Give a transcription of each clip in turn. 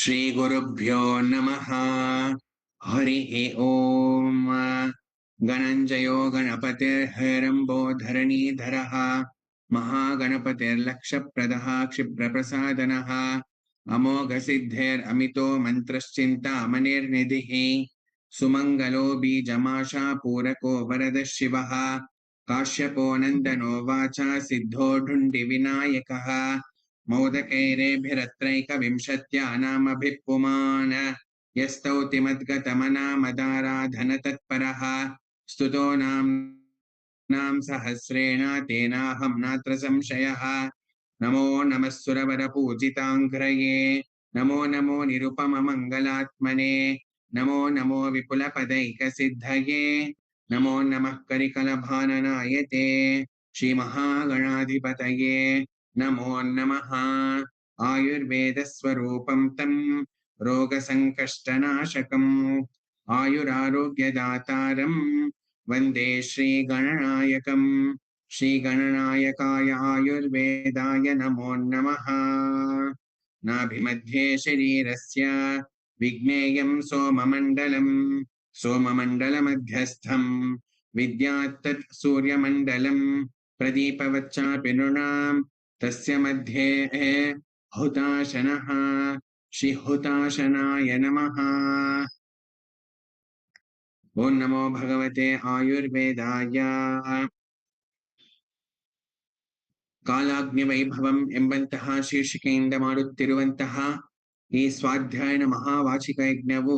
श्रीगुरुभ्यो नमः। हरिः ओम्। गणञ्जयो गणपतिर्हैरम्बो धरणीधरः महागणपतिर्लक्षप्रदः क्षिप्रप्रसादनः अमोघसिद्धिरमितो मन्त्रश्चिन्तामणिर्निधिः सुमङ्गलो बीजमाशा पूरको वरदः शिवः काश्यपो नन्दनो वाचा सिद्धो ढुण्डिविनायकः मोदकैरेभिरत्रैकविंशत्या नामभिः पुमान् यस्तौति मद्गतमनामदाराधनतत्परः स्तुतो नाम सहस्रेण तेनाहं नात्र संशयः। नमो नमः सुरवरपूजिताङ्घ्रये नमो नमो निरुपममङ्गलात्मने नमो नमो विपुलपदैकसिद्धये नमो नमः करिकलभाननायते श्रीमहागणाधिपतये नमो नमः। आयुर्वेदस्वरूपं तं रोगसङ्कष्टनाशकम् आयुरारोग्यदातारं वन्दे श्रीगणनायकम्। श्रीगणनायकाय आयुर्वेदाय नमो नमः। नाभिमध्ये शरीरस्य विज्ञेयं सोममण्डलम् सोममण्डलमध्यस्थं विद्यात् तत् सूर्यमण्डलम् प्रदीपवच्चापि नृणाम् तस्य मध्ये हुताशनः श्रीहुताशनाय नमः। ओं नमो भगवते आयुर्वेदाय। ಕಾಲಾಗ್ನಿವೈಭವಂ ಎಂಬಂತಹ ಶೀರ್ಷಿಕೆಯಿಂದ ಮಾಡುತ್ತಿರುವಂತಹ ಈ ಸ್ವಾಧ್ಯಾಯನ ಮಹಾವಾಚಿಕ ಯಜ್ಞವು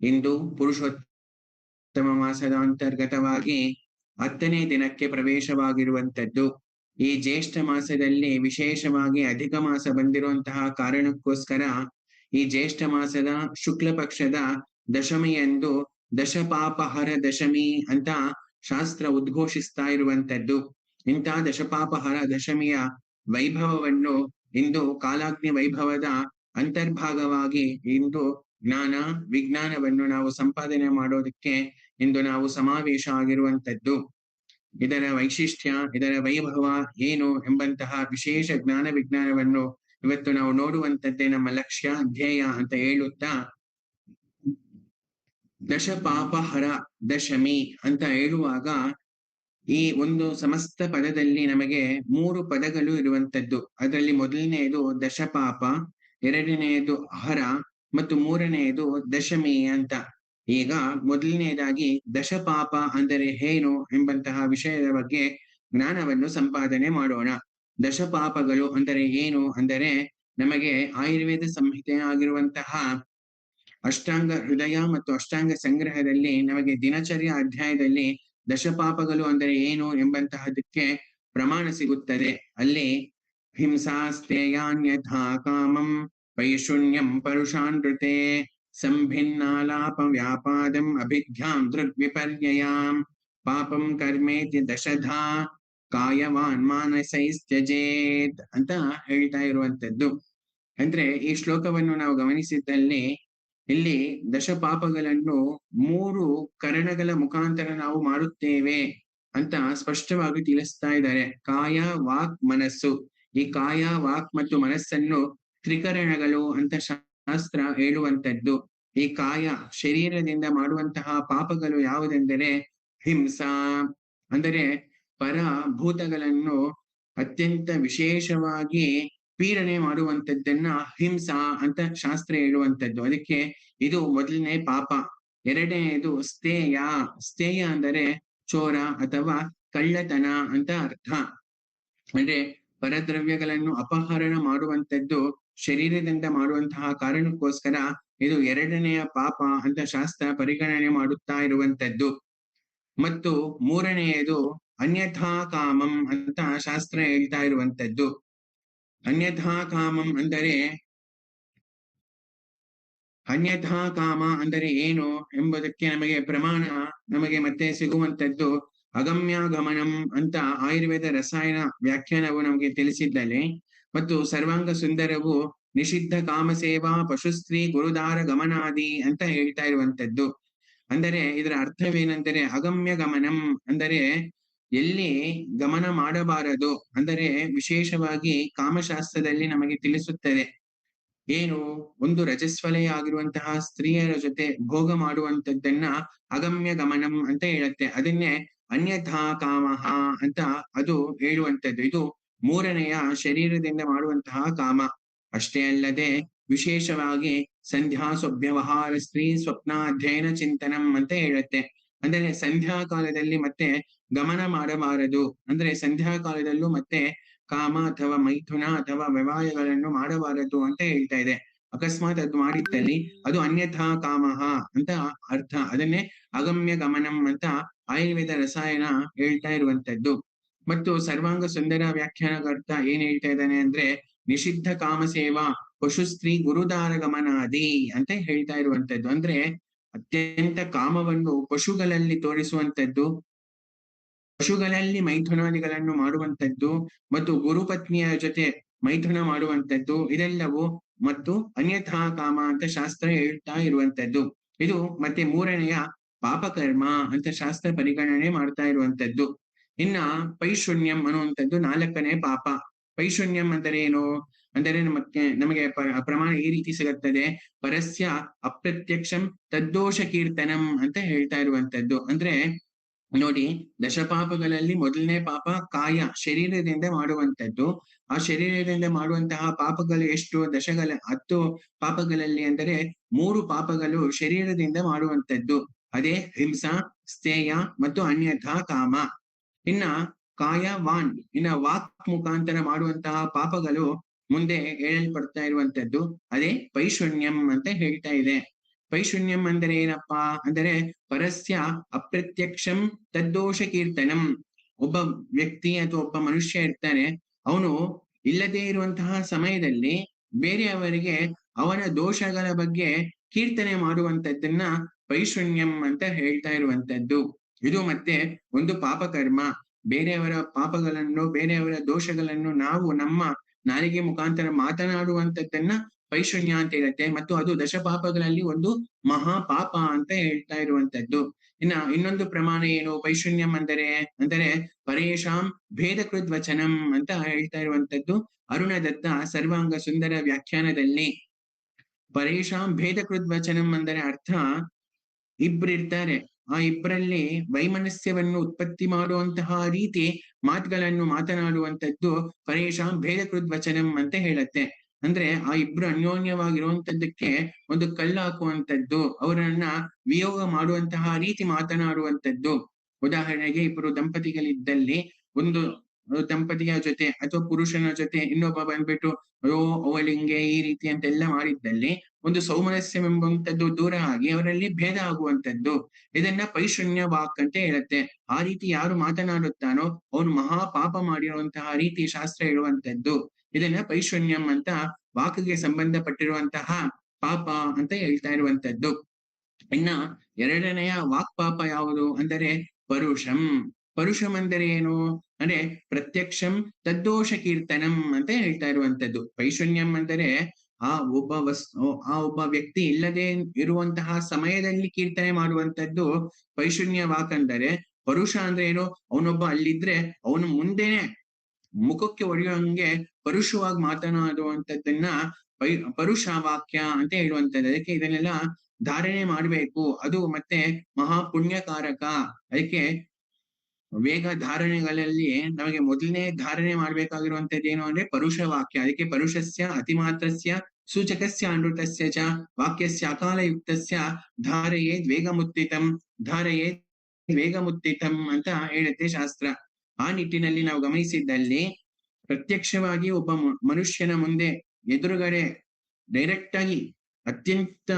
ಇಂದು ಪುರುಷೋತ್ತಮ ಮಾಸದ ಅಂತರ್ಗತವಾಗಿ 10ನೇ ದಿನಕ್ಕೆ ಪ್ರವೇಶವಾಗಿರುವಂತದ್ದು. ಈ ಜ್ಯೇಷ್ಠ ಮಾಸದಲ್ಲಿ ವಿಶೇಷವಾಗಿ ಅಧಿಕ ಮಾಸ ಬಂದಿರುವಂತಹ ಕಾರಣಕ್ಕೋಸ್ಕರ ಈ ಜ್ಯೇಷ್ಠ ಮಾಸದ ಶುಕ್ಲ ಪಕ್ಷದ ದಶಮಿಯಂದು ದಶಪಾಪಹರ ದಶಮಿ ಅಂತ ಶಾಸ್ತ್ರ ಉದ್ಘೋಷಿಸ್ತಾ ಇರುವಂತದ್ದು. ಇಂಥ ದಶಪಾಪಹರ ದಶಮಿಯ ವೈಭವವನ್ನು ಇಂದು ಕಾಲಾಗ್ನಿ ವೈಭವದ ಅಂತರ್ಭಾಗವಾಗಿ ಇಂದು ಜ್ಞಾನ ವಿಜ್ಞಾನವನ್ನು ನಾವು ಸಂಪಾದನೆ ಮಾಡೋದಕ್ಕೆ ಇಂದು ನಾವು ಸಮಾವೇಶ ಆಗಿರುವಂತದ್ದು. ಇದರ ವೈಶಿಷ್ಟ್ಯ ಇದರ ವೈಭವ ಏನು ಎಂಬಂತಹ ವಿಶೇಷ ಜ್ಞಾನ ವಿಜ್ಞಾನವನ್ನು ಇವತ್ತು ನಾವು ನೋಡುವಂತದ್ದೇ ನಮ್ಮ ಲಕ್ಷ್ಯ ಧ್ಯೇಯ ಅಂತ ಹೇಳುತ್ತಾ, ದಶಪಾಪಹರ ದಶಮಿ ಅಂತ ಹೇಳುವಾಗ ಈ ಒಂದು ಸಮಸ್ತ ಪದದಲ್ಲಿ ನಮಗೆ 3 ಪದಗಳು ಇರುವಂತದ್ದು. ಅದರಲ್ಲಿ ಮೊದಲನೆಯದು ದಶಪಾಪ, ಎರಡನೆಯದು ಹರ ಮತ್ತು ಮೂರನೆಯದು ದಶಮಿ ಅಂತ. ಈಗ ಮೊದಲನೆಯದಾಗಿ ದಶಪಾಪ ಅಂದರೆ ಏನು ಎಂಬಂತಹ ವಿಷಯದ ಬಗ್ಗೆ ಜ್ಞಾನವನ್ನು ಸಂಪಾದನೆ ಮಾಡೋಣ. ದಶಪಾಪಗಳು ಅಂದರೆ ಏನು ಅಂದರೆ, ನಮಗೆ ಆಯುರ್ವೇದ ಸಂಹಿತೆ ಆಗಿರುವಂತಹ ಅಷ್ಟಾಂಗ ಹೃದಯ ಮತ್ತು ಅಷ್ಟಾಂಗ ಸಂಗ್ರಹದಲ್ಲಿ ನಮಗೆ ದಿನಚರ್ಯ ಅಧ್ಯಾಯದಲ್ಲಿ ದಶಪಾಪಗಳು ಅಂದರೆ ಏನು ಎಂಬಂತಹದಕ್ಕೆ ಪ್ರಮಾಣ ಸಿಗುತ್ತದೆ. ಅಲ್ಲಿ ಹಿಂಸಾಸ್ತೇಯಾನ್ಯಥಾ ಕಾಮಂ ಪೈಶೂನ್ಯಂ ಪರುಷಾನೃತೆ ಸಂಭಿನ್ನಾಲಾಪ ವ್ಯಾಪಾದಂ ಅಭಿಧ್ಯಾಂ ದೃಗ್ವಿಪರ್ಯಯಾಂ ಪಾಪಂ ಕರ್ಮೇತಿ ದಶಧಾ ಕಾಯವಾನ್ ಮಾನಸೈಸ್ತ್ಯಜೇತ್ ಅಂತ ಹೇಳ್ತಾ ಇರುವಂತದ್ದು. ಅಂದ್ರೆ ಈ ಶ್ಲೋಕವನ್ನು ನಾವು ಗಮನಿಸಿದ್ದಲ್ಲಿ ಇಲ್ಲಿ ದಶಪಾಪಗಳನ್ನು 3 ಕರಣಗಳ ಮುಖಾಂತರ ನಾವು ಮಾಡುತ್ತೇವೆ ಅಂತ ಸ್ಪಷ್ಟವಾಗಿ ತಿಳಿಸ್ತಾ ಇದ್ದಾರೆ. ಕಾಯ ವಾಕ್ ಮನಸ್ಸು. ಈ ಕಾಯ ವಾಕ್ ಮತ್ತು ಮನಸ್ಸನ್ನು ತ್ರಿಕರಣಗಳು ಅಂತ ಶಾಸ್ತ್ರ ಹೇಳುವಂತದ್ದು. ಈ ಕಾಯ ಶರೀರದಿಂದ ಮಾಡುವಂತಹ ಪಾಪಗಳು ಯಾವುದೆಂದರೆ ಹಿಂಸಾ, ಅಂದರೆ ಪರಭೂತಗಳನ್ನು ಅತ್ಯಂತ ವಿಶೇಷವಾಗಿ ಪೀಡನೆ ಮಾಡುವಂತದ್ದನ್ನ ಹಿಂಸಾ ಅಂತ ಶಾಸ್ತ್ರ ಹೇಳುವಂತದ್ದು. ಅದಕ್ಕೆ ಇದು ಮೊದಲನೇ ಪಾಪ. ಎರಡನೆಯದು ಸ್ಥೇಯ. ಸ್ಥೇಯ ಅಂದರೆ ಚೋರ ಅಥವಾ ಕಳ್ಳತನ ಅಂತ ಅರ್ಥ. ಅಂದ್ರೆ ಪರದ್ರವ್ಯಗಳನ್ನು ಅಪಹರಣ ಮಾಡುವಂತದ್ದು ಶರೀರದಿಂದ ಮಾಡುವಂತಹ ಕಾರಣಕ್ಕೋಸ್ಕರ ಇದು ಎರಡನೆಯ ಪಾಪ ಅಂತ ಶಾಸ್ತ್ರ ಪರಿಗಣನೆ ಮಾಡುತ್ತಾ ಇರುವಂತದ್ದು. ಮತ್ತು ಮೂರನೆಯದು ಅನ್ಯಥಾ ಕಾಮಂ ಅಂತ ಶಾಸ್ತ್ರ ಹೇಳ್ತಾ ಇರುವಂತದ್ದು. ಅನ್ಯಥಾ ಕಾಮಂ ಅಂದರೆ, ಅನ್ಯಥಾ ಕಾಮ ಅಂದರೆ ಏನು ಎಂಬುದಕ್ಕೆ ನಮಗೆ ಪ್ರಮಾಣ ನಮಗೆ ಮತ್ತೆ ಸಿಗುವಂತದ್ದು ಅಗಮ್ಯಾಗಮನಂ ಅಂತ ಆಯುರ್ವೇದ ರಸಾಯನ ವ್ಯಾಖ್ಯಾನವು ನಮಗೆ ತಿಳಿಸಿದ್ದಲ್ಲಿ, ಮತ್ತು ಸರ್ವಾಂಗ ಸುಂದರವು ನಿಷಿದ್ಧ ಕಾಮಸೇವಾ ಪಶುಸ್ತ್ರೀ ಗುರುದಾರ ಗಮನಾದಿ ಅಂತ ಹೇಳ್ತಾ ಇರುವಂತದ್ದು. ಅಂದರೆ ಇದರ ಅರ್ಥವೇನೆಂದರೆ ಅಗಮ್ಯ ಗಮನಂ ಅಂದರೆ ಎಲ್ಲಿ ಗಮನ ಮಾಡಬಾರದು, ಅಂದರೆ ವಿಶೇಷವಾಗಿ ಕಾಮಶಾಸ್ತ್ರದಲ್ಲಿ ನಮಗೆ ತಿಳಿಸುತ್ತದೆ ಏನು ಒಂದು ರಜಸ್ವಲೆಯ ಆಗಿರುವಂತಹ ಸ್ತ್ರೀಯರ ಜೊತೆ ಭೋಗ ಮಾಡುವಂತದ್ದನ್ನ ಅಗಮ್ಯ ಗಮನಂ ಅಂತ ಹೇಳುತ್ತೆ. ಅದನ್ನೇ ಅನ್ಯಥಾ ಕಾಮಃ ಅಂತ ಅದು ಹೇಳುವಂತದ್ದು. ಇದು ಮೂರನೆಯ ಶರೀರದಿಂದ ಮಾಡುವಂತಹ ಕಾಮ. ಅಷ್ಟೇ ಅಲ್ಲದೆ ವಿಶೇಷವಾಗಿ ಸಂಧ್ಯಾ ಸ್ವವ್ಯವಹಾರ ಸ್ತ್ರೀ ಸ್ವಪ್ನ ಅಧ್ಯಯನ ಚಿಂತನಂ ಅಂತ ಹೇಳುತ್ತೆ. ಅಂದರೆ ಸಂಧ್ಯಾ ಕಾಲದಲ್ಲಿ ಮತ್ತೆ ಗಮನ ಮಾಡಬಾರದು. ಅಂದ್ರೆ ಸಂಧ್ಯಾ ಕಾಲದಲ್ಲೂ ಮತ್ತೆ ಕಾಮ ಅಥವಾ ಮೈಥುನ ಅಥವಾ ವ್ಯವಹಾರಗಳನ್ನು ಮಾಡಬಾರದು ಅಂತ ಹೇಳ್ತಾ ಇದೆ. ಅಕಸ್ಮಾತ್ ಅದು ಮಾಡಿದ್ದಲ್ಲಿ ಅದು ಅನ್ಯಥಾ ಕಾಮಃ ಅಂತ ಅರ್ಥ. ಅದನ್ನೇ ಅಗಮ್ಯ ಗಮನಂ ಅಂತ ಆಯುರ್ವೇದ ರಸಾಯನ ಹೇಳ್ತಾ ಇರುವಂತದ್ದು. ಮತ್ತು ಸರ್ವಾಂಗ ಸುಂದರ ವ್ಯಾಖ್ಯಾನಕರ್ತ ಏನ್ ಹೇಳ್ತಾ ಇದ್ದಾನೆ ಅಂದ್ರೆ ನಿಷಿದ್ಧ ಕಾಮ ಸೇವಾ ಪಶು ಸ್ತ್ರೀ ಗುರುದಾರ ಗಮನಾದಿ ಅಂತ ಹೇಳ್ತಾ ಇರುವಂತದ್ದು. ಅಂದ್ರೆ ಅತ್ಯಂತ ಕಾಮವನ್ನು ಪಶುಗಳಲ್ಲಿ ತೋರಿಸುವಂತದ್ದು, ಪಶುಗಳಲ್ಲಿ ಮೈಥುನಾದಿಗಳನ್ನು ಮಾಡುವಂತದ್ದು ಮತ್ತು ಗುರುಪತ್ನಿಯ ಜೊತೆ ಮೈಥುನ ಮಾಡುವಂತದ್ದು ಇದೆಲ್ಲವೂ ಮತ್ತು ಅನ್ಯಥಾ ಕಾಮ ಅಂತ ಶಾಸ್ತ್ರ ಹೇಳ್ತಾ ಇರುವಂತದ್ದು. ಇದು ಮತ್ತೆ ಮೂರನೆಯ ಪಾಪಕರ್ಮ ಅಂತ ಶಾಸ್ತ್ರ ಪರಿಗಣನೆ ಮಾಡ್ತಾ ಇರುವಂತದ್ದು. ಇನ್ನ ಪೈಶೂನ್ಯಂ ಅನ್ನುವಂಥದ್ದು ನಾಲ್ಕನೇ ಪಾಪ. ಪೈಶೂನ್ಯಂ ಅಂದರೆ ಏನು ಅಂದರೆ ನಮಗೆ ಪ್ರಮಾಣ ಈ ರೀತಿ ಸಿಗುತ್ತದೆ. ಪರಸ್ಯ ಅಪ್ರತ್ಯಕ್ಷಂ ತದ್ದೋಷ ಕೀರ್ತನಂ ಅಂತ ಹೇಳ್ತಾ ಇರುವಂತದ್ದು. ಅಂದ್ರೆ ನೋಡಿ, ದಶಪಾಪಗಳಲ್ಲಿ ಮೊದಲನೇ ಪಾಪ ಕಾಯ, ಶರೀರದಿಂದ ಮಾಡುವಂತದ್ದು. ಆ ಶರೀರದಿಂದ ಮಾಡುವಂತಹ ಪಾಪಗಳು ಎಷ್ಟು? 10 ಪಾಪಗಳಲ್ಲಿ ಅಂದರೆ 3 ಪಾಪಗಳು ಶರೀರದಿಂದ ಮಾಡುವಂತದ್ದು. ಅದೇ ಹಿಂಸಾ, ಸ್ಥೇಯ ಮತ್ತು ಅನ್ಯಥಾ ಕಾಮ. ಇನ್ನ ಕಾಯ ವಾನ್, ಇನ್ನ ವಾಕ್ ಮುಖಾಂತರ ಮಾಡುವಂತಹ ಪಾಪಗಳು ಮುಂದೆ ಹೇಳಲ್ಪಡ್ತಾ ಇರುವಂತದ್ದು. ಅದೇ ಪೈಶೂನ್ಯಂ ಅಂತ ಹೇಳ್ತಾ ಇದೆ. ಪೈಶೂನ್ಯಂ ಅಂದರೆ ಏನಪ್ಪಾ ಅಂದರೆ ಪರಸ್ಯ ಅಪ್ರತ್ಯಕ್ಷಂ ತದ್ದೋಷ ಕೀರ್ತನಂ. ಒಬ್ಬ ವ್ಯಕ್ತಿ ಅಥವಾ ಒಬ್ಬ ಮನುಷ್ಯ ಇರ್ತಾನೆ, ಅವನು ಇಲ್ಲದೇ ಇರುವಂತಹ ಸಮಯದಲ್ಲಿ ಬೇರೆಯವರಿಗೆ ಅವನ ದೋಷಗಳ ಬಗ್ಗೆ ಕೀರ್ತನೆ ಮಾಡುವಂತದ್ದನ್ನ ಪೈಶೂನ್ಯಂ ಅಂತ ಹೇಳ್ತಾ ಇರುವಂತದ್ದು. ಇದು ಮತ್ತೆ ಒಂದು ಪಾಪಕರ್ಮ. ಬೇರೆಯವರ ಪಾಪಗಳನ್ನು, ಬೇರೆಯವರ ದೋಷಗಳನ್ನು ನಾವು ನಮ್ಮ ನಾಲಿಗೆ ಮುಖಾಂತರ ಮಾತನಾಡುವಂತದ್ದನ್ನ ಪೈಶೂನ್ಯ ಅಂತ ಹೇಳುತ್ತೆ. ಮತ್ತು ಅದು ದಶಪಾಪಗಳಲ್ಲಿ ಒಂದು ಮಹಾ ಪಾಪ ಅಂತ ಹೇಳ್ತಾ ಇರುವಂತದ್ದು. ಇನ್ನೊಂದು ಪ್ರಮಾಣ ಏನು ಪೈಶೂನ್ಯಂ ಅಂದರೆ ಪರೇಶಾಂ ಭೇದಕೃದ್ ವಚನಂ ಅಂತ ಹೇಳ್ತಾ ಇರುವಂತದ್ದು. ಅರುಣದತ್ತ ಸರ್ವಾಂಗ ಸುಂದರ ವ್ಯಾಖ್ಯಾನದಲ್ಲಿ ಪರೇಶಾಂ ಭೇದಕೃದ್ ವಚನಂ ಅಂದರೆ ಅರ್ಥ, ಇಬ್ರಿರ್ತಾರೆ, ಆ ಇಬ್ಬರಲ್ಲಿ ವೈಮನಸ್ಯವನ್ನು ಉತ್ಪತ್ತಿ ಮಾಡುವಂತಹ ರೀತಿ ಮಾತುಗಳನ್ನು ಮಾತನಾಡುವಂತದ್ದು ಪರೇಶಾಂ ಭೇದಕೃದ್ ವಚನಂ ಅಂತ ಹೇಳುತ್ತೆ. ಅಂದ್ರೆ ಆ ಇಬ್ರು ಅನ್ಯೋನ್ಯವಾಗಿರುವಂತದ್ದಕ್ಕೆ ಒಂದು ಕಲ್ಲು ಹಾಕುವಂತದ್ದು, ಅವರನ್ನ ವಿಯೋಗ ಮಾಡುವಂತಹ ರೀತಿ ಮಾತನಾಡುವಂತದ್ದು. ಉದಾಹರಣೆಗೆ ಇಬ್ಬರು ದಂಪತಿಗಳಿದ್ದಲ್ಲಿ ಒಂದು ದಂಪತಿಯ ಜೊತೆ ಅಥವಾ ಪುರುಷನ ಜೊತೆ ಇನ್ನೊಬ್ಬ ಬಂದ್ಬಿಟ್ಟು ಅಯ್ಯೋ ಅವಳಿಂಗೆ ಈ ರೀತಿ ಅಂತೆಲ್ಲ ಮಾಡಿದ್ದಲ್ಲಿ ಒಂದು ಸೌಮನಸ್ಯವೆಂಬಂತದ್ದು ದೂರ ಆಗಿ ಅವರಲ್ಲಿ ಭೇದ ಆಗುವಂತದ್ದು. ಇದನ್ನ ಪೈಶೂನ್ಯ ವಾಕ್ ಅಂತ ಹೇಳುತ್ತೆ. ಆ ರೀತಿ ಯಾರು ಮಾತನಾಡುತ್ತಾನೋ ಅವನು ಮಹಾ ಪಾಪ ಮಾಡಿರುವಂತಹ ರೀತಿ ಶಾಸ್ತ್ರ ಹೇಳುವಂತದ್ದು. ಇದನ್ನ ಪೈಶೂನ್ಯಂ ಅಂತ ವಾಕ್ಗೆ ಸಂಬಂಧಪಟ್ಟಿರುವಂತಹ ಪಾಪ ಅಂತ ಹೇಳ್ತಾ ಇರುವಂತದ್ದು. ಇನ್ನ ಎರಡನೆಯ ವಾಕ್ ಪಾಪ ಯಾವುದು ಅಂದರೆ ಪರುಷಂ. ಪರುಷಂ ಅಂದರೆ ಏನು ಅಂದ್ರೆ ಪ್ರತ್ಯಕ್ಷಂ ತದ್ದೋಷ ಕೀರ್ತನಂ ಅಂತ ಹೇಳ್ತಾ ಇರುವಂತದ್ದು. ಪೈಶೂನ್ಯಂ ಅಂದರೆ ಆ ಒಬ್ಬ ವ್ಯಕ್ತಿ ಇಲ್ಲದೆ ಇರುವಂತಹ ಸಮಯದಲ್ಲಿ ಕೀರ್ತನೆ ಮಾಡುವಂತದ್ದು ಪೈಶೂನ್ಯ ವಾಕ್. ಅಂದರೆ ಪರುಷ ಅಂದ್ರೆ ಏನು, ಅವನೊಬ್ಬ ಅಲ್ಲಿದ್ರೆ ಅವನು ಮುಂದೆನೆ ಮುಖಕ್ಕೆ ಹೊಡೆಯುವಂಗೆ ಪರುಷವಾಗಿ ಮಾತನಾಡುವಂತದ್ದನ್ನ ಪರುಷ ವಾಕ್ಯ ಅಂತ ಹೇಳುವಂತದ್ದು. ಅದಕ್ಕೆ ಇದನ್ನೆಲ್ಲ ಧಾರಣೆ ಮಾಡ್ಬೇಕು. ಅದು ಮತ್ತೆ ಮಹಾ ಪುಣ್ಯಕಾರಕ. ಅದಕ್ಕೆ ವೇಗ ಧಾರಣೆಗಳಲ್ಲಿ ನಮಗೆ ಮೊದಲನೇ ಧಾರಣೆ ಮಾಡ್ಬೇಕಾಗಿರುವಂತದ್ದು ಏನು ಅಂದ್ರೆ ಪರುಷ ವಾಕ್ಯ. ಅದಕ್ಕೆ ಪರುಷಸ್ಯ ಅತಿಮಾತ್ರಸ್ಯ ಸೂಚಕಸ್ಯ ಅನೃತಸ್ಯ ಚ ವಾಕ್ಯಸ್ಯ ಅಕಾಲಯುಕ್ತಸ್ಯ ಧಾರಯೇದ್ ವೇಗಮುತ್ತಿತಂ ಅಂತ ಹೇಳುತ್ತೆ ಶಾಸ್ತ್ರ. ಆ ನಿಟ್ಟಿನಲ್ಲಿ ನಾವು ಗಮನಿಸಿದ್ದಲ್ಲಿ ಪ್ರತ್ಯಕ್ಷವಾಗಿ ಒಬ್ಬ ಮನುಷ್ಯನ ಮುಂದೆ ಎದುರುಗಡೆ ಡೈರೆಕ್ಟ್ ಆಗಿ ಅತ್ಯಂತ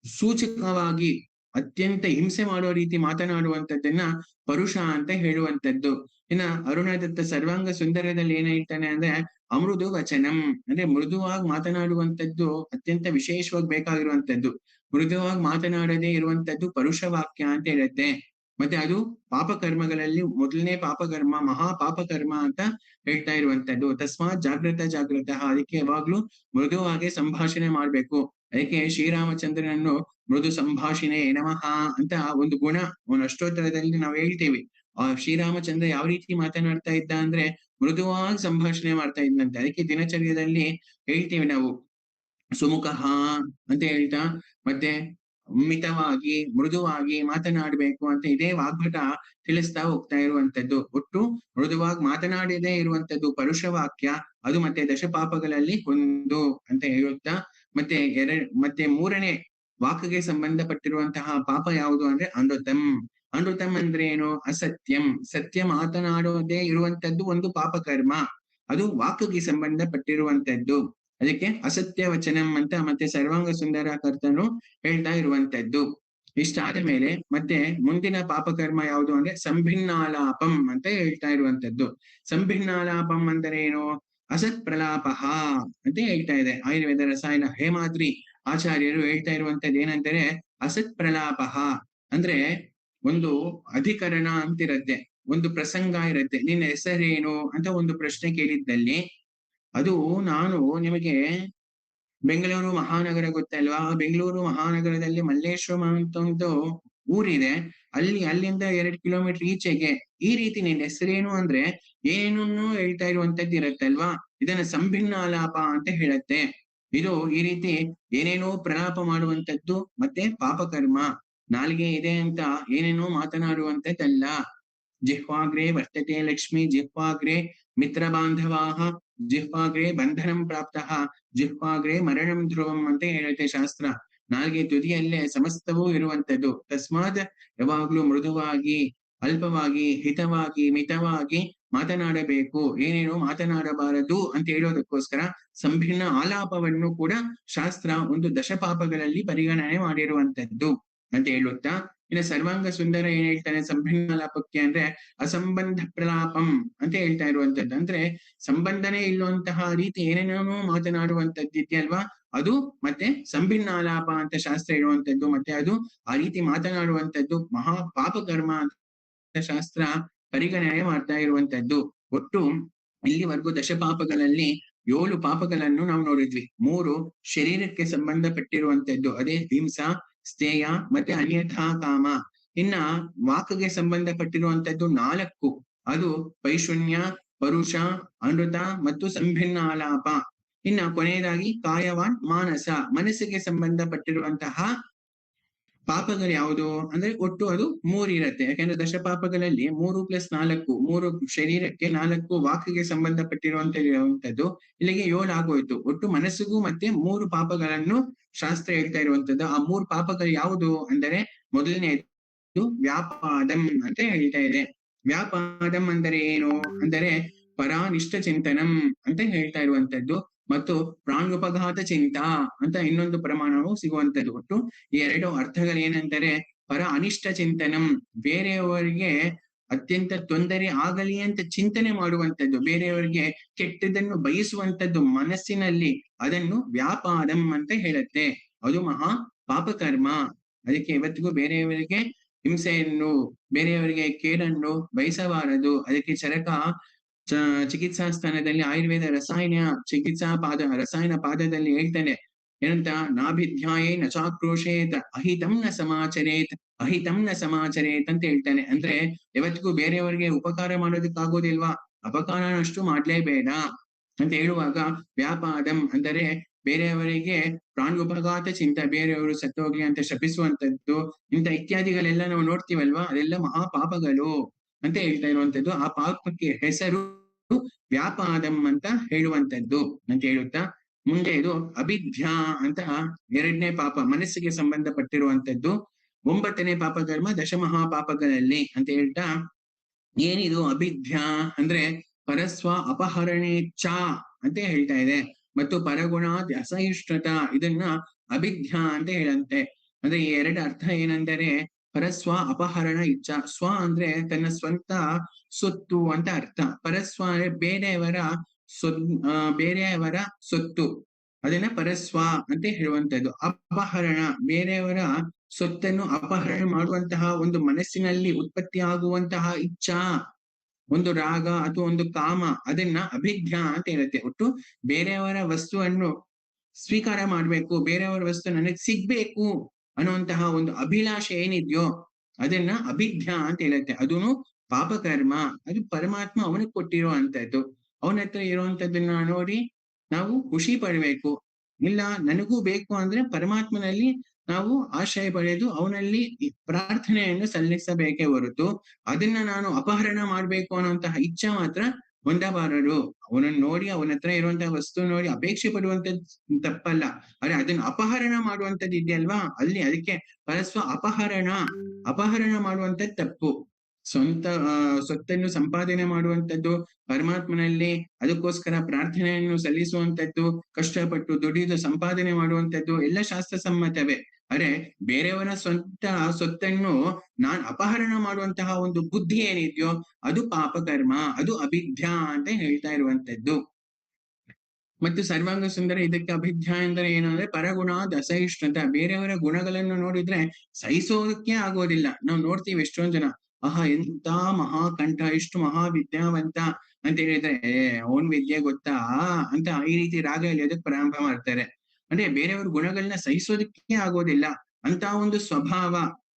ಸೂಚಕವಾಗಿ ಅತ್ಯಂತ ಹಿಂಸೆ ಮಾಡುವ ರೀತಿ ಮಾತನಾಡುವಂತದ್ದನ್ನ ಪರುಷ ಅಂತ ಹೇಳುವಂತದ್ದು. ಇನ್ನ ಅರುಣದತ್ತ ಸರ್ವಾಂಗ ಸುಂದರದಲ್ಲಿ ಏನ್ ಹೇಳ್ತಾನೆ ಅಂದ್ರೆ ಅಮೃದು ವಚನಂ ಅಂದ್ರೆ ಮೃದುವಾಗಿ ಮಾತನಾಡುವಂತದ್ದು ಅತ್ಯಂತ ವಿಶೇಷವಾಗಿ ಬೇಕಾಗಿರುವಂತದ್ದು. ಮೃದುವಾಗಿ ಮಾತನಾಡದೇ ಇರುವಂತದ್ದು ಪರುಷ ವಾಕ್ಯ ಅಂತ ಹೇಳುತ್ತೆ. ಮತ್ತೆ ಅದು ಪಾಪಕರ್ಮಗಳಲ್ಲಿ ಮೊದಲನೇ ಪಾಪಕರ್ಮ, ಮಹಾ ಪಾಪಕರ್ಮ ಅಂತ ಹೇಳ್ತಾ ಇರುವಂತದ್ದು. ತಸ್ಮಾತ್ ಜಾಗೃತ. ಅದಕ್ಕೆ ಯಾವಾಗ್ಲೂ ಮೃದುವಾಗಿ ಸಂಭಾಷಣೆ ಮಾಡ್ಬೇಕು. ಅದಕ್ಕೆ ಶ್ರೀರಾಮಚಂದ್ರನನ್ನು ಮೃದು ಸಂಭಾಷಣೆ ನಮಃ ಅಂತ ಒಂದು ಗುಣ ಒಂದು ಅಷ್ಟೋತ್ತರದಲ್ಲಿ ನಾವು ಹೇಳ್ತೀವಿ. ಆ ಶ್ರೀರಾಮಚಂದ್ರ ಯಾವ ರೀತಿ ಮಾತನಾಡ್ತಾ ಇದ್ದ ಅಂದ್ರೆ ಮೃದುವಾಗಿ ಸಂಭಾಷಣೆ ಮಾಡ್ತಾ ಇದ್ದಂತೆ. ಅದಕ್ಕೆ ದಿನಚರ್ಯದಲ್ಲಿ ಹೇಳ್ತೀವಿ ನಾವು ಸುಮುಖಃ ಅಂತ ಹೇಳ್ತಾ ಮತ್ತೆ ಮಿತವಾಗಿ ಮೃದುವಾಗಿ ಮಾತನಾಡಬೇಕು ಅಂತ ಇದೇ ವಾಗ್ಭಟ ತಿಳಿಸ್ತಾ ಹೋಗ್ತಾ ಇರುವಂತದ್ದು. ಒಟ್ಟು ಮೃದುವಾಗಿ ಮಾತನಾಡದೇ ಇರುವಂತದ್ದು ಪರುಷ ವಾಕ್ಯ, ಅದು ಮತ್ತೆ ದಶಪಾಪಗಳಲ್ಲಿ ಒಂದು ಅಂತ ಹೇಳುತ್ತಾ ಮತ್ತೆ ಮೂರನೇ ವಾಕ್ಗೆ ಸಂಬಂಧಪಟ್ಟಿರುವಂತಹ ಪಾಪ ಯಾವುದು ಅಂದ್ರೆ ಅನೃತಂ. ಅನೃತಂ ಅಂದ್ರೆ ಏನು? ಅಸತ್ಯಂ. ಸತ್ಯ ಮಾತನಾಡೋದೇ ಇರುವಂತದ್ದು ಒಂದು ಪಾಪಕರ್ಮ, ಅದು ವಾಕ್ಗೆ ಸಂಬಂಧಪಟ್ಟಿರುವಂತದ್ದು. ಅದಕ್ಕೆ ಅಸತ್ಯ ವಚನಂ ಅಂತ ಮತ್ತೆ ಸರ್ವಾಂಗ ಸುಂದರ ಕರ್ತನು ಹೇಳ್ತಾ ಇರುವಂತದ್ದು. ಇಷ್ಟಾದ ಮೇಲೆ ಮತ್ತೆ ಮುಂದಿನ ಪಾಪಕರ್ಮ ಯಾವುದು ಅಂದ್ರೆ ಸಂಭಿನ್ನಾಲಾಪಂ ಅಂತ ಹೇಳ್ತಾ ಇರುವಂತದ್ದು. ಸಂಭಿನ್ನಾಲಾಪಂ ಅಂದರೆ ಏನು? ಅಸತ್ ಪ್ರಲಾಪಃ ಅಂತ ಹೇಳ್ತಾ ಇದೆ ಆಯುರ್ವೇದ ರಸಾಯನ ಹೇಮಾದ್ರಿ ಆಚಾರ್ಯರು ಹೇಳ್ತಾ ಇರುವಂತದ್ದು ಏನಂತಾರೆ, ಅಸತ್ ಪ್ರಲಾಪಃ ಅಂದ್ರೆ ಒಂದು ಅಧಿಕರಣ ಅಂತಿರತ್ತೆ, ಒಂದು ಪ್ರಸಂಗ ಇರತ್ತೆ. ನಿನ್ನ ಹೆಸರೇನು ಅಂತ ಒಂದು ಪ್ರಶ್ನೆ ಕೇಳಿದ್ದಲ್ಲಿ, ಅದು ನಾನು ನಿಮಗೆ ಬೆಂಗಳೂರು ಮಹಾನಗರ ಗೊತ್ತಲ್ವಾ? ಆ ಬೆಂಗಳೂರು ಮಹಾನಗರದಲ್ಲಿ ಮಲ್ಲೇಶ್ವರಂ ಅಂತ ಒಂದು ಊರಿದೆ. ಅಲ್ಲಿಂದ 2 ಕಿಲೋಮೀಟರ್ ಈಚೆಗೆ ಈ ರೀತಿ ನಿನ್ನ ಹೆಸರೇನು ಅಂದ್ರೆ ಏನನ್ನು ಹೇಳ್ತಾ ಇರುವಂತದ್ದು ಇರತ್ತಲ್ವಾ? ಇದನ್ನ ಸಂಭಿನ್ನ ಆಲಾಪ ಅಂತ ಹೇಳತ್ತೆ. ಇದು ಈ ರೀತಿ ಏನೇನೋ ಪ್ರಲಾಪ ಮಾಡುವಂತದ್ದು ಮತ್ತೆ ಪಾಪಕರ್ಮ. ನಾಲ್ಗೆ ಇದೆ ಅಂತ ಏನೇನೋ ಮಾತನಾಡುವಂತದ್ದಲ್ಲ. ಜಿಹ್ವಾಗ್ರೆ ವರ್ತತೆ ಲಕ್ಷ್ಮಿ, ಜಿಹ್ವಾಗ್ರೆ ಮಿತ್ರ ಬಾಂಧವಾಹ, ಜಿಹ್ವಾಗ್ರೆ ಬಂಧನಂ ಪ್ರಾಪ್ತಃ, ಜಿಹ್ವಾಗ್ರೆ ಮರಣಂ ಧ್ರುವಂ ಅಂತ ಹೇಳುತ್ತೆ ಶಾಸ್ತ್ರ. ನಾಲ್ಗೆ ತುದಿಯಲ್ಲೇ ಸಮಸ್ತವೂ ಇರುವಂತದ್ದು. ತಸ್ಮಾತ್ ಯಾವಾಗ್ಲೂ ಮೃದುವಾಗಿ, ಅಲ್ಪವಾಗಿ, ಹಿತವಾಗಿ, ಮಿತವಾಗಿ ಮಾತನಾಡಬೇಕು, ಏನೇನೋ ಮಾತನಾಡಬಾರದು ಅಂತ ಹೇಳೋದಕ್ಕೋಸ್ಕರ ಸಂಭಿನ್ನ ಆಲಾಪವನ್ನು ಕೂಡ ಶಾಸ್ತ್ರ ಒಂದು ದಶಪಾಪಗಳಲ್ಲಿ ಪರಿಗಣನೆ ಮಾಡಿರುವಂತದ್ದು ಅಂತ ಹೇಳುತ್ತಾ, ಇನ್ನು ಸರ್ವಾಂಗ ಸುಂದರ ಏನ್ ಹೇಳ್ತಾನೆ ಸಂಭಿನ್ನಾಲಾಪಕ್ಕೆ ಅಂದ್ರೆ ಅಸಂಬಂಧ ಪ್ರಲಾಪಂ ಅಂತ ಹೇಳ್ತಾ ಇರುವಂತದ್ದು. ಅಂದ್ರೆ ಸಂಬಂಧನೇ ಇಲ್ಲುವಂತಹ ರೀತಿ ಏನೇನೋ ಮಾತನಾಡುವಂತದ್ದು ಇದೆಯಲ್ವಾ, ಅದು ಮತ್ತೆ ಸಂಭಿನ್ನಾಲಾಪ ಅಂತ ಶಾಸ್ತ್ರ ಇರುವಂತದ್ದು. ಮತ್ತೆ ಅದು ಆ ರೀತಿ ಮಾತನಾಡುವಂತದ್ದು ಮಹಾ ಪಾಪಕರ್ಮ ಅಂತ ಶಾಸ್ತ್ರ ಪರಿಗಣನೆ ಮಾಡ್ತಾ ಇರುವಂತದ್ದು. ಒಟ್ಟು ಇಲ್ಲಿವರೆಗೂ ದಶಪಾಪಗಳಲ್ಲಿ 7 ಪಾಪಗಳನ್ನು ನಾವು ನೋಡಿದ್ವಿ. 3 ಶರೀರಕ್ಕೆ ಸಂಬಂಧಪಟ್ಟಿರುವಂತದ್ದು, ಅದೇ ಹಿಂಸಾ, ಸ್ಥೇಯ ಮತ್ತೆ ಅನ್ಯಥಾ ಕಾಮ. ಇನ್ನ ವಾಕ್ಗೆ ಸಂಬಂಧಪಟ್ಟಿರುವಂತದ್ದು 4, ಅದು ಪೈಶೂನ್ಯ, ಪರುಷ, ಅನೃತ ಮತ್ತು ಸಂಭಿನ್ನ ಆಲಾಪ. ಇನ್ನ ಕೊನೆಯದಾಗಿ ಕಾಯವಾನ್ ಮಾನಸ, ಮನಸ್ಸಿಗೆ ಸಂಬಂಧಪಟ್ಟಿರುವಂತಹ ಪಾಪಗಳು ಯಾವುದು ಅಂದ್ರೆ ಒಟ್ಟು ಅದು 3 ಇರತ್ತೆ. ಯಾಕಂದ್ರೆ ದಶಪಾಪಗಳಲ್ಲಿ 3 + 4, 3 ಶರೀರಕ್ಕೆ, 4 ವಾಕ್ಗೆ ಸಂಬಂಧಪಟ್ಟಿರುವಂತದ್ದು. ಇಲ್ಲಿಗೆ 7 ಆಗೋಯ್ತು. ಒಟ್ಟು ಮನಸ್ಸಿಗೂ ಮತ್ತೆ 3 ಪಾಪಗಳನ್ನು ಶಾಸ್ತ್ರ ಹೇಳ್ತಾ ಇರುವಂತದ್ದು. ಆ 3 ಪಾಪಗಳು ಯಾವುದು ಅಂದರೆ ಮೊದಲನೇದು ವ್ಯಾಪಾದಂ ಅಂತ ಹೇಳ್ತಾ ಇದೆ. ವ್ಯಾಪಾದಂ ಅಂದರೆ ಏನು ಅಂದರೆ ಪರಾನಿಷ್ಠ ಚಿಂತನಂ ಅಂತ ಹೇಳ್ತಾ ಇರುವಂತದ್ದು, ಮತ್ತು ಪ್ರಾಣುಪಘಾತ ಚಿಂತಾ ಅಂತ ಇನ್ನೊಂದು ಪ್ರಮಾಣವು ಸಿಗುವಂತದ್ದು. ಒಟ್ಟು ಈ 2 ಅರ್ಥಗಳೇನೆಂದರೆ ಪರ ಅನಿಷ್ಟ ಚಿಂತನಂ, ಬೇರೆಯವರಿಗೆ ಅತ್ಯಂತ ತೊಂದರೆ ಆಗಲಿ ಅಂತ ಚಿಂತನೆ ಮಾಡುವಂತದ್ದು, ಬೇರೆಯವರಿಗೆ ಕೆಟ್ಟದನ್ನು ಬಯಸುವಂತದ್ದು ಮನಸ್ಸಿನಲ್ಲಿ, ಅದನ್ನು ವ್ಯಾಪಾದಂ ಅಂತ ಹೇಳುತ್ತೆ. ಅದು ಮಹಾ ಪಾಪಕರ್ಮ. ಅದಕ್ಕೆ ಇವತ್ತಿಗೂ ಬೇರೆಯವರಿಗೆ ಹಿಂಸೆಯನ್ನು, ಬೇರೆಯವರಿಗೆ ಕೇಡನ್ನು ಬಯಸಬಾರದು. ಅದಕ್ಕೆ ಚರಕ ಚಿಕಿತ್ಸಾ ಸ್ಥಾನದಲ್ಲಿ ಆಯುರ್ವೇದ ರಸಾಯನ ಪಾದದಲ್ಲಿ ಹೇಳ್ತಾನೆ ಏನಂತ, ನಾಭಿಧ್ಯಾಯೇ ನ ಚಾಕ್ರೋಶೇತ್ ಅಹಿತಂ ನ ಸಮಾಚರೇತ್, ಅಹಿತಂ ನ ಸಮಾಚರೇತ್ ಅಂತ ಹೇಳ್ತಾನೆ. ಅಂದ್ರೆ ಯಾವತ್ತಿಗೂ ಬೇರೆಯವರಿಗೆ ಉಪಕಾರ ಮಾಡೋದಕ್ಕಾಗೋದಿಲ್ವಾ, ಅಪಕಾರನಷ್ಟು ಮಾಡ್ಲೇಬೇಡ ಅಂತ ಹೇಳುವಾಗ ವ್ಯಾಪಾದಂ ಅಂದರೆ ಬೇರೆಯವರಿಗೆ ಪ್ರಾಣುಪಘಾತ ಚಿಂತ, ಬೇರೆಯವರು ಸತ್ತೋಗ್ಲಿ ಅಂತ ಶಪಿಸುವಂತದ್ದು, ಇಂಥ ಇತ್ಯಾದಿಗಳೆಲ್ಲ ನಾವು ನೋಡ್ತೀವಲ್ವಾ, ಅದೆಲ್ಲ ಮಹಾಪಾಪಗಳು ಅಂತ ಹೇಳ್ತಾ ಇರುವಂತದ್ದು. ಆ ಪಾಪಕ್ಕೆ ಹೆಸರು ವ್ಯಾಪಾದಂ ಅಂತ ಹೇಳುವಂತದ್ದು ಅಂತ ಹೇಳುತ್ತಾ, ಮುಂದೆ ಇದು ಅಭಿಧ್ಯಾ ಅಂತ 2ನೇ ಪಾಪ, ಮನಸ್ಸಿಗೆ ಸಂಬಂಧಪಟ್ಟಿರುವಂತದ್ದು. 9ನೇ ಪಾಪಕರ್ಮ ದಶಮಹಾಪಾಪಗಳಲ್ಲಿ ಅಂತ ಹೇಳ್ತಾ, ಏನಿದು ಅಭಿಧ್ಯಾ ಅಂದ್ರೆ ಪರಸ್ವ ಅಪಹರಣೇಚ್ಛ ಅಂತ ಹೇಳ್ತಾ ಇದೆ. ಮತ್ತು ಪರಗುಣಾದ್ ಅಸಹಿಷ್ಣುತ, ಇದನ್ನ ಅಭಿಧ್ಯಾ ಅಂತ ಹೇಳಂತೆ. ಅಂದ್ರೆ ಈ 2 ಅರ್ಥ ಏನಂದರೆ ಪರಸ್ವ ಅಪಹರಣ ಇಚ್ಛಾ, ಸ್ವ ಅಂದ್ರೆ ತನ್ನ ಸ್ವಂತ ಸೊತ್ತು ಅಂತ ಅರ್ಥ. ಪರಸ್ವ ಅಂದ್ರೆ ಬೇರೆಯವರ ಸೊತ್ತು, ಅದನ್ನ ಪರಸ್ವ ಅಂತ ಹೇಳುವಂತದ್ದು. ಅಪಹರಣ ಬೇರೆಯವರ ಸೊತ್ತನ್ನು ಅಪಹರಣ ಮಾಡುವಂತಹ ಒಂದು ಮನಸ್ಸಿನಲ್ಲಿ ಉತ್ಪತ್ತಿ ಆಗುವಂತಹ ಇಚ್ಛಾ, ಒಂದು ರಾಗ ಅಥವಾ ಒಂದು ಕಾಮ, ಅದನ್ನ ಅಭಿಧ್ಯಾ ಅಂತ ಹೇಳುತ್ತೆ. ಒಟ್ಟು ಬೇರೆಯವರ ವಸ್ತುವನ್ನು ಸ್ವೀಕಾರ ಮಾಡ್ಬೇಕು, ಬೇರೆಯವರ ವಸ್ತು ನನಗೆ ಸಿಗ್ಬೇಕು ಅನ್ನುವಂತಹ ಒಂದು ಅಭಿಲಾಷೆ ಏನಿದ್ಯೋ ಅದನ್ನ ಅಭಿಧ್ಯಾ ಅಂತ ಹೇಳುತ್ತೆ. ಅದೂನು ಪಾಪಕರ್ಮ. ಅದು ಪರಮಾತ್ಮ ಅವನಿಗೆ ಕೊಟ್ಟಿರೋ ಅಂತದ್ದು, ಅವನ ಹತ್ರ ಇರುವಂತದ್ದನ್ನ ನೋಡಿ ನಾವು ಖುಷಿ ಪಡ್ಬೇಕು. ಇಲ್ಲ ನನಗೂ ಬೇಕು ಅಂದ್ರೆ ಪರಮಾತ್ಮನಲ್ಲಿ ನಾವು ಆಶ್ರಯ ಪಡೆದು ಅವನಲ್ಲಿ ಪ್ರಾರ್ಥನೆಯನ್ನು ಸಲ್ಲಿಸಬೇಕೇ ಹೊರತು ಅದನ್ನ ನಾನು ಅಪಹರಣ ಮಾಡ್ಬೇಕು ಅನ್ನುವಂತಹ ಇಚ್ಛೆ ಮಾತ್ರ ಹೊಂದಬಾರದು. ಅವನನ್ನು ನೋಡಿ ಅವನ ಹತ್ರ ಇರುವಂತಹ ವಸ್ತು ನೋಡಿ ಅಪೇಕ್ಷೆ ಪಡುವಂತದ್ದು ತಪ್ಪಲ್ಲ, ಆದ್ರೆ ಅದನ್ನ ಅಪಹರಣ ಮಾಡುವಂತದ್ದು ಇದೆಯಲ್ವಾ ಅಲ್ಲಿ ಅದಕ್ಕೆ ಪರಸ್ವ ಅಪಹರಣ ಮಾಡುವಂತದ್ದು ತಪ್ಪು. ಸ್ವಂತ ಸೊತ್ತನ್ನು ಸಂಪಾದನೆ ಮಾಡುವಂತದ್ದು, ಪರಮಾತ್ಮನಲ್ಲಿ ಅದಕ್ಕೋಸ್ಕರ ಪ್ರಾರ್ಥನೆಯನ್ನು ಸಲ್ಲಿಸುವಂತದ್ದು, ಕಷ್ಟಪಟ್ಟು ದುಡಿದು ಸಂಪಾದನೆ ಮಾಡುವಂತದ್ದು ಎಲ್ಲ ಶಾಸ್ತ್ರ ಸಮ್ಮತವೇ. ಅರೆ ಬೇರೆಯವರ ಸ್ವಂತ ಸೊತ್ತನ್ನು ನಾನ್ ಅಪಹರಣ ಮಾಡುವಂತಹ ಒಂದು ಬುದ್ಧಿ ಏನಿದೆಯೋ ಅದು ಪಾಪಕರ್ಮ, ಅದು ಅಭಿಧ್ಯ ಅಂತ ಹೇಳ್ತಾ ಇರುವಂತದ್ದು. ಮತ್ತು ಸರ್ವಾಂಗ ಸುಂದರ ಇದಕ್ಕೆ ಅಭಿಧ್ಯ ಎಂದರೆ ಏನು ಅಂದ್ರೆ ಪರಗುಣ ದಸಹಿಷ್ಣುತ. ಬೇರೆಯವರ ಗುಣಗಳನ್ನು ನೋಡಿದ್ರೆ ಸಹಿಸೋದಕ್ಕೆ ಆಗೋದಿಲ್ಲ. ನಾವು ನೋಡ್ತೀವಿ ಎಷ್ಟೊಂದ್ ಜನ ಎಂತ ಮಹಾಕಂಠ, ಇಷ್ಟು ಮಹಾವಿದ್ಯಾವಂತ ಅಂತ ಹೇಳಿದ್ರೆ ಅವನ್ ವಿದ್ಯೆ ಗೊತ್ತಾ ಅಂತ ಈ ರೀತಿ ರಾಗ ಎಳೆಯೋದಕ್ಕೆ ಪ್ರಾರಂಭ ಮಾಡ್ತಾರೆ. ಅಂದ್ರೆ ಬೇರೆಯವ್ರ ಗುಣಗಳನ್ನ ಸಹಿಸೋದಕ್ಕೆ ಆಗೋದಿಲ್ಲ. ಅಂತ ಒಂದು ಸ್ವಭಾವ,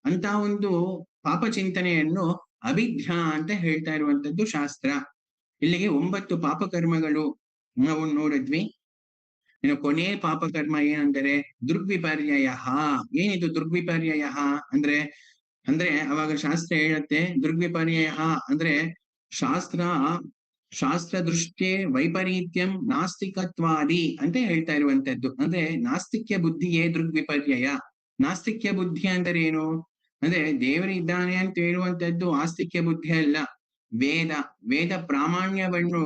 ಅಂತ ಒಂದು ಪಾಪ ಚಿಂತನೆಯನ್ನು ಅಭಿಧ್ಯ ಅಂತ ಹೇಳ್ತಾ ಇರುವಂತದ್ದು ಶಾಸ್ತ್ರ. ಇಲ್ಲಿಗೆ 9 ಪಾಪಕರ್ಮಗಳು ನಾವು ನೋಡಿದ್ವಿ. ಇನ್ನು ಕೊನೆ ಪಾಪಕರ್ಮ ಏನಂದರೆ ದೃಗ್ವಿಪರ್ಯಯ. ಏನಿದು ದೃಗ್ವಿಪರ್ಯಯ ಅಂದ್ರೆ ಅವಾಗ ಶಾಸ್ತ್ರ ಹೇಳುತ್ತೆ ದೃಗ್ವಿಪರ್ಯಯ ಅಂದ್ರೆ ಶಾಸ್ತ್ರ ದೃಷ್ಟಿ ವೈಪರೀತ್ಯಂ ನಾಸ್ತಿಕತ್ವಾದಿ ಅಂತ ಹೇಳ್ತಾ ಇರುವಂತದ್ದು. ಅಂದ್ರೆ ನಾಸ್ತಿಕ್ಯ ಬುದ್ಧಿಯೇ ದೃಗ್ವಿಪರ್ಯಯ. ನಾಸ್ತಿಕ್ಯ ಬುದ್ಧಿ ಅಂದರೆ ಏನು ಅಂದ್ರೆ ದೇವರಿದ್ದಾನೆ ಅಂತ ಹೇಳುವಂತದ್ದು ಆಸ್ತಿಕ್ಯ ಬುದ್ಧಿ ಅಲ್ಲ. ವೇದ ಪ್ರಾಮಾಣ್ಯವನ್ನು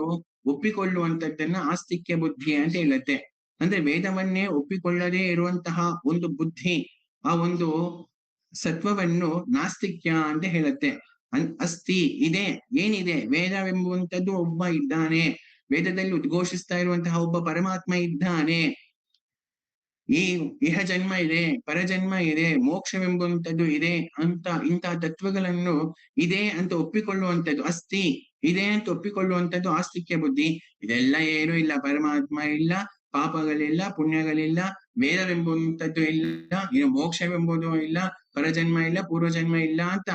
ಒಪ್ಪಿಕೊಳ್ಳುವಂತದ್ದನ್ನ ಆಸ್ತಿಕ್ಯ ಬುದ್ಧಿ ಅಂತ ಹೇಳುತ್ತೆ. ಅಂದ್ರೆ ವೇದವನ್ನೇ ಒಪ್ಪಿಕೊಳ್ಳದೇ ಇರುವಂತಹ ಒಂದು ಬುದ್ಧಿ, ಆ ಒಂದು ಸತ್ವವನ್ನು ನಾಸ್ತಿಕ್ಯ ಅಂತ ಹೇಳುತ್ತೆ. ಅಸ್ತಿ ಇದೆ, ಏನಿದೆ ವೇದವೆಂಬುವಂಥದ್ದು ಒಬ್ಬ ಇದ್ದಾನೆ, ವೇದದಲ್ಲಿ ಉದ್ಘೋಷಿಸ್ತಾ ಇರುವಂತಹ ಒಬ್ಬ ಪರಮಾತ್ಮ ಇದ್ದಾನೆ, ಈ ಇಹ ಜನ್ಮ ಇದೆ, ಪರಜನ್ಮ ಇದೆ, ಮೋಕ್ಷವೆಂಬುವಂಥದ್ದು ಇದೆ ಅಂತ ಇಂತಹ ತತ್ವಗಳನ್ನು ಇದೆ ಅಂತ ಒಪ್ಪಿಕೊಳ್ಳುವಂಥದ್ದು ಅಸ್ತಿ, ಇದೆ ಅಂತ ಒಪ್ಪಿಕೊಳ್ಳುವಂಥದ್ದು ಆಸ್ತಿಕ್ಯ ಬುದ್ಧಿ. ಇದೆಲ್ಲ ಏನೂ ಇಲ್ಲ, ಪರಮಾತ್ಮ ಇಲ್ಲ, ಪಾಪಗಳಿಲ್ಲ, ಪುಣ್ಯಗಳಿಲ್ಲ, ವೇದವೆಂಬುವಂಥದ್ದು ಇಲ್ಲ, ಇನ್ನು ಮೋಕ್ಷವೆಂಬುದು ಇಲ್ಲ, ಪರಜನ್ಮ ಇಲ್ಲ, ಪೂರ್ವಜನ್ಮ ಇಲ್ಲ ಅಂತ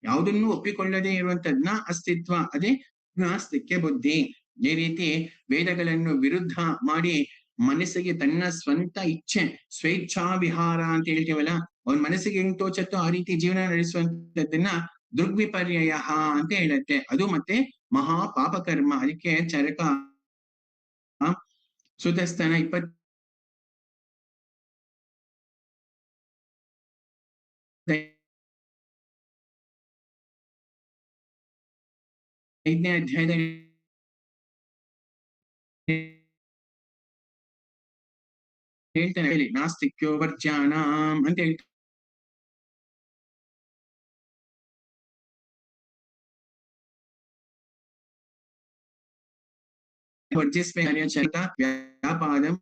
ಯಾವುದನ್ನು ಒಪ್ಪಿಕೊಳ್ಳದೇ ಇರುವಂತದ್ನ ಅಸ್ತಿತ್ವ, ಅದೇ ನಾಸ್ತಿಕ್ಯ ಬುದ್ಧಿ. ಈ ರೀತಿ ವೇದಗಳನ್ನು ವಿರುದ್ಧ ಮಾಡಿ ಮನಸ್ಸಿಗೆ ತನ್ನ ಸ್ವಂತ ಇಚ್ಛೆ, ಸ್ವೇಚ್ಛಾ ವಿಹಾರ ಅಂತ ಹೇಳ್ತೀವಲ್ಲ, ಅವನ ಮನಸ್ಸಿಗೆ ಹೆಂಗ್ ತೋಚತ್ತೋ ಆ ರೀತಿ ಜೀವನ ನಡೆಸುವಂತದ್ದನ್ನ ದೃಗ್ವಿಪರ್ಯಯ ಅಂತ ಹೇಳುತ್ತೆ. ಅದು ಮತ್ತೆ ಮಹಾ ಪಾಪಕರ್ಮ. ಅದಕ್ಕೆ ಚರಕ ಸುತಸ್ಥಾನ 25ನೇ ಅಧ್ಯಾಯದ ಹೇಳ್ತಾನೆ, ಹೇಳಿ ನಾಸ್ತಿಕ್ಯೋ ವರ್ಜ್ಯಾನಾಂ ಅಂತ ಹೇಳ್ತಾನೆ. ವರ್ಜಿಸ್ಬೇಕ ವ್ಯಾಪಾದಂ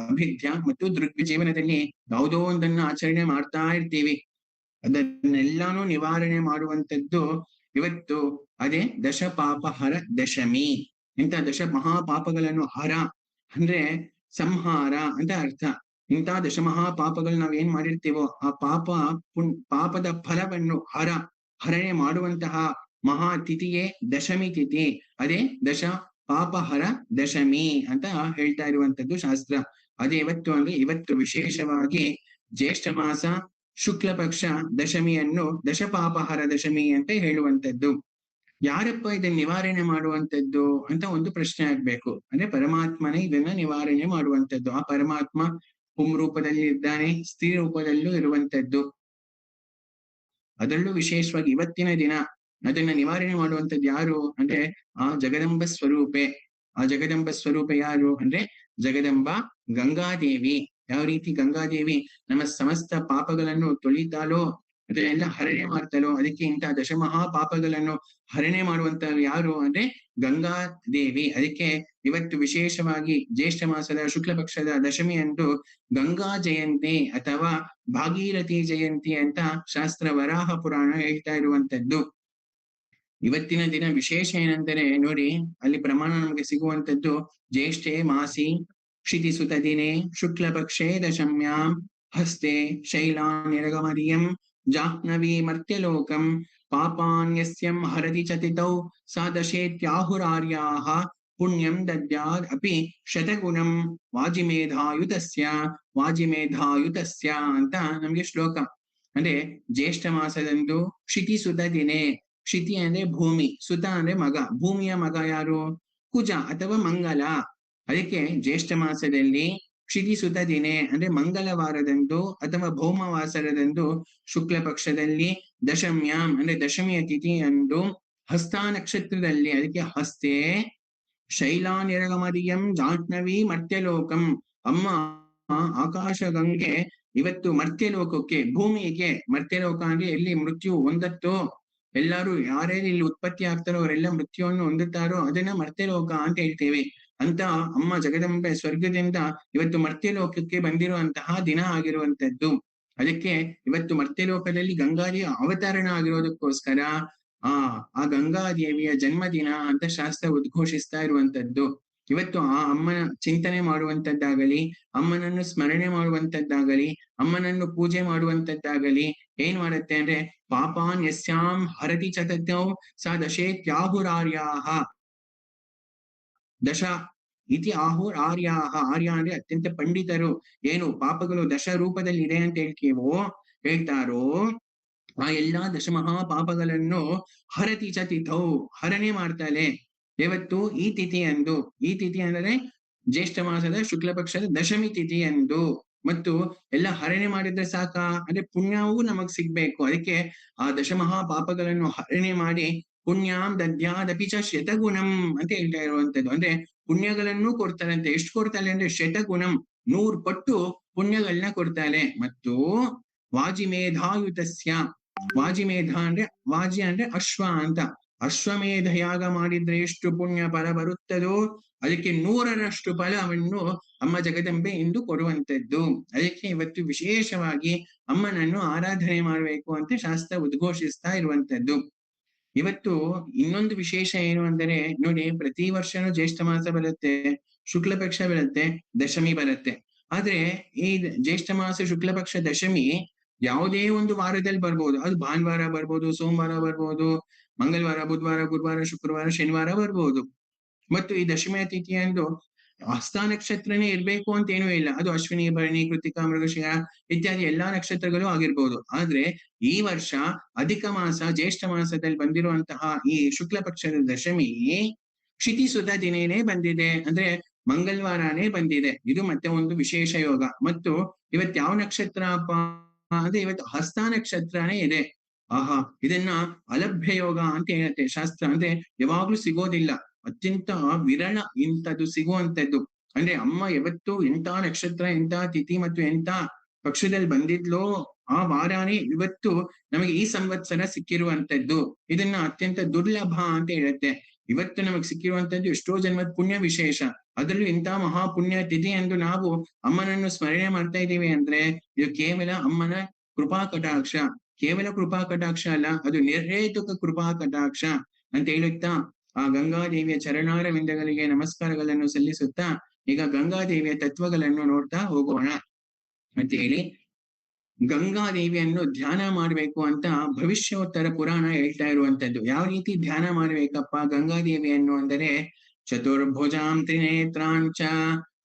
ಅಭಿಧ್ಯ ಮತ್ತು ದೃಗ್ವಿ. ಜೀವನದಲ್ಲಿ ಯಾವುದೋ ಒಂದನ್ನು ಆಚರಣೆ ಮಾಡ್ತಾ ಇರ್ತೀವಿ, ಅದನ್ನೆಲ್ಲಾನು ನಿವಾರಣೆ ಮಾಡುವಂತದ್ದು ಇವತ್ತು ಅದೇ ದಶಪಾಪಹರ ದಶಮಿ. ಇಂಥ ಮಹಾಪಾಪಗಳನ್ನು ಹರ ಅಂದ್ರೆ ಸಂಹಾರ ಅಂತ ಅರ್ಥ. ಇಂಥ ದಶಮಹಾಪಾಪಗಳು ನಾವ್ ಏನ್ ಮಾಡಿರ್ತೀವೋ ಆ ಪಾಪದ ಫಲವನ್ನು ಹರಣೆ ಮಾಡುವಂತಹ ಮಹಾ ತಿಥಿಯೇ ದಶಮಿ ತಿಥಿ. ಅದೇ ಪಾಪಹರ ದಶಮಿ ಅಂತ ಹೇಳ್ತಾ ಇರುವಂತದ್ದು ಶಾಸ್ತ್ರ. ಅದೇ ಇವತ್ತು ಅಂದ್ರೆ ಇವತ್ತು ವಿಶೇಷವಾಗಿ ಜ್ಯೇಷ್ಠ ಮಾಸ ಶುಕ್ಲ ಪಕ್ಷ ದಶಮಿಯನ್ನು ದಶಪಾಪಹರ ದಶಮಿ ಅಂತ ಹೇಳುವಂತದ್ದು. ಯಾರಪ್ಪ ಇದನ್ನ ನಿವಾರಣೆ ಮಾಡುವಂತದ್ದು ಅಂತ ಒಂದು ಪ್ರಶ್ನೆ ಆಗ್ಬೇಕು. ಅಂದ್ರೆ ಪರಮಾತ್ಮನೇ ಇದನ್ನ ನಿವಾರಣೆ ಮಾಡುವಂತದ್ದು. ಆ ಪರಮಾತ್ಮ ರೂಪದಲ್ಲಿ ಇದ್ದಾನೆ, ಸ್ತ್ರೀ ರೂಪದಲ್ಲೂ ಇರುವಂತದ್ದು. ಅದರಲ್ಲೂ ವಿಶೇಷವಾಗಿ ಇವತ್ತಿನ ದಿನ ಅದನ್ನ ನಿವಾರಣೆ ಮಾಡುವಂತದ್ದು ಯಾರು ಅಂದ್ರೆ ಆ ಜಗದಂಬ ಸ್ವರೂಪೆ. ಆ ಜಗದಂಬ ಸ್ವರೂಪೆ ಯಾರು ಅಂದ್ರೆ ಜಗದಂಬ ಗಂಗಾದೇವಿ. ಯಾವ ರೀತಿ ಗಂಗಾದೇವಿ ನಮ್ಮ ಸಮಸ್ತ ಪಾಪಗಳನ್ನು ತೊಳಿತಾಲೋ, ಅದನ್ನೆಲ್ಲ ಹರಣೆ ಮಾಡ್ತಾಳೋ, ಅದಕ್ಕೆ ಇಂತಹ ದಶಮಹಾ ಪಾಪಗಳನ್ನು ಹರಣೆ ಮಾಡುವಂತ ಯಾರು ಅಂದ್ರೆ ಗಂಗಾದೇವಿ. ಅದಕ್ಕೆ ಇವತ್ತು ವಿಶೇಷವಾಗಿ ಜ್ಯೇಷ್ಠ ಮಾಸದ ಶುಕ್ಲ ಪಕ್ಷದ ದಶಮಿಯಂದು ಗಂಗಾ ಜಯಂತಿ ಅಥವಾ ಭಾಗೀರಥಿ ಜಯಂತಿ ಅಂತ ಶಾಸ್ತ್ರ ವರಾಹ ಪುರಾಣ ಹೇಳ್ತಾ ಇರುವಂತದ್ದು. ಇವತ್ತಿನ ದಿನ ವಿಶೇಷ ಏನಂದರೆ ನೋಡಿ, ಅಲ್ಲಿ ಪ್ರಮಾಣ ನಮಗೆ ಸಿಗುವಂತದ್ದು ಜ್ಯೇಷ್ಠೆ ಮಾಸಿ ಕ್ಷಿತಿಸುತ ದಿನೇ ಶುಕ್ಲ ಪಕ್ಷೇ ದಶಮ್ಯಾಂ ಹಸ್ತೆ ಶೈಲಾ ನಿರಗಮರಿಯಂ ಜಾಹ್ನವಿ ಮರ್ತ್ಯಲೋಕಂ ಪಾಪಾನ್ಯಸ್ಯಂ ಹರತಿ ಚತಿತೌ ಸಾ ದಶೇತ್ಯಾಹುರಾರ್ಯಾಹ ಪುಣ್ಯಂ ದದ್ಯಾದ್ ಅಪಿ ಶತಗುಣಂ ವಾಜಿಮೇಧಾಯುತಸ್ಯ ವಾಜಿಮೇಧಾಯುತಸ್ಯ ಅಂತ ನಮ್ಗೆ ಶ್ಲೋಕ. ಅಂದ್ರೆ ಜ್ಯೇಷ್ಠ ಮಾಸದಂದು ಕ್ಷಿತಿ ಸುತ ದಿನೇ, ಕ್ಷಿತಿ ಅಂದ್ರೆ ಭೂಮಿ, ಸುತ ಅಂದ್ರೆ ಮಗ, ಭೂಮಿಯ ಮಗ ಯಾರು? ಕುಜ ಅಥವಾ ಮಂಗಲ. ಅದಕ್ಕೆ ಜ್ಯೇಷ್ಠ ಮಾಸದಲ್ಲಿ ಕ್ಷಿತಿಸುತ ದಿನೇ ಅಂದ್ರೆ ಮಂಗಳವಾರದಂದು ಅಥವಾ ಭೌಮವಾಸರದಂದು ಶುಕ್ಲ ಪಕ್ಷದಲ್ಲಿ ದಶಮ್ಯಾಂ ಅಂದ್ರೆ ದಶಮಿಯ ತಿಥಿಯಂದು ಹಸ್ತ ನಕ್ಷತ್ರದಲ್ಲಿ, ಅದಕ್ಕೆ ಹಸ್ತೆ ಶೈಲಾ ನಿರಗಮದಿಯಂ ಜಾಹ್ನವಿ ಮರ್ತ್ಯಲೋಕಂ, ಅಮ್ಮ ಆಕಾಶ ಗಂಗೆ ಇವತ್ತು ಮರ್ತ್ಯಲೋಕಕ್ಕೆ, ಭೂಮಿಗೆ, ಮರ್ತ್ಯಲೋಕ ಅಂದ್ರೆ ಎಲ್ಲಿ ಮೃತ್ಯು ಹೊಂದತ್ತೋ, ಎಲ್ಲರೂ ಯಾರ್ಯಾರು ಇಲ್ಲಿ ಉತ್ಪತ್ತಿ ಆಗ್ತಾರೋ ಅವರೆಲ್ಲ ಮೃತ್ಯುವನ್ನು ಹೊಂದುತ್ತಾರೋ ಅದನ್ನ ಮರ್ತ್ಯಲೋಕ ಅಂತ ಹೇಳ್ತೇವೆ. ಅಂತ ಅಮ್ಮ ಜಗದಂಬೆ ಸ್ವರ್ಗದಿಂದ ಇವತ್ತು ಮರ್ತ್ಯಲೋಕಕ್ಕೆ ಬಂದಿರುವಂತಹ ದಿನ ಆಗಿರುವಂತದ್ದು. ಅದಕ್ಕೆ ಇವತ್ತು ಮರ್ತ್ಯಲೋಕದಲ್ಲಿ ಗಂಗಾದೇವಿ ಅವತರಣ ಆಗಿರೋದಕ್ಕೋಸ್ಕರ ಆ ಗಂಗಾದೇವಿಯ ಜನ್ಮದಿನ ಅಂತ ಶಾಸ್ತ್ರ ಉದ್ಘೋಷಿಸ್ತಾ ಇರುವಂತದ್ದು. ಇವತ್ತು ಆ ಅಮ್ಮನ ಚಿಂತನೆ ಮಾಡುವಂತದ್ದಾಗಲಿ, ಅಮ್ಮನನ್ನು ಸ್ಮರಣೆ ಮಾಡುವಂತದ್ದಾಗಲಿ, ಅಮ್ಮನನ್ನು ಪೂಜೆ ಮಾಡುವಂತದ್ದಾಗಲಿ ಏನ್ ಮಾಡುತ್ತೆ ಅಂದ್ರೆ ಪಾಪಾನ್ ಯಸ್ಯಾಂ ಹರತಿ ಚತತೌ ಸಾ ದಶೇತ್ಯಾಹುರಾರ್ಯಾಹ ದಶ ಇತಿ ಆಹುರಾರ್ಯಾಹ. ಆರ್ಯ ಅಂದ್ರೆ ಅತ್ಯಂತ ಪಂಡಿತರು. ಏನು ಪಾಪಗಳು ದಶ ರೂಪದಲ್ಲಿ ಇದೆ ಅಂತ ಹೇಳ್ತಾರೋ ಆ ಎಲ್ಲಾ ದಶಮಹಾ ಪಾಪಗಳನ್ನು ಹರತಿ ಚ ತಿಥೌ ಹರಣೆ ಮಾಡ್ತಾಳೆ ಯಾವತ್ತು? ಈ ತಿಥಿಯಂದು. ಈ ತಿಥಿ ಅಂದರೆ ಜ್ಯೇಷ್ಠ ಮಾಸದ ಶುಕ್ಲ ಪಕ್ಷದ ದಶಮಿ ತಿಥಿಯಂದು. ಮತ್ತು ಎಲ್ಲ ಹರಣೆ ಮಾಡಿದ್ರೆ ಸಾಕ ಅಂದ್ರೆ ಪುಣ್ಯವೂ ನಮಗ್ ಸಿಗ್ಬೇಕು. ಅದಕ್ಕೆ ಆ ದಶಮಹಾ ಪಾಪಗಳನ್ನು ಹರಣೆ ಮಾಡಿ ಪುಣ್ಯಾಂ ದದ್ಯಾದಪಿ ಚ ಶತಗುಣಂ ಅಂತ ಹೇಳ್ತಾ ಇರುವಂತದ್ದು. ಅಂದ್ರೆ ಪುಣ್ಯಗಳನ್ನು ಕೊಡ್ತಾಳಂತೆ. ಎಷ್ಟು ಕೊಡ್ತಾಳೆ ಅಂದ್ರೆ ಶತಗುಣಂ 100 ಪಟ್ಟು ಪುಣ್ಯಗಳನ್ನ ಕೊಡ್ತಾಳೆ. ಮತ್ತು ವಾಜಿಮೇಧಾಯುತಸ್ಯ, ವಾಜಿಮೇಧ ಅಂದ್ರೆ ವಾಜಿ ಅಂದ್ರೆ ಅಶ್ವ ಅಂತ, ಅಶ್ವಮೇಧ ಯಾಗ ಮಾಡಿದ್ರೆ ಎಷ್ಟು ಪುಣ್ಯ ಫಲ ಬರುತ್ತದೋ ಅದಕ್ಕೆ 100ರಷ್ಟು ಫಲವನ್ನು ಅಮ್ಮ ಜಗದಂಬೆ ಎಂದು ಕೊಡುವಂತದ್ದು. ಅದಕ್ಕೆ ಇವತ್ತು ವಿಶೇಷವಾಗಿ ಅಮ್ಮನನ್ನು ಆರಾಧನೆ ಮಾಡಬೇಕು ಅಂತ ಶಾಸ್ತ್ರ ಉದ್ಘೋಷಿಸ್ತಾ ಇರುವಂತದ್ದು. ಇವತ್ತು ಇನ್ನೊಂದು ವಿಶೇಷ ಏನು ಅಂದರೆ ನೋಡಿ, ಪ್ರತಿ ವರ್ಷನೂ ಜ್ಯೇಷ್ಠ ಮಾಸ ಬರುತ್ತೆ, ಶುಕ್ಲ ಪಕ್ಷ ಬರುತ್ತೆ, ದಶಮಿ ಬರುತ್ತೆ. ಆದ್ರೆ ಈ ಜ್ಯೇಷ್ಠ ಮಾಸ ಶುಕ್ಲ ಪಕ್ಷ ದಶಮಿ ಯಾವುದೇ ಒಂದು ವಾರದಲ್ಲಿ ಬರ್ಬೋದು. ಅದು ಭಾನುವಾರ ಬರ್ಬೋದು, ಸೋಮವಾರ ಬರ್ಬೋದು, ಮಂಗಳವಾರ, ಬುಧವಾರ, ಗುರುವಾರ, ಶುಕ್ರವಾರ, ಶನಿವಾರ ಬರ್ಬೋದು. ಮತ್ತು ಈ ದಶಮಿಯ ತಿಥಿಯಂದು ಹಸ್ತ ನಕ್ಷತ್ರನೇ ಇರ್ಬೇಕು ಅಂತ ಏನೂ ಇಲ್ಲ. ಅದು ಅಶ್ವಿನಿ, ಭರಣಿ, ಕೃತಿಕಾ, ಮೃಗಶಿರ ಇತ್ಯಾದಿ ಎಲ್ಲಾ ನಕ್ಷತ್ರಗಳು ಆಗಿರ್ಬೋದು. ಆದ್ರೆ ಈ ವರ್ಷ ಅಧಿಕ ಮಾಸ ಜ್ಯೇಷ್ಠ ಮಾಸದಲ್ಲಿ ಬಂದಿರುವಂತಹ ಈ ಶುಕ್ಲ ಪಕ್ಷದ ದಶಮಿ ಕ್ಷಿತಿಸುತ ದಿನೇನೆ ಬಂದಿದೆ, ಅಂದ್ರೆ ಮಂಗಳವಾರನೇ ಬಂದಿದೆ. ಇದು ಮತ್ತೆ ಒಂದು ವಿಶೇಷ ಯೋಗ. ಮತ್ತು ಇವತ್ತು ಯಾವ ನಕ್ಷತ್ರ ಅಪ್ಪ ಅಂದ್ರೆ ಇವತ್ತು ಹಸ್ತ ನಕ್ಷತ್ರನೇ ಇದೆ. ಆಹಾ, ಇದನ್ನ ಅಲಭ್ಯ ಯೋಗ ಅಂತ ಹೇಳುತ್ತೆ ಶಾಸ್ತ್ರ. ಅಂದ್ರೆ ಯಾವಾಗ್ಲೂ ಸಿಗೋದಿಲ್ಲ, ಅತ್ಯಂತ ವಿರಳ ಇಂಥದ್ದು ಸಿಗುವಂತದ್ದು. ಅಂದ್ರೆ ಅಮ್ಮ ಯಾವತ್ತು ಎಂತ ನಕ್ಷತ್ರ, ಎಂತ ತಿಥಿ ಮತ್ತು ಎಂತ ಪಕ್ಷದಲ್ಲಿ ಬಂದಿದ್ಲೋ ಆ ವಾರಾನೇ ಇವತ್ತು ನಮಗೆ ಈ ಸಂವತ್ಸರ ಸಿಕ್ಕಿರುವಂತದ್ದು. ಇದನ್ನ ಅತ್ಯಂತ ದುರ್ಲಭ ಅಂತ ಹೇಳುತ್ತೆ. ಇವತ್ತು ನಮಗೆ ಸಿಕ್ಕಿರುವಂತದ್ದು ಎಷ್ಟೋ ಜನ್ಮದ ಪುಣ್ಯ ವಿಶೇಷ. ಅದರಲ್ಲೂ ಇಂಥ ಮಹಾಪುಣ್ಯ ತಿಥಿ ಎಂದು ನಾವು ಅಮ್ಮನನ್ನು ಸ್ಮರಣೆ ಮಾಡ್ತಾ ಇದ್ದೀವಿ ಅಂದ್ರೆ ಇದು ಕೇವಲ ಅಮ್ಮನ ಕೃಪಾ ಕಟಾಕ್ಷ. ಕೇವಲ ಕೃಪಾ ಕಟಾಕ್ಷ ಅಲ್ಲ, ಅದು ನಿರ್ಹೇತುಕ ಕೃಪಾ ಕಟಾಕ್ಷ ಅಂತ ಹೇಳುತ್ತಾ ಆ ಗಂಗಾದೇವಿಯ ಚರಣಾರವಿಂದಗಳಿಗೆ ನಮಸ್ಕಾರಗಳನ್ನು ಸಲ್ಲಿಸುತ್ತಾ ಈಗ ಗಂಗಾದೇವಿಯ ತತ್ವಗಳನ್ನು ನೋಡ್ತಾ ಹೋಗೋಣ ಅಂತ ಹೇಳಿ, ಗಂಗಾದೇವಿಯನ್ನು ಧ್ಯಾನ ಮಾಡ್ಬೇಕು ಅಂತ ಭವಿಷ್ಯೋತ್ತರ ಪುರಾಣ ಹೇಳ್ತಾ ಇರುವಂತದ್ದು. ಯಾವ ರೀತಿ ಧ್ಯಾನ ಮಾಡ್ಬೇಕಪ್ಪ ಗಂಗಾದೇವಿಯನ್ನು ಅಂದರೆ, ಚತುರ್ಭುಜಾಂ ತ್ರಿನೇತ್ರಾಂಚ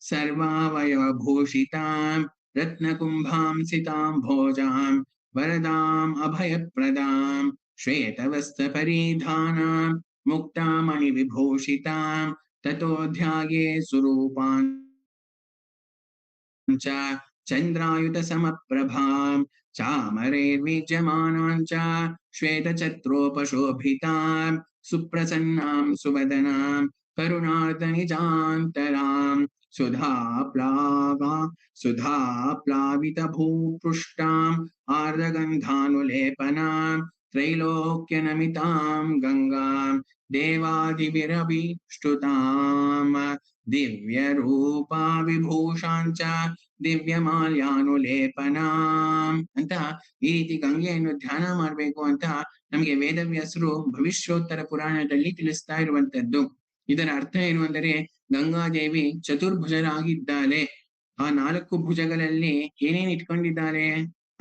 ಸರ್ವಾವಯವ ಭೂಷಿತಾಂ ರತ್ನಕುಂಭಾಂ ಸಿತಾಂ ಭೋಜಾಂ ವರದಾಂ ಅಭಯಪ್ರದಾಂ ಶ್ವೇತವಸ್ತ್ರ ಪರಿಧಾನಾಂ ಮುಕ್ತಾಮಣಿ ವಿಭೂಷಿತಾಂ ತತೋ ಧ್ಯಾಯೇ ಸ್ವರೂಪಾಂ ಚ ಚಂದ್ರಾಯುತ ಸಮಪ್ರಭಾಂ ಚಾಮರೈರ್ವಿಜ್ಯಮಾನಾಂ ಚ ಶ್ವೇತಛತ್ರೋಪಶೋಭಿತಾಂ ಸುಪ್ರಸನ್ನಾಂ ಸುವದನಾಂ ಕರುಣಾರ್ಧ ನಿಜಾಂತರಾಂ ಸುಧಾ ಪ್ಲಾವಿತ ಭೂಪೃಷ್ಟಾಂ ಆರ್ಧಗಂಧಾನುಲೇಪನಾಂ ತ್ರೈಲೋಕ್ಯನಮಿತಾಂ ಗಂಗಾಂ ದೇವಾದಿವಿರವಿಷ್ಟುತಾಂ ದಿವ್ಯ ರೂಪಾ ವಿಭೂಷಾಂಚ ದಿವ್ಯಮಾಲ್ಯಾನುಲೇಪನಾಂ ಅಂತ ಈ ರೀತಿ ಗಂಗೆಯನ್ನು ಧ್ಯಾನ ಮಾಡ್ಬೇಕು ಅಂತ ನಮ್ಗೆ ವೇದವ್ಯಾಸರು ಭವಿಷ್ಯೋತ್ತರ ಪುರಾಣದಲ್ಲಿ ತಿಳಿಸ್ತಾ ಇರುವಂತದ್ದು. ಇದರ ಅರ್ಥ ಏನು ಅಂದರೆ, ಗಂಗಾದೇವಿ ಚತುರ್ಭುಜರಾಗಿದ್ದಾಳೆ. ಆ 4 ಭುಜಗಳಲ್ಲಿ ಏನೇನ್ ಇಟ್ಕೊಂಡಿದ್ದಾರೆ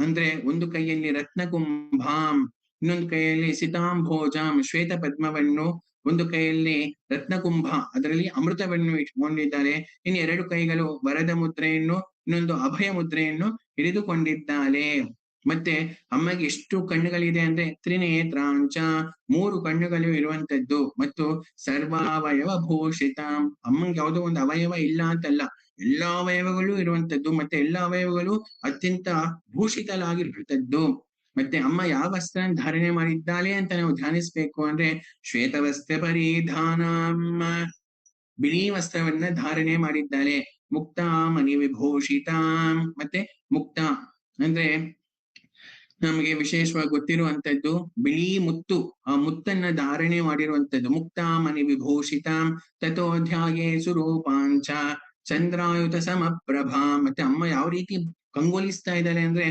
ಅಂದ್ರೆ, ಒಂದು ಕೈಯಲ್ಲಿ ರತ್ನಕುಂಭಾಂ, ಇನ್ನೊಂದು ಕೈಯಲ್ಲಿ ಸಿತಾಂಭೋಜಾಂ ಶ್ವೇತ ಪದ್ಮವನ್ನು ಒಂದು ಕೈಯಲ್ಲಿ ರತ್ನಕುಂಭ, ಅದರಲ್ಲಿ ಅಮೃತವನ್ನು ಇಟ್ಕೊಂಡಿದ್ದಾರೆ. ಇನ್ನು 2 ಕೈಗಳು ವರದ ಮುದ್ರೆಯನ್ನು, ಇನ್ನೊಂದು ಅಭಯ ಮುದ್ರೆಯನ್ನು ಹಿಡಿದುಕೊಂಡಿದ್ದಾಳೆ. ಮತ್ತೆ ಅಮ್ಮಗೆ ಎಷ್ಟು ಕಣ್ಣುಗಳಿದೆ ಅಂದ್ರೆ ತ್ರಿನೇತ್ರಾಂಚ, 3 ಕಣ್ಣುಗಳು ಇರುವಂತದ್ದು. ಮತ್ತು ಸರ್ವಾವಯವ ಭೂಷಿತ, ಅಮ್ಮಂಗೆ ಯಾವುದೋ ಒಂದು ಅವಯವ ಇಲ್ಲ ಅಂತಲ್ಲ, ಎಲ್ಲಾ ಅವಯವಗಳು ಇರುವಂತದ್ದು. ಮತ್ತೆ ಎಲ್ಲಾ ಅವಯವಗಳು ಅತ್ಯಂತ ಭೂಷಿತಲಾಗಿರುವಂತದ್ದು. ಮತ್ತೆ ಅಮ್ಮ ಯಾವ ವಸ್ತ್ರ ಧಾರಣೆ ಮಾಡಿದ್ದಾಳೆ ಅಂತ ನಾವು ಧ್ಯಾನಿಸ್ಬೇಕು ಅಂದ್ರೆ ಶ್ವೇತವಸ್ತ್ರ ಪರಿಧಾನ, ಬಿಳಿ ವಸ್ತ್ರವನ್ನ ಧಾರಣೆ ಮಾಡಿದ್ದಾಳೆ. ಮುಕ್ತ ಮಣಿ ವಿಭೂಷಿತ, ಮತ್ತೆ ಮುಕ್ತ ಅಂದ್ರೆ ನಮಗೆ ವಿಶೇಷವಾಗಿ ಗೊತ್ತಿರುವಂತದ್ದು ಬಿಳಿ ಮುತ್ತು, ಆ ಮುತ್ತನ್ನ ಧಾರಣೆ ಮಾಡಿರುವಂತದ್ದು. ಮುಕ್ತ ಮಣಿ ವಿಭೂಷಿತ ತಥೋಧ್ಯಾಯೇ ಸುರೂಪಾಂಚ ಚಂದ್ರಾಯುತ ಸಮಪ್ರಭಾ. ಮತ್ತೆ ಅಮ್ಮ ಯಾವ ರೀತಿ ಕಂಗೊಲಿಸ್ತಾ ಇದ್ದಾರೆ ಅಂದ್ರೆ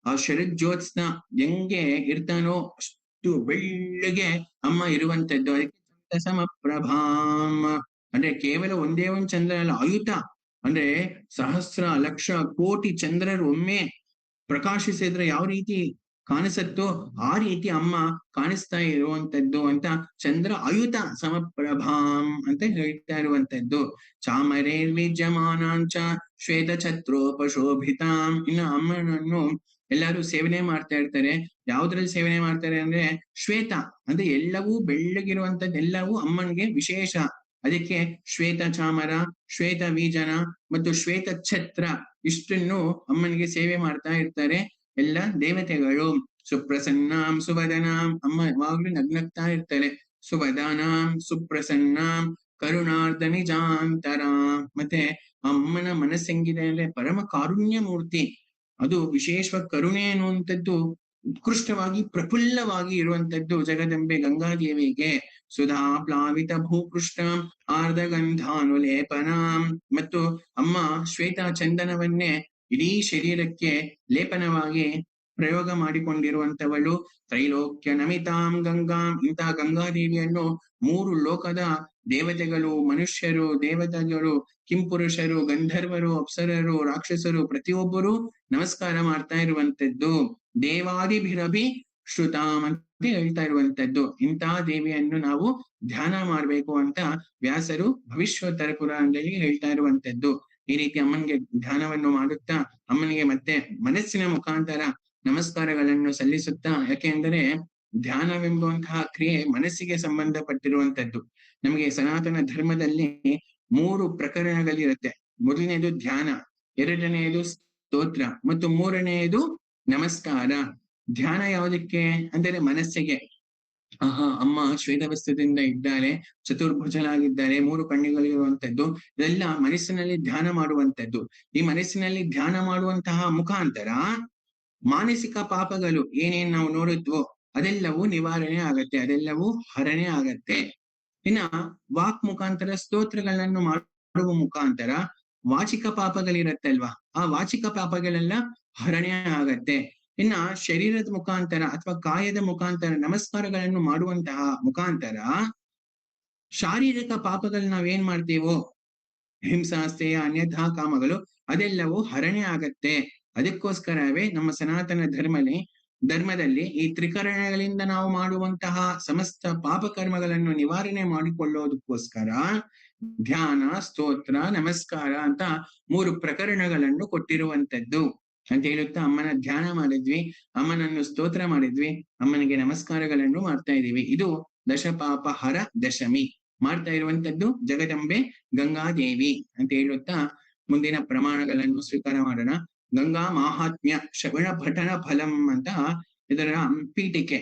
ಆ ಶರದ್ ಜ್ಯೋತ್ಸ್ನ ಹೆಂಗೆ ಇರ್ತಾನೋ ಅಷ್ಟು ಬೆಳ್ಳಗೆ ಅಮ್ಮ ಇರುವಂತದ್ದು. ಅದಕ್ಕೆ ಸಮಪ್ರಭಾಂ ಅಂದ್ರೆ ಕೇವಲ ಒಂದೇ ಒಂದು ಚಂದ್ರ ಅಲ್ಲ, ಆಯುತ ಅಂದ್ರೆ ಸಹಸ್ರ ಲಕ್ಷ ಕೋಟಿ ಚಂದ್ರರು ಒಮ್ಮೆ ಪ್ರಕಾಶಿಸಿದ್ರೆ ಯಾವ ರೀತಿ ಕಾಣಿಸುತ್ತೋ ಆ ರೀತಿ ಅಮ್ಮ ಕಾಣಿಸ್ತಾ ಇರುವಂತದ್ದು ಅಂತ ಚಂದ್ರ ಆಯುತ ಸಮಪ್ರಭಾಂ ಅಂತ ಹೇಳ್ತಾ ಇರುವಂತದ್ದು. ಚಾಮರೇರ್ವಿಜ್ಯಮಾನಾಂಚ ಶ್ವೇತ ಛತ್ರೋಪಶೋಭಿತಾಂ. ಇನ್ನು ಅಮ್ಮನನ್ನು ಎಲ್ಲರೂ ಸೇವನೆ ಮಾಡ್ತಾ ಇರ್ತಾರೆ. ಯಾವ್ದ್ರಲ್ಲಿ ಸೇವನೆ ಮಾಡ್ತಾರೆ ಅಂದ್ರೆ ಶ್ವೇತ ಅಂದ್ರೆ ಎಲ್ಲವೂ ಬೆಳ್ಳಗಿರುವಂತದ್ದು, ಎಲ್ಲವೂ ಅಮ್ಮನಿಗೆ ವಿಶೇಷ. ಅದಕ್ಕೆ ಶ್ವೇತ ಚಾಮರ, ಶ್ವೇತ ವೀಜನ ಮತ್ತು ಶ್ವೇತ ಛತ್ರ ಇಷ್ಟನ್ನು ಅಮ್ಮನಿಗೆ ಸೇವೆ ಮಾಡ್ತಾ ಇರ್ತಾರೆ ಎಲ್ಲ ದೇವತೆಗಳು. ಸುಪ್ರಸನ್ನಾಂ ಸುವದನಾಂ, ಅಮ್ಮ ಯಾವಾಗ್ಲೂ ನಗ್ನಗ್ತಾ ಇರ್ತಾರೆ. ಸುವದನಾಂ ಸುಪ್ರಸನ್ನಾಂ ಕರುಣಾರ್ಧ ನಿಜಾಂತರ. ಮತ್ತೆ ಅಮ್ಮನ ಮನಸ್ಸೆಂಗಿದೆ ಅಂದ್ರೆ ಪರಮ ಕಾರುಣ್ಯ ಮೂರ್ತಿ. ಅದು ವಿಶೇಷವಾಗಿ ಕರುಣೆ ಅನ್ನುವಂಥದ್ದು ಉತ್ಕೃಷ್ಟವಾಗಿ ಪ್ರಫುಲ್ಲವಾಗಿ ಇರುವಂತದ್ದು ಜಗದಂಬೆ ಗಂಗಾದೇವಿಗೆ. ಸುಧಾ ಪ್ಲಾವಿತ ಭೂಪೃಷ್ಟ ಆರ್ಧಗಂಧಾನುಲೇಪನಾಂ. ಮತ್ತು ಅಮ್ಮ ಶ್ವೇತ ಚಂದನವನ್ನೇ ಇಡೀ ಶರೀರಕ್ಕೆ ಲೇಪನವಾಗಿ ಪ್ರಯೋಗ ಮಾಡಿಕೊಂಡಿರುವಂತವಳು. ತ್ರೈಲೋಕ್ಯ ನಮಿತಾಂ ಗಂಗಾಂ, ಇಂತಹ ಗಂಗಾದೇವಿಯನ್ನು 3 ಲೋಕದ ದೇವತೆಗಳು, ಮನುಷ್ಯರು, ದೇವತೆಗಳು, ಕಿಂಪುರುಷರು, ಗಂಧರ್ವರು, ಅಪ್ಸರರು, ರಾಕ್ಷಸರು ಪ್ರತಿಯೊಬ್ಬರು ನಮಸ್ಕಾರ ಮಾಡ್ತಾ ಇರುವಂತದ್ದು. ದೇವಾದಿಭಿರಭಿ ಶ್ರುತಾಂ ಅಂತ ಹೇಳ್ತಾ ಇರುವಂತದ್ದು. ಇಂತಹ ದೇವಿಯನ್ನು ನಾವು ಧ್ಯಾನ ಮಾಡ್ಬೇಕು ಅಂತ ವ್ಯಾಸರು ಭವಿಷ್ಯೋತ್ತರ ಪುರಾಣದಲ್ಲಿ ಹೇಳ್ತಾ ಇರುವಂತದ್ದು. ಈ ರೀತಿ ಅಮ್ಮನಿಗೆ ಧ್ಯಾನವನ್ನು ಮಾಡುತ್ತಾ ಅಮ್ಮನಿಗೆ ಮತ್ತೆ ಮನಸ್ಸಿನ ಮುಖಾಂತರ ನಮಸ್ಕಾರಗಳನ್ನು ಸಲ್ಲಿಸುತ್ತಾ, ಯಾಕೆಂದರೆ ಧ್ಯಾನವೆಂಬುವಂತಹ ಕ್ರಿಯೆ ಮನಸ್ಸಿಗೆ ಸಂಬಂಧಪಟ್ಟಿರುವಂತದ್ದು. ನಮಗೆ ಸನಾತನ ಧರ್ಮದಲ್ಲಿ 3 ಪ್ರಕರಣಗಳಿರುತ್ತೆ. ಮೊದಲನೆಯದು ಧ್ಯಾನ, ಎರಡನೆಯದು ಸ್ತೋತ್ರ ಮತ್ತು ಮೂರನೆಯದು ನಮಸ್ಕಾರ. ಧ್ಯಾನ ಯಾವುದಕ್ಕೆ ಅಂದರೆ ಮನಸ್ಸಿಗೆ. ಅಮ್ಮ ಶ್ವೇತವಸ್ತ್ರದಿಂದ ಇದ್ದಾರೆ, ಚತುರ್ಭುಜನಾಗಿದ್ದಾರೆ, 3 ಕಣ್ಣುಗಳಿರುವಂತದ್ದು. ಇದೆಲ್ಲ ಮನಸ್ಸಿನಲ್ಲಿ ಧ್ಯಾನ ಮಾಡುವಂತದ್ದು. ಈ ಮನಸ್ಸಿನಲ್ಲಿ ಧ್ಯಾನ ಮಾಡುವಂತಹ ಮುಖಾಂತರ ಮಾನಸಿಕ ಪಾಪಗಳು ಏನೇನ್ ನಾವು ನೋಡಿದ್ವೋ ಅದೆಲ್ಲವೂ ನಿವಾರಣೆ ಆಗತ್ತೆ, ಅದೆಲ್ಲವೂ ಹರಣೆ ಆಗತ್ತೆ. ಇನ್ನ ವಾಕ್ ಮುಖಾಂತರ ಸ್ತೋತ್ರಗಳನ್ನು ಮಾಡುವ ಮುಖಾಂತರ ವಾಚಿಕ ಪಾಪಗಳಿರತ್ತಲ್ವಾ, ಆ ವಾಚಿಕ ಪಾಪಗಳೆಲ್ಲ ಹರಣೆ ಆಗತ್ತೆ. ಇನ್ನ ಶರೀರದ ಮುಖಾಂತರ ಅಥವಾ ಕಾಯದ ಮುಖಾಂತರ ನಮಸ್ಕಾರಗಳನ್ನು ಮಾಡುವಂತಹ ಮುಖಾಂತರ ಶಾರೀರಿಕ ಪಾಪಗಳು ನಾವೇನ್ ಮಾಡ್ತೀವೋ ಹಿಂಸಾಸ್ತೆಯ ಅನ್ಯಥಾ ಕಾಮಗಳು ಅದೆಲ್ಲವೂ ಹರಣೆ ಆಗತ್ತೆ. ಅದಕ್ಕೋಸ್ಕರವೇ ನಮ್ಮ ಸನಾತನ ಧರ್ಮದಲ್ಲಿ ಈ ತ್ರಿಕರಣಗಳಿಂದ ನಾವು ಮಾಡುವಂತಹ ಸಮಸ್ತ ಪಾಪಕರ್ಮಗಳನ್ನು ನಿವಾರಣೆ ಮಾಡಿಕೊಳ್ಳೋದಕ್ಕೋಸ್ಕರ ಧ್ಯಾನ, ಸ್ತೋತ್ರ, ನಮಸ್ಕಾರ ಅಂತ 3 ಪ್ರಕರಣಗಳನ್ನು ಕೊಟ್ಟಿರುವಂತದ್ದು ಅಂತ ಹೇಳುತ್ತಾ ಅಮ್ಮನ ಧ್ಯಾನ ಮಾಡಿದ್ವಿ, ಅಮ್ಮನನ್ನು ಸ್ತೋತ್ರ ಮಾಡಿದ್ವಿ, ಅಮ್ಮನಿಗೆ ನಮಸ್ಕಾರಗಳನ್ನು ಮಾಡ್ತಾ ಇದೀವಿ. ಇದು ದಶಪಾಪ ಹರ ದಶಮಿ ಮಾಡ್ತಾ ಇರುವಂತದ್ದು ಜಗದಂಬೆ ಗಂಗಾದೇವಿ ಅಂತ ಹೇಳುತ್ತಾ ಮುಂದಿನ ಪ್ರಮಾಣಗಳನ್ನು ಸ್ವೀಕಾರ ಮಾಡೋಣ. ಗಂಗಾ ಮಾಹಾತ್ಮ್ಯ ಶ್ರವಣ ಪಠನ ಫಲಂ ಅಂತ ಇದರ ಪೀಠಿಕೆ.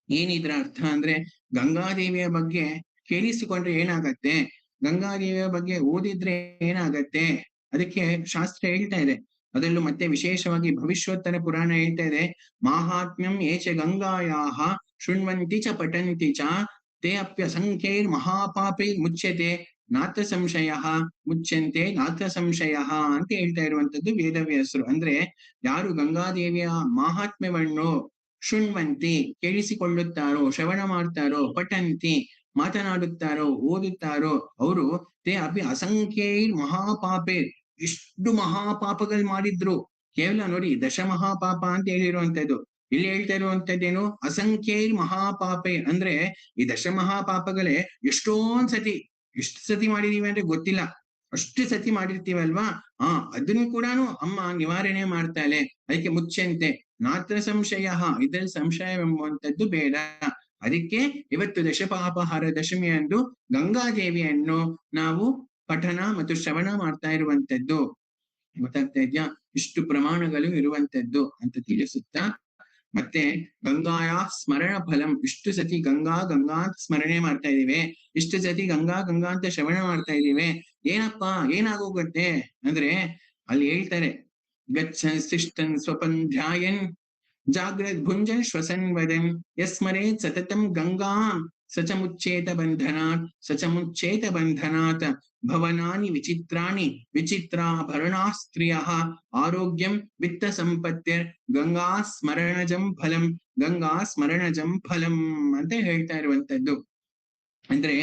ಏನಿದ್ರ ಅರ್ಥ ಅಂದ್ರೆ ಗಂಗಾದೇವಿಯ ಬಗ್ಗೆ ಕೇಳಿಸಿಕೊಂಡ್ರೆ ಏನಾಗತ್ತೆ, ಗಂಗಾದೇವಿಯ ಬಗ್ಗೆ ಓದಿದ್ರೆ ಏನಾಗತ್ತೆ, ಅದಕ್ಕೆ ಶಾಸ್ತ್ರ ಹೇಳ್ತಾ ಇದೆ. ಅದರಲ್ಲೂ ಮತ್ತೆ ವಿಶೇಷವಾಗಿ ಭವಿಷ್ಯೋತ್ತರ ಪುರಾಣ ಹೇಳ್ತಾ ಇದೆ, ಮಾಹಾತ್ಮ್ಯಂ ಏಚ ಗಂಗಾಯಾಹ ಶೃಣ್ವಂತಿ ಚ ಪಠಂತಿ ಚ ತೇ ಅಪ್ಯಸಂಖ್ಯೈರ್ ಮಹಾಪಾಪೈರ್ ಮುಚ್ಯತೆ ನಾಥ ಸಂಶಯ ಮುಚ್ಚಂತೆ ನಾಥ ಸಂಶಯ ಅಂತ ಹೇಳ್ತಾ ಇರುವಂತದ್ದು ವೇದವ್ಯಾಸರು. ಅಂದ್ರೆ ಯಾರು ಗಂಗಾದೇವಿಯ ಮಾಹಾತ್ಮ್ಯವನ್ನು ಶೃಣ್ವಂತಿ ಕೇಳಿಸಿಕೊಳ್ಳುತ್ತಾರೋ, ಶ್ರವಣ ಮಾಡ್ತಾರೋ, ಪಠಂತಿ ಮಾತನಾಡುತ್ತಾರೋ, ಓದುತ್ತಾರೋ, ಅವರು ತೇ ಅಪಿ ಅಸಂಖ್ಯೈರ್ ಮಹಾಪಾಪೈರ್, ಇಷ್ಟು ಮಹಾಪಾಪಗಳು ಮಾಡಿದ್ರು. ಕೇವಲ ನೋಡಿ ದಶ ಮಹಾಪಾಪ ಅಂತ ಹೇಳಿರುವಂತದ್ದು, ಇಲ್ಲಿ ಹೇಳ್ತಾ ಇರುವಂತದ್ದೇನು, ಅಸಂಖ್ಯೈರ್ ಮಹಾಪಾಪೆ ಅಂದ್ರೆ ಈ ದಶ ಮಹಾಪಾಪಗಳೇ ಎಷ್ಟೊಂದ್ ಸತಿ, ಎಷ್ಟು ಸತಿ ಮಾಡಿದೀವಿ ಅಂದ್ರೆ ಗೊತ್ತಿಲ್ಲ, ಅಷ್ಟು ಸತಿ ಮಾಡಿರ್ತೀವಲ್ವಾ, ಅದನ್ನು ಕೂಡ ಅಮ್ಮ ನಿವಾರಣೆ ಮಾಡ್ತಾಳೆ. ಅದಕ್ಕೆ ಮುಚ್ಚಂತೆ ನಾತ್ರ ಸಂಶಯ, ಇದ್ರಲ್ಲಿ ಸಂಶಯವೆಂಬುವಂಥದ್ದು ಬೇಡ. ಅದಕ್ಕೆ ಇವತ್ತು ದಶಪಾಪಹಾರ ದಶಮಿ ಅಂದು ಗಂಗಾದೇವಿಯನ್ನು ನಾವು ಪಠನ ಮತ್ತು ಶ್ರವಣ ಮಾಡ್ತಾ ಇರುವಂತದ್ದು. ಗೊತ್ತಾಗ್ತಾ ಇದ್ಯಾ? ಇಷ್ಟು ಪ್ರಮಾಣಗಳು ಇರುವಂತದ್ದು ಅಂತ ತಿಳಿಸುತ್ತಾ, ಮತ್ತೆ ಗಂಗಾಯ ಸ್ಮರಣ ಫಲಂ, ಇಷ್ಟು ಸತಿ ಗಂಗಾ ಗಂಗಾ ಅಂತ ಸ್ಮರಣೆ ಮಾಡ್ತಾ ಇದೀವಿ, ಇಷ್ಟು ಸತಿ ಗಂಗಾ ಗಂಗಾ ಅಂತ ಶ್ರವಣ ಮಾಡ್ತಾ ಇದೀವಿ, ಏನಪ್ಪಾ ಏನಾಗೋಗುತ್ತೆ ಅಂದ್ರೆ ಅಲ್ಲಿ ಹೇಳ್ತಾರೆ, ಗಚ್ಚನ್ ಶಿಷ್ಟನ್ ಸ್ವಪನ್ ಧ್ಯಾಯನ್ ಜಾಗ್ರತ್ ಭುಂಜನ್ ಶ್ವಸನ್ ವದನ್ ಯಸ್ಮರೇತ್ ಸತತಂ ಗಂಗಾಂ ಸಚಮುಚ್ಚೇತ ಬಂಧನಾತ್ ಸಚಮುಚ್ಚೇತ ಬಂಧನಾತ್ ಭವನಾನಿ ವಿಚಿತ್ರಾಣಿ ವಿಚಿತ್ರಾಭರಣಾ ಸ್ತ್ರಿಯಃ ಆರೋಗ್ಯಂ ವಿತ್ತ ಸಂಪತ್ತಿರ್ ಗಂಗಾ ಸ್ಮರಣಜಂ ಫಲಂ ಗಂಗಾ ಸ್ಮರಣಜಂ ಫಲಂ ಅಂತ ಹೇಳ್ತಾ ಇರುವಂತದ್ದು. ಅಂದ್ರೆ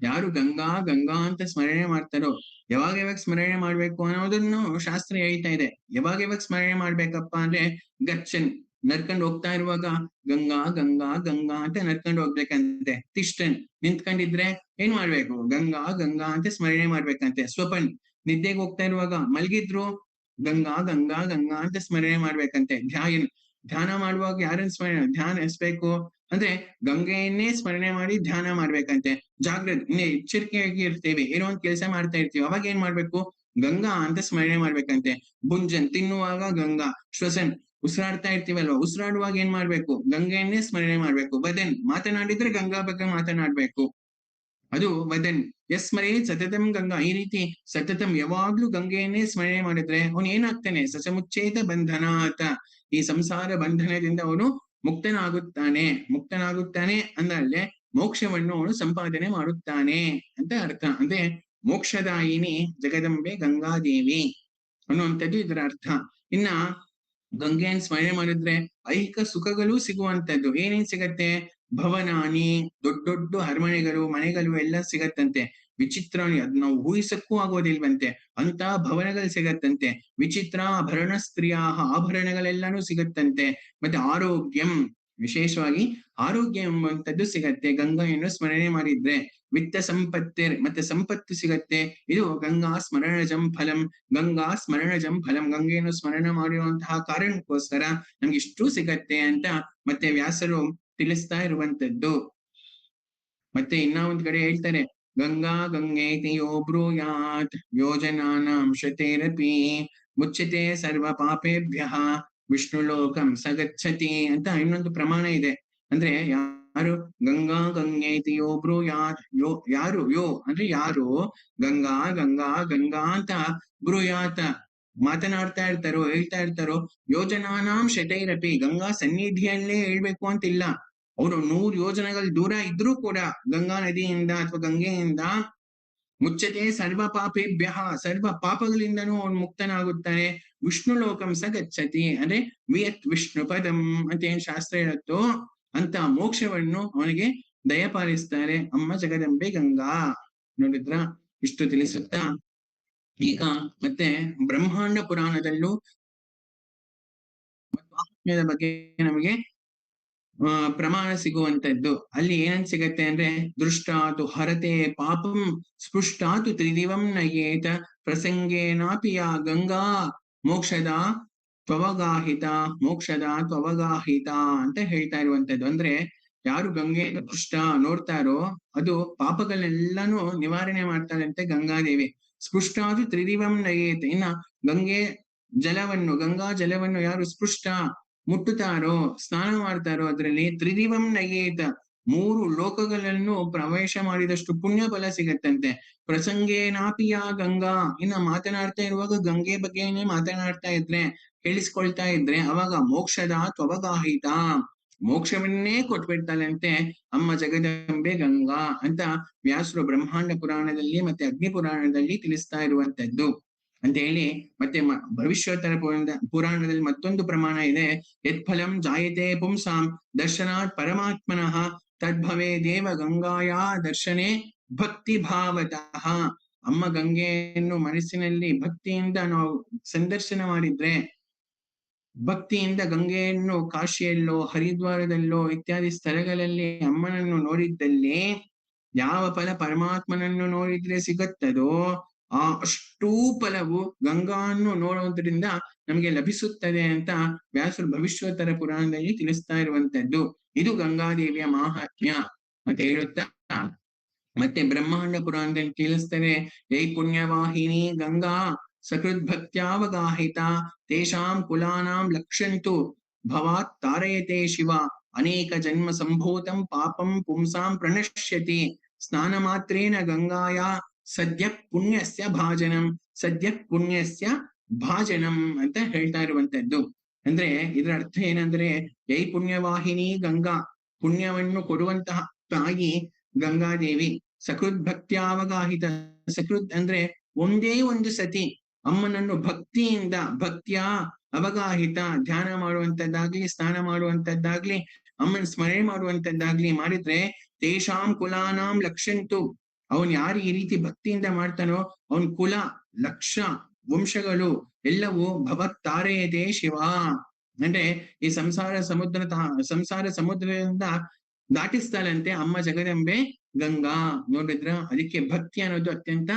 ಯಾರು ಗಂಗಾ ಗಂಗಾ ಅಂತ ಸ್ಮರಣೆ ಮಾಡ್ತಾರೋ, ಯಾವಾಗ ಯಾವಾಗ ಸ್ಮರಣೆ ಮಾಡ್ಬೇಕು ಅನ್ನೋದನ್ನು ಶಾಸ್ತ್ರ ಹೇಳ್ತಾ ಇದೆ. ಯಾವಾಗ ಯಾವಾಗ ಸ್ಮರಣೆ ಮಾಡ್ಬೇಕಪ್ಪ ಅಂದ್ರೆ, ಗಚ್ಚನ್ ನಡ್ಕೊಂಡು ಹೋಗ್ತಾ ಇರುವಾಗ ಗಂಗಾ ಗಂಗಾ ಗಂಗಾ ಅಂತ ನಡ್ಕೊಂಡು ಹೋಗ್ಬೇಕಂತೆ. ತಿಷ್ಟನ್ ನಿಂತ್ಕೊಂಡಿದ್ರೆ ಏನ್ ಮಾಡ್ಬೇಕು, ಗಂಗಾ ಗಂಗಾ ಅಂತ ಸ್ಮರಣೆ ಮಾಡ್ಬೇಕಂತೆ. ಸ್ವಪನ್ ನಿದ್ದೆಗೆ ಹೋಗ್ತಾ ಇರುವಾಗ ಮಲ್ಗಿದ್ರು ಗಂಗಾ ಗಂಗಾ ಗಂಗಾ ಅಂತ ಸ್ಮರಣೆ ಮಾಡ್ಬೇಕಂತೆ. ಧ್ಯಾಯನ್ ಧ್ಯಾನ ಮಾಡುವಾಗ ಯಾರನ್ನ ಸ್ಮರಣೆ ಧ್ಯಾನ ಎಸ್ಬೇಕು ಅಂದ್ರೆ ಗಂಗೆಯನ್ನೇ ಸ್ಮರಣೆ ಮಾಡಿ ಧ್ಯಾನ ಮಾಡ್ಬೇಕಂತೆ. ಜಾಗ್ರತ್ ಇನ್ನೇ ಎಚ್ಚರಿಕೆಯಾಗಿ ಇರ್ತೇವೆ, ಏನೋ ಒಂದ್ ಕೆಲಸ ಮಾಡ್ತಾ ಇರ್ತೀವಿ, ಅವಾಗ ಏನ್ ಮಾಡ್ಬೇಕು, ಗಂಗಾ ಅಂತ ಸ್ಮರಣೆ ಮಾಡ್ಬೇಕಂತೆ. ಭುಂಜನ್ ತಿನ್ನುವಾಗ ಗಂಗಾ, ಶ್ವಸನ್ ಉಸಿರಾಡ್ತಾ ಇರ್ತೀವಲ್ವಾ, ಉಸಿರಾಡುವಾಗ ಏನ್ ಮಾಡ್ಬೇಕು, ಗಂಗೆಯನ್ನೇ ಸ್ಮರಣೆ ಮಾಡ್ಬೇಕು. ವದನ್ ಮಾತನಾಡಿದ್ರೆ ಗಂಗಾ ಬಗ್ಗೆ ಮಾತನಾಡ್ಬೇಕು, ಅದು ವದನ್. ಯಸ್ಮರೇ ಸತತಂ ಗಂಗಾ, ಈ ರೀತಿ ಸತತಂ ಯಾವಾಗ್ಲೂ ಗಂಗೆಯನ್ನೇ ಸ್ಮರಣೆ ಮಾಡಿದ್ರೆ ಅವನು ಏನಾಗ್ತಾನೆ, ಸಚಮುಚ್ಚೇತ ಬಂಧನಾತ, ಈ ಸಂಸಾರ ಬಂಧನದಿಂದ ಅವನು ಮುಕ್ತನಾಗುತ್ತಾನೆ. ಮುಕ್ತನಾಗುತ್ತಾನೆ ಅಂದಲ್ಲೇ ಮೋಕ್ಷವನ್ನು ಅವನು ಸಂಪಾದನೆ ಮಾಡುತ್ತಾನೆ ಅಂತ ಅರ್ಥ. ಅಂದ್ರೆ ಮೋಕ್ಷದಾಯಿನಿ ಜಗದಂಬೆ ಗಂಗಾದೇವಿ ಅನ್ನುವಂಥದ್ದು ಇದರ ಅರ್ಥ. ಇನ್ನ ಗಂಗೆಯನ್ನು ಸ್ಮರಣೆ ಮಾಡಿದ್ರೆ ಐಹಿಕ ಸುಖಗಳು ಸಿಗುವಂತದ್ದು. ಏನೇನ್ ಸಿಗತ್ತೆ, ಭವನಾನಿ ದೊಡ್ಡ ದೊಡ್ಡ ಅರಮನೆಗಳು ಮನೆಗಳು ಎಲ್ಲ ಸಿಗತ್ತಂತೆ. ವಿಚಿತ್ರಾಣಿ ಅದ್ ನಾವು ಊಹಿಸಕ್ಕೂ ಆಗೋದಿಲ್ವಂತೆ, ಅಂತ ಭವನಗಳು ಸಿಗತ್ತಂತೆ. ವಿಚಿತ್ರ ಆಭರಣ ಸ್ತ್ರೀಯ, ಆಭರಣಗಳೆಲ್ಲಾನು ಸಿಗತ್ತಂತೆ. ಮತ್ತೆ ಆರೋಗ್ಯಂ, ವಿಶೇಷವಾಗಿ ಆರೋಗ್ಯ ಎಂಬುವಂಥದ್ದು ಸಿಗತ್ತೆ ಗಂಗೆಯನ್ನು ಸ್ಮರಣೆ ಮಾಡಿದ್ರೆ. ವಿತ್ತ ಸಂಪತ್ತಿರ್, ಮತ್ತೆ ಸಂಪತ್ತು ಸಿಗತ್ತೆ. ಇದು ಗಂಗಾ ಸ್ಮರಣಜಂ ಫಲಂ, ಗಂಗಾ ಸ್ಮರಣಜಂ ಫಲಂ, ಗಂಗೆಯನ್ನು ಸ್ಮರಣ ಮಾಡಿರುವಂತಹ ಕಾರಣಕ್ಕೋಸ್ಕರ ನಮ್ಗೆ ಇಷ್ಟು ಸಿಗತ್ತೆ ಅಂತ ಮತ್ತೆ ವ್ಯಾಸರು ತಿಳಿಸ್ತಾ ಇರುವಂತದ್ದು. ಮತ್ತೆ ಇನ್ನ ಒಂದ್ ಕಡೆ ಹೇಳ್ತಾರೆ, ಗಂಗಾ ಗಂಗೇತಿ ಯೋ ಬ್ರೂಯಾತ್ ಯೋಜನಾನಾಂ ಶತೇರಪಿ ಮುಚ್ಯತೆ ಸರ್ವ ಪಾಪೇಭ್ಯ ವಿಷ್ಣು ಲೋಕಂ ಸಗಚ್ಚತಿ ಅಂತ ಇನ್ನೊಂದು ಪ್ರಮಾಣ ಇದೆ. ಅಂದ್ರೆ ಯಾರು ಗಂಗಾ ಗಂಗೇತಿ ಯೋ ಬ್ರೂಯಾತ್, ಯಾರು ಯೋ ಅಂದ್ರೆ ಯಾರು ಗಂಗಾ ಗಂಗಾ ಗಂಗಾ ಅಂತ ಬ್ರೂಯಾತ್ ಮಾತನಾಡ್ತಾ ಇರ್ತಾರೋ ಹೇಳ್ತಾ ಇರ್ತಾರೋ, ಯೋಜನಾನಾಂ ಶತೈರಪಿ, ಗಂಗಾ ಸನ್ನಿಧಿಯಲ್ಲೇ ಹೇಳ್ಬೇಕು ಅಂತಿಲ್ಲ, ಅವರು 100 ಯೋಜನೆಗಳು ದೂರ ಇದ್ರೂ ಕೂಡ ಗಂಗಾ ನದಿಯಿಂದ ಅಥವಾ ಗಂಗೆಯಿಂದ ಮುಚ್ಚತೆ ಸರ್ವ ಪಾಪೇಭ್ಯ, ಸರ್ವ ಪಾಪಗಳಿಂದನೂ ಅವನು ಮುಕ್ತನಾಗುತ್ತಾನೆ. ವಿಷ್ಣು ಲೋಕಂ ಸ ಗಚ್ಚತಿ, ಅಂದ್ರೆ ವಿಯತ್ ವಿಷ್ಣು ಪದಂ ಅಂತ ಏನ್ ಶಾಸ್ತ್ರ ಹೇಳುತ್ತೋ ಅಂತ ಮೋಕ್ಷವನ್ನು ಅವನಿಗೆ ದಯಪಾಲಿಸ್ತಾರೆ ಅಮ್ಮ ಜಗದಂಬೆ ಗಂಗಾ. ನೋಡಿದ್ರ, ಇಷ್ಟು ತಿಳಿಸುತ್ತಾ ಈಗ ಮತ್ತೆ ಬ್ರಹ್ಮಾಂಡ ಪುರಾಣದಲ್ಲೂ ಆತ್ಮೀಯದ ಬಗ್ಗೆ ನಮಗೆ ಪ್ರಮಾಣ ಸಿಗುವಂತದ್ದು. ಅಲ್ಲಿ ಏನನ್ ಸಿಗತ್ತೆ ಅಂದ್ರೆ, ದೃಷ್ಟಾತು ಹರತೆ ಪಾಪಂ ಸ್ಪೃಷ್ಟಾತು ತ್ರಿದಿವಂ ನಯೇತ ಪ್ರಸಂಗೇನಾಪಿ ಯಾ ಗಂಗಾ ಮೋಕ್ಷದ ತ್ವವಗಾಹಿತ ಮೋಕ್ಷದ ತ್ವವಗಾಹಿತ ಅಂತ ಹೇಳ್ತಾ ಇರುವಂತದ್ದು. ಅಂದ್ರೆ ಯಾರು ಗಂಗೆ ದೃಷ್ಟ ನೋಡ್ತಾರೋ ಅದು ಪಾಪಗಳನ್ನೆಲ್ಲಾನು ನಿವಾರಣೆ ಮಾಡ್ತಾಳಂತೆ ಗಂಗಾದೇವಿ. ಸ್ಪೃಷ್ಟಾತು ತ್ರಿದಿವಂ ನಯೇತ, ಇನ್ನ ಗಂಗೆ ಜಲವನ್ನು ಗಂಗಾ ಜಲವನ್ನು ಯಾರು ಸ್ಪೃಷ್ಟ ಮುಟ್ಟುತ್ತಾರೋ ಸ್ನಾನ ಮಾಡ್ತಾರೋ ಅದರಲ್ಲಿ ತ್ರಿದಿವಂ ನಯೇತ, 3 ಲೋಕಗಳನ್ನು ಪ್ರವೇಶ ಮಾಡಿದಷ್ಟು ಪುಣ್ಯ ಫಲ ಸಿಗತ್ತಂತೆ. ಪ್ರಸಂಗೇನಾಪಿಯ ಗಂಗಾ, ಇನ್ನ ಮಾತನಾಡ್ತಾ ಇರುವಾಗ ಗಂಗೆ ಬಗ್ಗೆನೇ ಮಾತನಾಡ್ತಾ ಇದ್ರೆ ಕೇಳಿಸ್ಕೊಳ್ತಾ ಇದ್ರೆ ಅವಾಗ ಮೋಕ್ಷದ ತ್ವವಗಾಹಿತ, ಮೋಕ್ಷವನ್ನೇ ಕೊಟ್ಬಿಡ್ತಾಳಂತೆ ಅಮ್ಮ ಜಗದಂಬೆ ಗಂಗಾ ಅಂತ ವ್ಯಾಸರು ಬ್ರಹ್ಮಾಂಡ ಪುರಾಣದಲ್ಲಿ ಮತ್ತೆ ಅಗ್ನಿ ಪುರಾಣದಲ್ಲಿ ತಿಳಿಸ್ತಾ ಇರುವಂತದ್ದು ಅಂತ ಹೇಳಿ. ಮತ್ತೆ ಭವಿಷ್ಯೋತ್ತರ ಪುರಾಣದಲ್ಲಿ ಮತ್ತೊಂದು ಪ್ರಮಾಣ ಇದೆ, ಯತ್ಫಲಂ ಜಾಯತೆ ಪುಂಸಾಂ ದರ್ಶನಾತ್ ಪರಮಾತ್ಮನಃ ತದ್ಭವೇ ದೇವ ಗಂಗಾಯ ದರ್ಶನೆ ಭಕ್ತಿ ಭಾವತಃ. ಅಮ್ಮ ಗಂಗೆಯನ್ನು ಮನಸ್ಸಿನಲ್ಲಿ ಭಕ್ತಿಯಿಂದ ನಾವು ಸಂದರ್ಶನ ಮಾಡಿದ್ರೆ ಭಕ್ತಿಯಿಂದ ಗಂಗೆಯನ್ನು ಕಾಶಿಯಲ್ಲೋ ಹರಿದ್ವಾರದಲ್ಲೋ ಇತ್ಯಾದಿ ಸ್ಥಳಗಳಲ್ಲಿ ಅಮ್ಮನನ್ನು ನೋಡಿದ್ದಲ್ಲಿ ಯಾವ ಫಲ ಪರಮಾತ್ಮನನ್ನು ನೋಡಿದ್ರೆ ಸಿಗುತ್ತದೋ ಆ ಅಷ್ಟೂ ಫಲವು ಗಂಗಾನ್ನು ನೋಡೋದ್ರಿಂದ ನಮಗೆ ಲಭಿಸುತ್ತದೆ ಅಂತ ವ್ಯಾಸರು ಭವಿಷ್ಯೋತ್ತರ ಪುರಾಣದಲ್ಲಿ ತಿಳಿಸ್ತಾ ಇರುವಂತದ್ದು. ಇದು ಗಂಗಾದೇವಿಯ ಮಾಹಾತ್ಮ್ಯ ಅಂತ ಹೇಳುತ್ತಾ ಮತ್ತೆ ಬ್ರಹ್ಮಾಂಡ ಪುರಾಣದಲ್ಲಿ ತಿಳಿಸ್ತಾರೆ, ಯೈ ಪುಣ್ಯವಾಹಿನಿ ಗಂಗಾ ಸಕೃದ್ಭಕ್ತ್ಯಾವಗಾಹಿತ ತೇಷಾಂ ಕುಲಾನಾಂ ಲಕ್ಷಂತು ಭವಾತ್ ತಾರಯತೆ ಶಿವ ಅನೇಕ ಜನ್ಮ ಸಂಭೂತಂ ಪಾಪಂ ಪುಂಸಾಂ ಪ್ರಣಶ್ಯತಿ ಸ್ನಾನ ಮಾತ್ರೇನ ಗಂಗಾಯ ಸದ್ಯ ಪುಣ್ಯಸ್ಯ ಭಾಜನಂ ಸದ್ಯ ಪುಣ್ಯಸ್ಯ ಭಾಜನಂ ಅಂತ ಹೇಳ್ತಾ ಇರುವಂತದ್ದು. ಅಂದ್ರೆ ಇದರ ಅರ್ಥ ಏನಂದ್ರೆ ಯೈ ಪುಣ್ಯವಾಹಿನಿ ಗಂಗಾ, ಪುಣ್ಯವನ್ನು ಕೊಡುವಂತಹ ತಾಯಿ ಗಂಗಾದೇವಿ. ಸಕೃತ್ ಭಕ್ತ್ಯಾವಗಾಹಿತ, ಸಕೃತ್ ಅಂದ್ರೆ ಒಂದೇ ಒಂದು ಸತಿ ಅಮ್ಮನನ್ನು ಭಕ್ತಿಯ ಅವಗಾಹಿತ ಧ್ಯಾನ ಮಾಡುವಂತದ್ದಾಗ್ಲಿ ಸ್ನಾನ ಮಾಡುವಂತದ್ದಾಗ್ಲಿ ಅಮ್ಮನ ಸ್ಮರಣೆ ಮಾಡುವಂತದ್ದಾಗ್ಲಿ ಮಾಡಿದ್ರೆ ತೇಷಾಂ ಕುಲಾನಾಂ ಲಕ್ಷಂತು, ಅವನ್ ಯಾರು ಈ ರೀತಿ ಭಕ್ತಿಯಿಂದ ಮಾಡ್ತಾನೋ ಅವನ್ ಕುಲ ಲಕ್ಷ ವಂಶಗಳು ಎಲ್ಲವೂ ಭವತ್ತಾರೆಯದೇ ಶಿವ. ಅಂದ್ರೆ ಈ ಸಂಸಾರ ಸಮುದ್ರದಿಂದ ದಾಟಿಸ್ತಾಳಂತೆ ಅಮ್ಮ ಜಗದಂಬೆ ಗಂಗಾ. ನೋಡಿದ್ರ ಅದಕ್ಕೆ ಭಕ್ತಿ ಅನ್ನೋದು ಅತ್ಯಂತ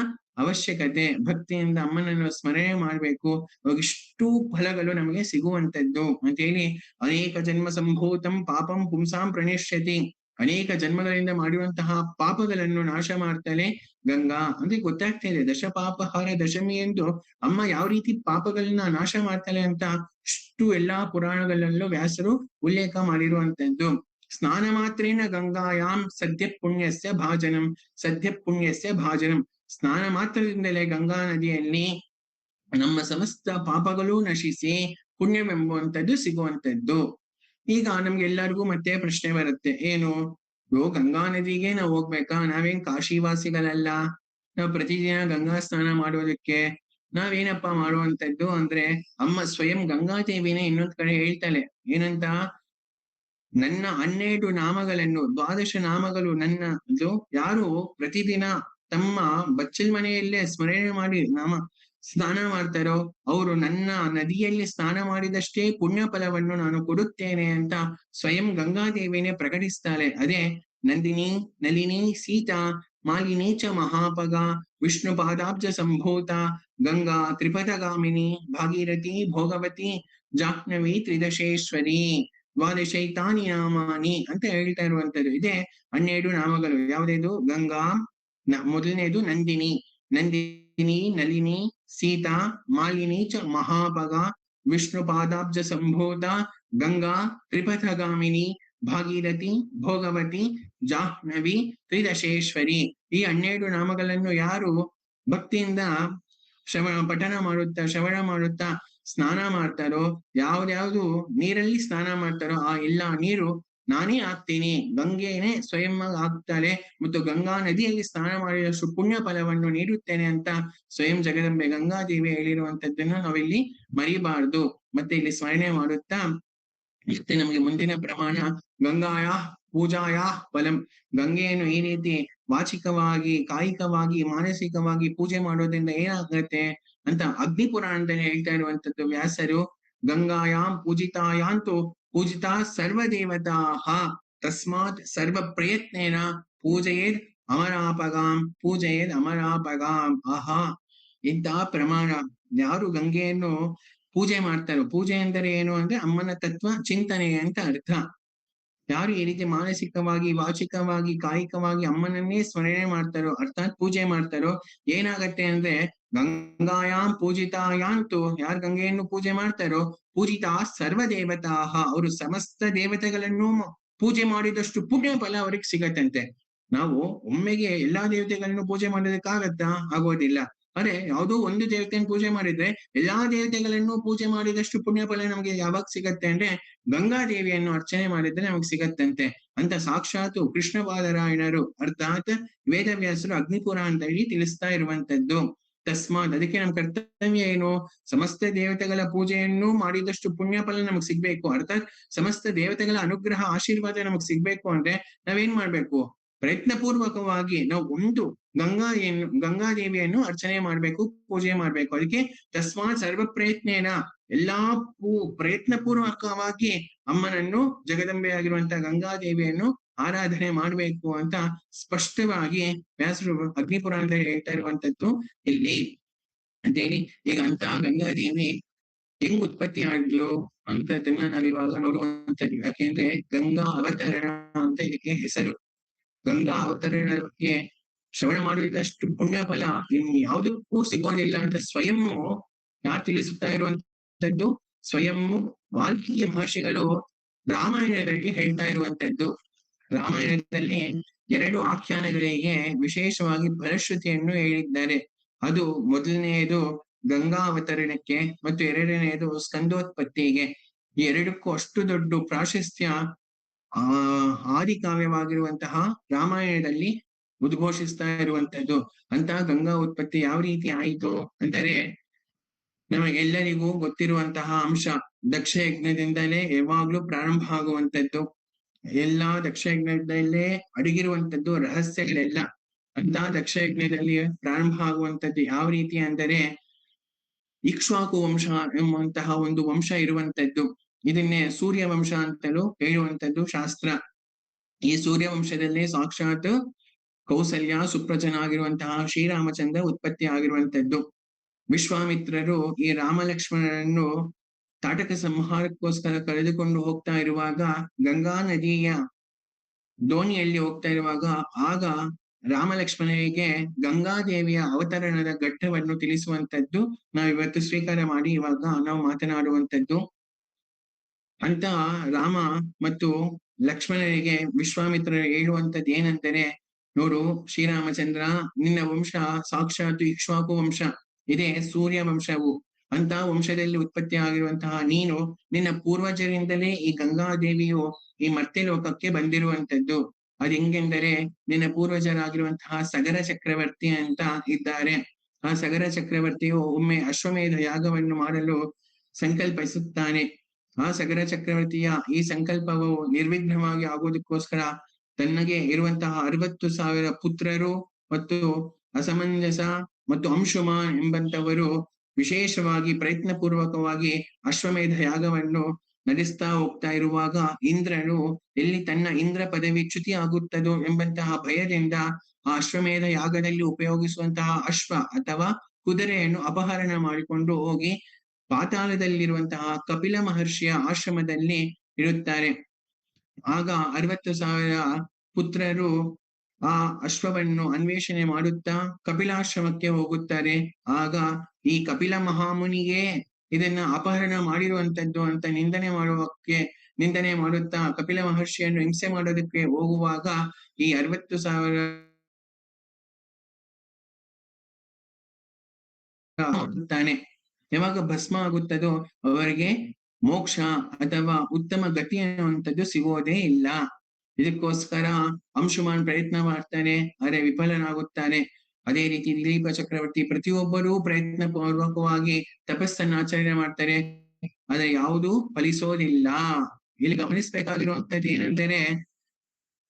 ಅವಶ್ಯಕತೆ. ಭಕ್ತಿಯಿಂದ ಅಮ್ಮನನ್ನು ಸ್ಮರಣೆ ಮಾಡ್ಬೇಕು, ಅವಾಗ ಇಷ್ಟು ಫಲಗಳು ನಮಗೆ ಸಿಗುವಂತದ್ದು ಅಂತ ಹೇಳಿ ಅನೇಕ ಜನ್ಮ ಸಂಭೂತಂ ಪಾಪಂ ಪುಂಸಾಂ ಪ್ರಣಶ್ಯತಿ, ಅನೇಕ ಜನ್ಮಗಳಿಂದ ಮಾಡಿರುವಂತಹ ಪಾಪಗಳನ್ನು ನಾಶ ಮಾಡ್ತಾಳೆ ಗಂಗಾ. ಅಂದ್ರೆ ಗೊತ್ತಾಗ್ತಾ ಇದೆ ದಶಪಾಪಹಾರ ದಶಮಿ ಎಂದು ಅಮ್ಮ ಯಾವ ರೀತಿ ಪಾಪಗಳನ್ನ ನಾಶ ಮಾಡ್ತಾಳೆ ಅಂತ ಇಷ್ಟು ಎಲ್ಲಾ ಪುರಾಣಗಳಲ್ಲೂ ವ್ಯಾಸರು ಉಲ್ಲೇಖ ಮಾಡಿರುವಂತದ್ದು. ಸ್ನಾನ ಮಾತ್ರೇನ ಗಂಗಾಯಾಂ ಸದ್ಯ ಪುಣ್ಯಸ್ಯ ಭಾಜನಂ ಸದ್ಯ ಪುಣ್ಯಸ್ಯ ಭಾಜನಂ, ಸ್ನಾನ ಮಾತ್ರದಿಂದಲೇ ಗಂಗಾ ನದಿಯಲ್ಲಿ ನಮ್ಮ ಸಮಸ್ತ ಪಾಪಗಳು ನಶಿಸಿ ಪುಣ್ಯವೆಂಬುವಂಥದ್ದು ಸಿಗುವಂಥದ್ದು. ಈಗ ನಮ್ಗೆಲ್ಲರಿಗೂ ಮತ್ತೆ ಪ್ರಶ್ನೆ ಬರುತ್ತೆ, ಏನು ಗಂಗಾ ನದಿಗೆ ನಾವು ಹೋಗ್ಬೇಕಾ, ನಾವೇನ್ ಕಾಶಿವಾಸಿಗಳಲ್ಲ, ನಾವು ಪ್ರತಿದಿನ ಗಂಗಾ ಸ್ನಾನ ಮಾಡೋದಕ್ಕೆ ನಾವೇನಪ್ಪ ಮಾಡುವಂತದ್ದು ಅಂದ್ರೆ ಅಮ್ಮ ಸ್ವಯಂ ಗಂಗಾದೇವಿನೇ ಇನ್ನೊಂದ್ ಕಡೆ ಹೇಳ್ತಾಳೆ ಏನಂತ, ನನ್ನ 12 ನಾಮಗಳನ್ನು 12 ನಾಮಗಳು ನನ್ನದು ಯಾರು ಪ್ರತಿದಿನ ತಮ್ಮ ಬಚ್ಚಲ್ ಮನೆಯಲ್ಲೇ ಸ್ಮರಣೆ ಮಾಡಿ ಸ್ನಾನ ಮಾಡ್ತಾರೋ ಅವರು ನನ್ನ ನದಿಯಲ್ಲಿ ಸ್ನಾನ ಮಾಡಿದಷ್ಟೇ ಪುಣ್ಯ ಫಲವನ್ನು ನಾನು ಕೊಡುತ್ತೇನೆ ಅಂತ ಸ್ವಯಂ ಗಂಗಾದೇವಿನೇ ಪ್ರಕಟಿಸ್ತಾಳೆ. ಅದೇ ನಂದಿನಿ ನಲಿನಿ ಸೀತಾ ಮಾಲಿನಿ ಚ ಮಹಾಪಗ ವಿಷ್ಣು ಪಾದಾಬ್ಜ ಸಂಭೂತ ಗಂಗಾ ತ್ರಿಪಥಗಾಮಿನಿ ಭಾಗೀರಥಿ ಭೋಗವತಿ ಜಾಹ್ನವಿ ತ್ರಿದಶೇಶ್ವರಿ ದ್ವಾದಶೈತಾನಿ ನಾಮಾನಿ ಅಂತ ಹೇಳ್ತಾ ಇರುವಂತದ್ದು. ಇದೇ 12 ನಾಮಗಳು. ಯಾವುದೇದು? ಗಂಗಾ, ಮೊದಲನೇದು ನಂದಿನಿ, ನಂದಿನಿ ನಲಿನಿ ಸೀತಾ ಮಾಲಿನಿ ಚ ಮಹಾಭಗ ವಿಷ್ಣು ಪಾದಾಬ್ಜ ಸಂಭೂತ ಗಂಗಾ ತ್ರಿಪಥಗಾಮಿನಿ ಭಾಗೀರಥಿ ಭೋಗವತಿ ಜಾಹ್ನವಿ ತ್ರಿದಶೇಶ್ವರಿ. ಈ 12 ನಾಮಗಳನ್ನು ಯಾರು ಭಕ್ತಿಯಿಂದ ಶ್ರವಣ ಮಾಡುತ್ತಾ ಸ್ನಾನ ಮಾಡ್ತಾರೋ, ಯಾವ್ದ್ಯಾವ್ದು ನೀರಲ್ಲಿ ಸ್ನಾನ ಮಾಡ್ತಾರೋ ಆ ಎಲ್ಲಾ ನೀರು ನಾನೇ ಆಗ್ತೀನಿ, ಗಂಗೆನೇ ಸ್ವಯಂ ಆಗ್ತಾಳೆ ಮತ್ತು ಗಂಗಾ ನದಿಯಲ್ಲಿ ಸ್ನಾನ ಮಾಡಿದಷ್ಟು ಪುಣ್ಯ ಫಲವನ್ನು ನೀಡುತ್ತೇನೆ ಅಂತ ಸ್ವಯಂ ಜಗದಂಬೆ ಗಂಗಾದೇವಿ ಹೇಳಿರುವಂತದ್ದನ್ನು ನಾವಿಲ್ಲಿ ಮರಿಬಾರ್ದು. ಮತ್ತೆ ಇಲ್ಲಿ ಸ್ಮರಣೆ ಮಾಡುತ್ತಾ ಮತ್ತೆ ನಮಗೆ ಮುಂದಿನ ಪ್ರಮಾಣ ಗಂಗಾಯ ಪೂಜಾಯ ಫಲಂ, ಗಂಗೆಯನ್ನು ಈ ರೀತಿ ವಾಚಿಕವಾಗಿ ಕಾಯಿಕವಾಗಿ ಮಾನಸಿಕವಾಗಿ ಪೂಜೆ ಮಾಡೋದ್ರಿಂದ ಏನಾಗುತ್ತೆ ಅಂತ ಅಗ್ನಿ ಪುರಾಣದಲ್ಲಿ ಹೇಳ್ತಾ ಇರುವಂತದ್ದು ವ್ಯಾಸರು. ಗಂಗಾಯಾಂ ಪೂಜಿತಾಯಾಂತು ಪೂಜಿತಾ ಸರ್ವದೇವತಾ ತಸ್ಮಾತ್ ಸರ್ವ ಪ್ರಯತ್ನೇನ ಪೂಜೆಯೇದ್ ಅಮರಾಪಗಾಂ. ಆಹಾ, ಇಂತಹ ಪ್ರಮಾಣ. ಯಾರು ಗಂಗೆಯನ್ನು ಪೂಜೆ ಮಾಡ್ತಾರೋ, ಪೂಜೆ ಎಂದರೆ ಏನು ಅಂದ್ರೆ ಅಮ್ಮನ ತತ್ವ ಚಿಂತನೆ ಅಂತ ಅರ್ಥ. ಯಾರು ಈ ರೀತಿ ಮಾನಸಿಕವಾಗಿ ವಾಚಿಕವಾಗಿ ಕಾಯಿಕವಾಗಿ ಅಮ್ಮನನ್ನೇ ಸ್ಮರಣೆ ಮಾಡ್ತಾರೋ ಅರ್ಥಾತ್ ಪೂಜೆ ಮಾಡ್ತಾರೋ ಏನಾಗತ್ತೆ ಅಂದ್ರೆ ಗಂಗಾಯಾಂ ಪೂಜಿತಾಯಾಂತು, ಯಾರು ಗಂಗೆಯನ್ನು ಪೂಜೆ ಮಾಡ್ತಾರೋ ಪೂಜಿತಾ ಸರ್ವ ದೇವತಾ, ಅವರು ಸಮಸ್ತ ದೇವತೆಗಳನ್ನು ಪೂಜೆ ಮಾಡಿದಷ್ಟು ಪುಣ್ಯ ಫಲ ಅವ್ರಿಗೆ ಸಿಗತ್ತಂತೆ. ನಾವು ಒಮ್ಮೆಗೆ ಎಲ್ಲಾ ದೇವತೆಗಳನ್ನು ಪೂಜೆ ಮಾಡೋದಕ್ಕಾಗತ್ತಾ? ಆಗೋದಿಲ್ಲ. ಅರೆ ಯಾವುದೋ ಒಂದು ದೇವತೆಯನ್ನು ಪೂಜೆ ಮಾಡಿದ್ರೆ ಎಲ್ಲಾ ದೇವತೆಗಳನ್ನು ಪೂಜೆ ಮಾಡಿದಷ್ಟು ಪುಣ್ಯ ಫಲ ನಮ್ಗೆ ಯಾವಾಗ ಸಿಗತ್ತೆ ಅಂದ್ರೆ ಗಂಗಾದೇವಿಯನ್ನು ಅರ್ಚನೆ ಮಾಡಿದ್ರೆ ನಮಗ್ ಸಿಗತ್ತಂತೆ ಅಂತ ಸಾಕ್ಷಾತ್ ಕೃಷ್ಣಪಾದರಾಯಣರು ಅರ್ಥಾತ್ ವೇದವ್ಯಾಸರು ಅಗ್ನಿಪುರಾಣದಲ್ಲಿ ತಿಳಿಸ್ತಾ ಇರುವಂತದ್ದು. ತಸ್ಮಾತ್, ಅದಕ್ಕೆ ನಮ್ ಕರ್ತವ್ಯ ಏನು? ಸಮಸ್ತ ದೇವತೆಗಳ ಪೂಜೆಯನ್ನು ಮಾಡಿದಷ್ಟು ಪುಣ್ಯ ಫಲ ನಮಗ್ ಸಿಗ್ಬೇಕು, ಅರ್ಥಾತ್ ಸಮಸ್ತ ದೇವತೆಗಳ ಅನುಗ್ರಹ ಆಶೀರ್ವಾದ ನಮಗ್ ಸಿಗ್ಬೇಕು ಅಂದ್ರೆ ನಾವೇನ್ ಮಾಡ್ಬೇಕು? ಪ್ರಯತ್ನಪೂರ್ವಕವಾಗಿ ನಾವು ಒಂದು ಗಂಗಾದೇವಿಯನ್ನು ಅರ್ಚನೆ ಮಾಡ್ಬೇಕು, ಪೂಜೆ ಮಾಡ್ಬೇಕು. ಅದಕ್ಕೆ ತಸ್ಮಾತ್ ಸರ್ವ ಪ್ರಯತ್ನೇನ, ಎಲ್ಲಾ ಪ್ರಯತ್ನ ಪೂರ್ವಕವಾಗಿ ಅಮ್ಮನನ್ನು, ಜಗದಂಬೆ ಆಗಿರುವಂತಹ ಗಂಗಾದೇವಿಯನ್ನು ಆರಾಧನೆ ಮಾಡ್ಬೇಕು ಅಂತ ಸ್ಪಷ್ಟವಾಗಿ ವ್ಯಾಸರು ಅಗ್ನಿಪುರಾಣದಲ್ಲಿ ಹೇಳ್ತಾ ಇರುವಂತದ್ದು ಇಲ್ಲಿ ಅಂತ ಹೇಳಿ. ಈಗ ಅಂತ ಗಂಗಾದೇವಿ ಹೆಂಗ್ ಉತ್ಪತ್ತಿ ಆಗ್ಲು ಅಂತದನ್ನ ನಾವಿವಾಗ ನೋಡುವಂತದ್ದು. ಯಾಕೆಂದ್ರೆ ಗಂಗಾ ಅವತರಣ ಅಂತ ಇದಕ್ಕೆ ಹೆಸರು. ಗಂಗಾ ಅವತರಣಕ್ಕೆ ಶ್ರವಣ ಮಾಡುವುದಷ್ಟು ಪುಣ್ಯ ಫಲ ಇನ್ ಯಾವುದಕ್ಕೂ ಸಿಗೋದಿಲ್ಲ ಅಂತ ಸ್ವಯಂ ಯಾರು ತಿಳಿಸುತ್ತಾ ಇರುವಂತದ್ದು? ಸ್ವಯಂ ವಾಲ್ಮೀಕಿ ಮಹರ್ಷಿಗಳು ರಾಮಾಯಣದಲ್ಲಿ ಹೇಳ್ತಾ ಇರುವಂತದ್ದು. ರಾಮಾಯಣದಲ್ಲಿ 2 ಆಖ್ಯಾನಗಳಿಗೆ ವಿಶೇಷವಾಗಿ ಫಲಶ್ರುತಿಯನ್ನು ಹೇಳಿದ್ದಾರೆ. ಅದು ಮೊದಲನೆಯದು ಗಂಗಾ ಅವತರಣಕ್ಕೆ ಮತ್ತು ಎರಡನೆಯದು ಸ್ಕಂದೋತ್ಪತ್ತಿಗೆ. ಈ ಎರಡಕ್ಕೂ ಅಷ್ಟು ದೊಡ್ಡ ಪ್ರಾಶಸ್ತ್ಯ ಆದಿಕಾವ್ಯವಾಗಿರುವಂತಹ ರಾಮಾಯಣದಲ್ಲಿ ಉದ್ಘೋಷಿಸ್ತಾ ಇರುವಂತದ್ದು. ಅಂತ ಗಂಗಾ ಉತ್ಪತ್ತಿ ಯಾವ ರೀತಿ ಆಯಿತು ಅಂದರೆ, ನಮಗೆಲ್ಲರಿಗೂ ಗೊತ್ತಿರುವಂತಹ ಅಂಶ. ದಕ್ಷ ಯಜ್ಞದಿಂದಲೇ ಯಾವಾಗ್ಲೂ ಪ್ರಾರಂಭ ಆಗುವಂತದ್ದು. ಎಲ್ಲಾ ದಕ್ಷ ಯಜ್ಞದಲ್ಲೇ ಅಡಗಿರುವಂತದ್ದು ರಹಸ್ಯಗಳೆಲ್ಲ. ಅಂತ ದಕ್ಷ ಯಜ್ಞದಲ್ಲಿ ಪ್ರಾರಂಭ ಆಗುವಂತದ್ದು ಯಾವ ರೀತಿ ಅಂದರೆ, ಇಕ್ಷ್ವಾಕು ವಂಶ ಎಂಬಂತಹ ಒಂದು ವಂಶ ಇರುವಂತದ್ದು. ಇದನ್ನೇ ಸೂರ್ಯ ವಂಶ ಅಂತಲೂ ಹೇಳುವಂತದ್ದು ಶಾಸ್ತ್ರ. ಈ ಸೂರ್ಯ ವಂಶದಲ್ಲಿ ಸಾಕ್ಷಾತ್ ಕೌಸಲ್ಯ ಸುಪ್ರಜನಾಗಿರುವಂತಹ ಶ್ರೀರಾಮಚಂದ್ರ ಉತ್ಪತ್ತಿ ಆಗಿರುವಂತದ್ದು. ವಿಶ್ವಾಮಿತ್ರರು ಈ ರಾಮ ಲಕ್ಷ್ಮಣರನ್ನು ತಾಟಕ ಸಂಹಾರಕ್ಕೋಸ್ಕರ ಕರೆದುಕೊಂಡು ಹೋಗ್ತಾ ಇರುವಾಗ, ಗಂಗಾ ನದಿಯ ದೋಣಿಯಲ್ಲಿ ಹೋಗ್ತಾ ಇರುವಾಗ, ಆಗ ರಾಮ ಲಕ್ಷ್ಮಣನಿಗೆ ಗಂಗಾದೇವಿಯ ಅವತರಣದ ಘಟ್ಟವನ್ನು ತಿಳಿಸುವಂತದ್ದು ನಾವಿವತ್ತು ಸ್ವೀಕಾರ ಮಾಡಿ ಇವಾಗ ನಾವು ಮಾತನಾಡುವಂತದ್ದು. ಅಂತ ರಾಮ ಮತ್ತು ಲಕ್ಷ್ಮಣನಿಗೆ ವಿಶ್ವಾಮಿತ್ರರು ಹೇಳುವಂತದ್ದು ಏನಂದರೆ, ನೋಡು ಶ್ರೀರಾಮಚಂದ್ರ, ನಿನ್ನ ವಂಶ ಸಾಕ್ಷಾತ್ ಇಕ್ಷ್ವಾಕು ವಂಶ, ಇದೇ ಸೂರ್ಯ ವಂಶವು. ಅಂತ ವಂಶದಲ್ಲಿ ಉತ್ಪತ್ತಿ ಆಗಿರುವಂತಹ ನೀನು, ನಿನ್ನ ಪೂರ್ವಜರಿಂದಲೇ ಈ ಗಂಗಾದೇವಿಯು ಈ ಮರ್ತ್ಯ ಲೋಕಕ್ಕೆ ಬಂದಿರುವಂತದ್ದು. ಅದ್ ಹೆಂಗೆಂದರೆ, ನಿನ್ನ ಪೂರ್ವಜರಾಗಿರುವಂತಹ ಸಗರ ಚಕ್ರವರ್ತಿ ಅಂತ ಇದ್ದಾರೆ. ಆ ಸಗರ ಚಕ್ರವರ್ತಿಯು ಒಮ್ಮೆ ಅಶ್ವಮೇಧ ಯಾಗವನ್ನು ಮಾಡಲು ಸಂಕಲ್ಪಿಸುತ್ತಾನೆ. ಆ ಸಗರ ಚಕ್ರವರ್ತಿಯ ಈ ಸಂಕಲ್ಪವು ನಿರ್ವಿಘ್ನವಾಗಿ ಆಗುವುದಕ್ಕೋಸ್ಕರ ತನ್ನಗೆ ಇರುವಂತಹ 60,000 ಪುತ್ರರು ಮತ್ತು ಅಸಮಂಜಸ ಮತ್ತು ಅಂಶುಮಾನ್ ಎಂಬಂತವರು ವಿಶೇಷವಾಗಿ ಪ್ರಯತ್ನ ಪೂರ್ವಕವಾಗಿ ಅಶ್ವಮೇಧ ಯಾಗವನ್ನು ನಡೆಸ್ತಾ ಹೋಗ್ತಾ ಇರುವಾಗ, ಇಂದ್ರನು ಎಲ್ಲಿ ತನ್ನ ಇಂದ್ರ ಪದವಿ ಚ್ಯುತಿ ಆಗುತ್ತದೋ ಎಂಬಂತಹ ಭಯದಿಂದ ಆ ಅಶ್ವಮೇಧ ಯಾಗದಲ್ಲಿ ಉಪಯೋಗಿಸುವಂತಹ ಅಶ್ವ ಅಥವಾ ಕುದುರೆಯನ್ನು ಅಪಹರಣ ಮಾಡಿಕೊಂಡು ಹೋಗಿ ಪಾತಾಳದಲ್ಲಿರುವಂತಹ ಕಪಿಲ ಮಹರ್ಷಿಯ ಆಶ್ರಮದಲ್ಲಿ ಇರುತ್ತಾರೆ. ಆಗ 60,000 ಪುತ್ರರು ಆ ಅಶ್ವವನ್ನು ಅನ್ವೇಷಣೆ ಮಾಡುತ್ತಾ ಕಪಿಲಾಶ್ರಮಕ್ಕೆ ಹೋಗುತ್ತಾರೆ. ಆಗ ಈ ಕಪಿಲ ಮಹಾಮುನಿಗೆ ಇದನ್ನ ಅಪಹರಣ ಮಾಡಿರುವಂತದ್ದು ಅಂತ ನಿಂದನೆ ಮಾಡುತ್ತಾ ಕಪಿಲ ಮಹರ್ಷಿಯನ್ನು ಹಿಂಸೆ ಮಾಡೋದಕ್ಕೆ ಹೋಗುವಾಗ ಈ 60,000 ಯಾವಾಗ ಭಸ್ಮ ಆಗುತ್ತದೋ ಅವರಿಗೆ ಮೋಕ್ಷ ಅಥವಾ ಉತ್ತಮ ಗತಿ ಅನ್ನುವಂಥದ್ದು ಸಿಗೋದೇ ಇಲ್ಲ. ಇದಕ್ಕೋಸ್ಕರ ಅಂಶುಮಾನ್ ಪ್ರಯತ್ನ ಮಾಡ್ತಾನೆ, ಆದರೆ ವಿಫಲನಾಗುತ್ತಾನೆ. ಅದೇ ರೀತಿ ದಿಲೀಪ ಚಕ್ರವರ್ತಿ ಪ್ರತಿಯೊಬ್ಬರೂ ಪ್ರಯತ್ನ ಪೂರ್ವಕವಾಗಿ ತಪಸ್ಸನ್ನು ಆಚರಣೆ ಮಾಡ್ತಾರೆ, ಆದರೆ ಯಾವುದೂ ಫಲಿಸೋದಿಲ್ಲ. ಇಲ್ಲಿ ಗಮನಿಸಬೇಕಾಗಿರುವಂತದ್ದು ಏನಂದರೆ,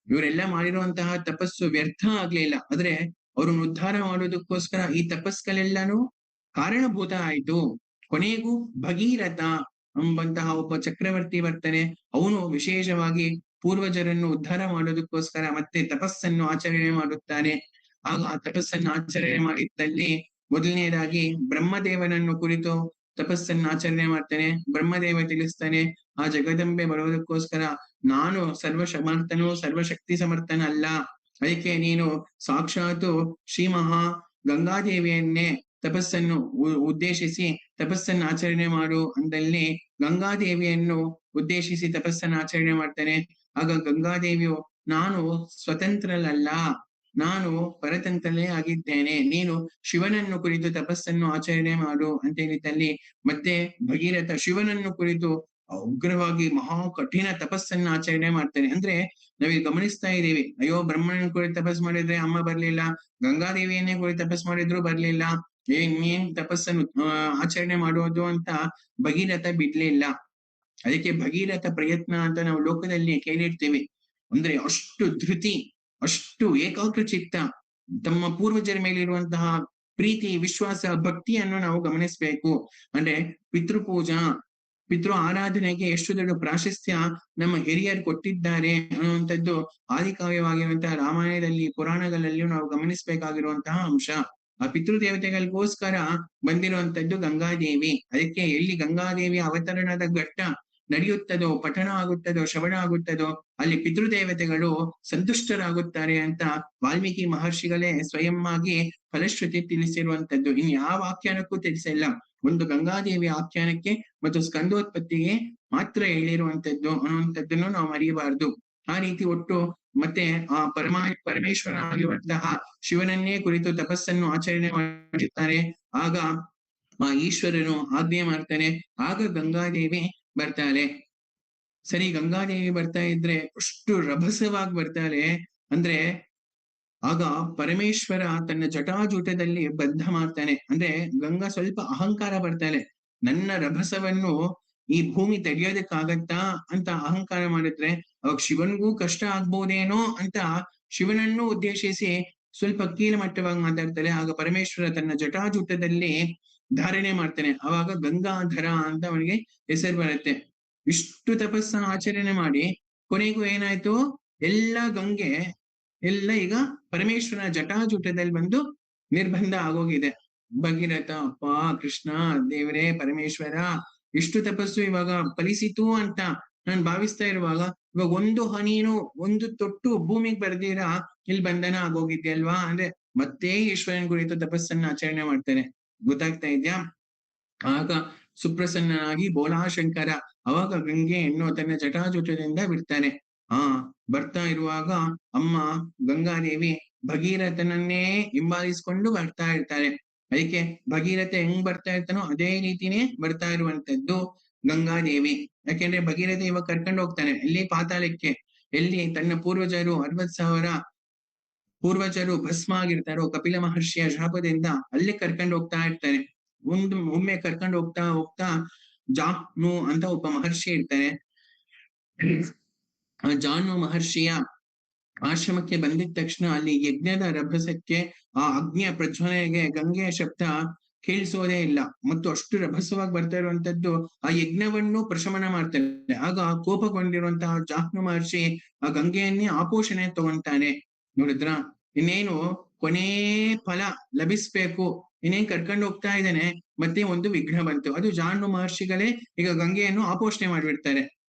ಇವರೆಲ್ಲ ಮಾಡಿರುವಂತಹ ತಪಸ್ಸು ವ್ಯರ್ಥ ಆಗ್ಲಿಲ್ಲ, ಆದ್ರೆ ಅವ್ರನ್ನ ಉದ್ಧಾರ ಮಾಡೋದಕ್ಕೋಸ್ಕರ ಈ ತಪಸ್ಗಳೆಲ್ಲಾನು ಕಾರಣಭೂತ ಆಯ್ತು. ಕೊನೆಗೂ ಭಗೀರಥ ಎಂಬಂತಹ ಒಬ್ಬ ಚಕ್ರವರ್ತಿ ಬರ್ತಾನೆ. ಅವನು ವಿಶೇಷವಾಗಿ ಪೂರ್ವಜರನ್ನು ಉದ್ಧಾರ ಮಾಡೋದಕ್ಕೋಸ್ಕರ ಮತ್ತೆ ತಪಸ್ಸನ್ನು ಆಚರಣೆ ಮಾಡುತ್ತಾನೆ. ಆಗ ಆ ತಪಸ್ಸನ್ನು ಆಚರಣೆ ಮಾಡಿದ್ದಲ್ಲಿ ಮೊದಲನೇದಾಗಿ ಬ್ರಹ್ಮದೇವನನ್ನು ಕುರಿತು ತಪಸ್ಸನ್ನು ಆಚರಣೆ ಮಾಡ್ತಾನೆ. ಬ್ರಹ್ಮದೇವ ತಿಳಿಸ್ತಾನೆ, ಆ ಜಗದಂಬೆ ಬರೋದಕ್ಕೋಸ್ಕರ ನಾನು ಸರ್ವಸಮರ್ಥನೂ ಸರ್ವಶಕ್ತಿ ಸಮರ್ಥನಲ್ಲ, ಅದಕ್ಕೆ ನೀನು ಸಾಕ್ಷಾತ್ ಶ್ರೀ ಮಹಾ ಗಂಗಾದೇವಿಯನ್ನೇ ತಪಸ್ಸನ್ನು ಉದ್ದೇಶಿಸಿ ತಪಸ್ಸನ್ನು ಆಚರಣೆ ಮಾಡು ಅಂದಲ್ಲಿ ಗಂಗಾದೇವಿಯನ್ನು ಉದ್ದೇಶಿಸಿ ತಪಸ್ಸನ್ನು ಆಚರಣೆ ಮಾಡ್ತಾನೆ. ಆಗ ಗಂಗಾದೇವಿಯು, ನಾನು ಸ್ವತಂತ್ರಳಲ್ಲ, ನಾನು ಪರತಂತ್ರನೇ ಆಗಿದ್ದೇನೆ, ನೀನು ಶಿವನನ್ನು ಕುರಿತು ತಪಸ್ಸನ್ನು ಆಚರಣೆ ಮಾಡು ಅಂತ ಹೇಳಿದಲ್ಲಿ ಮತ್ತೆ ಭಗೀರಥ ಶಿವನನ್ನು ಕುರಿತು ಉಗ್ರವಾಗಿ ಮಹಾ ಕಠಿಣ ತಪಸ್ಸನ್ನು ಆಚರಣೆ ಮಾಡ್ತಾನೆ. ಅಂದ್ರೆ ನಾವೀಗ ಗಮನಿಸ್ತಾ ಇದ್ದೀವಿ, ಅಯ್ಯೋ ಬ್ರಹ್ಮನ ಕುರಿತು ತಪಸ್ ಮಾಡಿದ್ರೆ ಅಮ್ಮ ಬರ್ಲಿಲ್ಲ, ಗಂಗಾದೇವಿಯನ್ನೇ ಕುರಿತು ತಪಸ್ ಮಾಡಿದ್ರು ಬರ್ಲಿಲ್ಲ, ಏನ್ ತಪಸ್ಸನ್ನು ಆಚರಣೆ ಮಾಡೋದು ಅಂತ ಭಗೀರಥ ಬಿಡ್ಲಿಲ್ಲ. ಅದಕ್ಕೆ ಭಗೀರಥ ಪ್ರಯತ್ನ ಅಂತ ನಾವು ಲೋಕದಲ್ಲಿ ಕೇಳಿರ್ತೀವಿ. ಅಂದ್ರೆ ಅಷ್ಟು ಧೃತಿ, ಅಷ್ಟು ಏಕಾಗ್ರ ಚಿತ್ತ, ತಮ್ಮ ಪೂರ್ವಜರ ಮೇಲಿರುವಂತಹ ಪ್ರೀತಿ, ವಿಶ್ವಾಸ, ಭಕ್ತಿಯನ್ನು ನಾವು ಗಮನಿಸಬೇಕು. ಅಂದ್ರೆ ಪಿತೃಪೂಜಾ, ಪಿತೃ ಆರಾಧನೆಗೆ ಎಷ್ಟು ದೊಡ್ಡ ಪ್ರಾಶಸ್ತ್ಯ ನಮ್ಮ ಹಿರಿಯರು ಕೊಟ್ಟಿದ್ದಾರೆ ಅನ್ನುವಂಥದ್ದು ಆದಿಕಾವ್ಯವಾಗಿರುವಂತಹ ರಾಮಾಯಣದಲ್ಲಿ, ಪುರಾಣಗಳಲ್ಲಿಯೂ ನಾವು ಗಮನಿಸಬೇಕಾಗಿರುವಂತಹ ಅಂಶ. ಆ ಪಿತೃದೇವತೆಗಳಿಗೋಸ್ಕರ ಬಂದಿರುವಂತದ್ದು ಗಂಗಾದೇವಿ. ಅದಕ್ಕೆ ಎಲ್ಲಿ ಗಂಗಾದೇವಿ ಅವತರಣದ ಘಟ್ಟ ನಡೆಯುತ್ತದೋ, ಪಠಣ ಆಗುತ್ತದೋ, ಶ್ರವಣ ಆಗುತ್ತದೋ, ಅಲ್ಲಿ ಪಿತೃದೇವತೆಗಳು ಸಂತುಷ್ಟರಾಗುತ್ತಾರೆ ಅಂತ ವಾಲ್ಮೀಕಿ ಮಹರ್ಷಿಗಳೇ ಸ್ವಯಂ ಆಗಿ ಫಲಶ್ರುತಿ ತಿಳಿಸಿರುವಂತದ್ದು. ಇನ್ ಯಾವ ಆಖ್ಯಾನಕ್ಕೂ ತಿಳಿಸಿಲ್ಲ. ಒಂದು ಗಂಗಾದೇವಿ ಆಖ್ಯಾನಕ್ಕೆ ಮತ್ತು ಸ್ಕಂದೋತ್ಪತ್ತಿಗೆ ಮಾತ್ರ ಹೇಳಿರುವಂತದ್ದು ಅನ್ನುವಂಥದ್ದನ್ನು ನಾವು ಮರೆಯಬಾರದು. ಆ ರೀತಿ ಒಟ್ಟು ಮತ್ತೆ ಆ ಪರಮೇಶ್ವರ ಆಗಿರುವಂತಹ ಶಿವನನ್ನೇ ಕುರಿತು ತಪಸ್ಸನ್ನು ಆಚರಣೆ ಮಾಡಿರ್ತಾರೆ. ಆಗ ಆ ಈಶ್ವರನು ಆಜ್ಞೆ ಮಾಡ್ತಾನೆ, ಆಗ ಗಂಗಾದೇವಿ ಬರ್ತಾಳೆ. ಸರಿ, ಗಂಗಾದೇವಿ ಬರ್ತಾ ಇದ್ರೆ ಅಷ್ಟು ರಭಸವಾಗಿ ಬರ್ತಾಳೆ ಅಂದ್ರೆ, ಆಗ ಪರಮೇಶ್ವರ ತನ್ನ ಜಟಾಜೂಟದಲ್ಲಿ ಬದ್ಧ ಮಾಡ್ತಾನೆ. ಅಂದ್ರೆ ಗಂಗಾ ಸ್ವಲ್ಪ ಅಹಂಕಾರ ಬರ್ತಾಳೆ. ನನ್ನ ರಭಸವನ್ನು ಈ ಭೂಮಿ ತೆಗೆಯೋದಕ್ಕಾಗತ್ತಾ ಅಂತ ಅಹಂಕಾರ ಮಾಡಿದ್ರೆ ಅವಾಗ ಶಿವನ್ಗೂ ಕಷ್ಟ ಆಗ್ಬೋದೇನೋ ಅಂತ ಶಿವನನ್ನು ಉದ್ದೇಶಿಸಿ ಸ್ವಲ್ಪ ಕೀಳುಮಟ್ಟವಾಗಿ ಮಾತಾಡ್ತಾಳೆ. ಆಗ ಪರಮೇಶ್ವರ ತನ್ನ ಜಟಾಜೂಟದಲ್ಲಿ ಧಾರಣೆ ಮಾಡ್ತಾನೆ. ಅವಾಗ ಗಂಗಾಧರ ಅಂತ ಅವನಿಗೆ ಹೆಸರು ಬರುತ್ತೆ. ಇಷ್ಟು ತಪಸ್ಸ ಆಚರಣೆ ಮಾಡಿ ಕೊನೆಗೂ ಏನಾಯ್ತು, ಎಲ್ಲ ಗಂಗೆ ಎಲ್ಲ ಈಗ ಪರಮೇಶ್ವರನ ಜಟಾಜೂಟದಲ್ಲಿ ಬಂದು ನಿರ್ಬಂಧ ಆಗೋಗಿದೆ. ಭಗೀರಥ, ಅಪ್ಪ ಕೃಷ್ಣ ದೇವರೇ ಪರಮೇಶ್ವರ, ಇಷ್ಟು ತಪಸ್ಸು ಇವಾಗ ಫಲಿಸಿತು ಅಂತ ನಾನು ಭಾವಿಸ್ತಾ ಇರುವಾಗ ಇವಾಗ ಒಂದು ಹನಿನು ಒಂದು ತೊಟ್ಟು ಭೂಮಿಗೆ ಬರ್ದಿರಾ ಇಲ್ಲಿ ಬಂಧನ ಆಗೋಗಿದ್ಯಲ್ವಾ ಅಂದ್ರೆ ಮತ್ತೆ ಈಶ್ವರನ ಕುರಿತು ತಪಸ್ಸನ್ನ ಆಚರಣೆ ಮಾಡ್ತಾನೆ. ಗೊತ್ತಾಗ್ತಾ ಇದ್ಯಾ? ಆಗ ಸುಪ್ರಸನ್ನನಾಗಿ ಬೋಲಾಶಂಕರ ಅವಾಗ ಗಂಗೆಯನ್ನು ತನ್ನ ಜಟಾಜೂಟದಿಂದ ಬಿಡ್ತಾನೆ. ಆ ಬರ್ತಾ ಇರುವಾಗ ಅಮ್ಮ ಗಂಗಾದೇವಿ ಭಗೀರಥನನ್ನೇ ಹಿಂಬಾಲಿಸ್ಕೊಂಡು ಬರ್ತಾ ಇರ್ತಾರೆ. ಅದಕ್ಕೆ ಭಗೀರಥ ಹೆಂಗ್ ಬರ್ತಾ ಇರ್ತಾನೋ ಅದೇ ರೀತಿನೇ ಬರ್ತಾ ಇರುವಂತದ್ದು ಗಂಗಾದೇವಿ. ಯಾಕೆಂದ್ರೆ ಭಗೀರಥ ಇವಾಗ ಕರ್ಕೊಂಡು ಹೋಗ್ತಾನೆ ಎಲ್ಲಿ, ಪಾತಾಳಕ್ಕೆ. ಎಲ್ಲಿ ತನ್ನ ಪೂರ್ವಜರು 60,000 ಪೂರ್ವಜರು ಭಸ್ಮ ಆಗಿರ್ತಾರೋ ಕಪಿಲ ಮಹರ್ಷಿಯ ಶಾಪದಿಂದ ಅಲ್ಲಿ ಕರ್ಕೊಂಡು ಹೋಗ್ತಾ ಇರ್ತಾನೆ. ಒಮ್ಮೆ ಕರ್ಕೊಂಡು ಹೋಗ್ತಾ ಹೋಗ್ತಾ ಜಾಹ್ನು ಅಂತ ಒಬ್ಬ ಮಹರ್ಷಿ ಇರ್ತಾನೆ. ಆ ಜಾಹ್ನು ಮಹರ್ಷಿಯ ಆಶ್ರಮಕ್ಕೆ ಬಂದಿದ ತಕ್ಷಣ ಅಲ್ಲಿ ಯಜ್ಞದ ರಭಸಕ್ಕೆ, ಆ ಅಗ್ನಿಯ ಪ್ರಜ್ವಲನೆಗೆ ಗಂಗೆಯ ಶಬ್ದ ಕೇಳಿಸೋದೇ ಇಲ್ಲ. ಮತ್ತು ಅಷ್ಟು ರಭಸವಾಗಿ ಬರ್ತಾ ಇರುವಂತದ್ದು ಆ ಯಜ್ಞವನ್ನು ಪ್ರಶಮನ ಮಾಡ್ತಾರೆ. ಆಗ ಕೋಪಗೊಂಡಿರುವಂತಹ ಜಾಹ್ನು ಮಹರ್ಷಿ ಆ ಗಂಗೆಯನ್ನೇ ಆಪೋಷಣೆ ತಗೊಂತಾನೆ. ನೋಡಿದ್ರ, ಇನ್ನೇನು ಕೊನೇ ಫಲ ಲಭಿಸ್ಬೇಕು, ಇನ್ನೇನ್ ಕರ್ಕೊಂಡು ಹೋಗ್ತಾ ಇದ್ದಾನೆ, ಮತ್ತೆ ಒಂದು ವಿಘ್ನ ಬಂತು. ಅದು ಜಾಹ್ನು ಮಹರ್ಷಿಗಳೇ ಈಗ ಗಂಗೆಯನ್ನು ಆಪೋಷಣೆ ಮಾಡಿಬಿಡ್ತಾರೆ.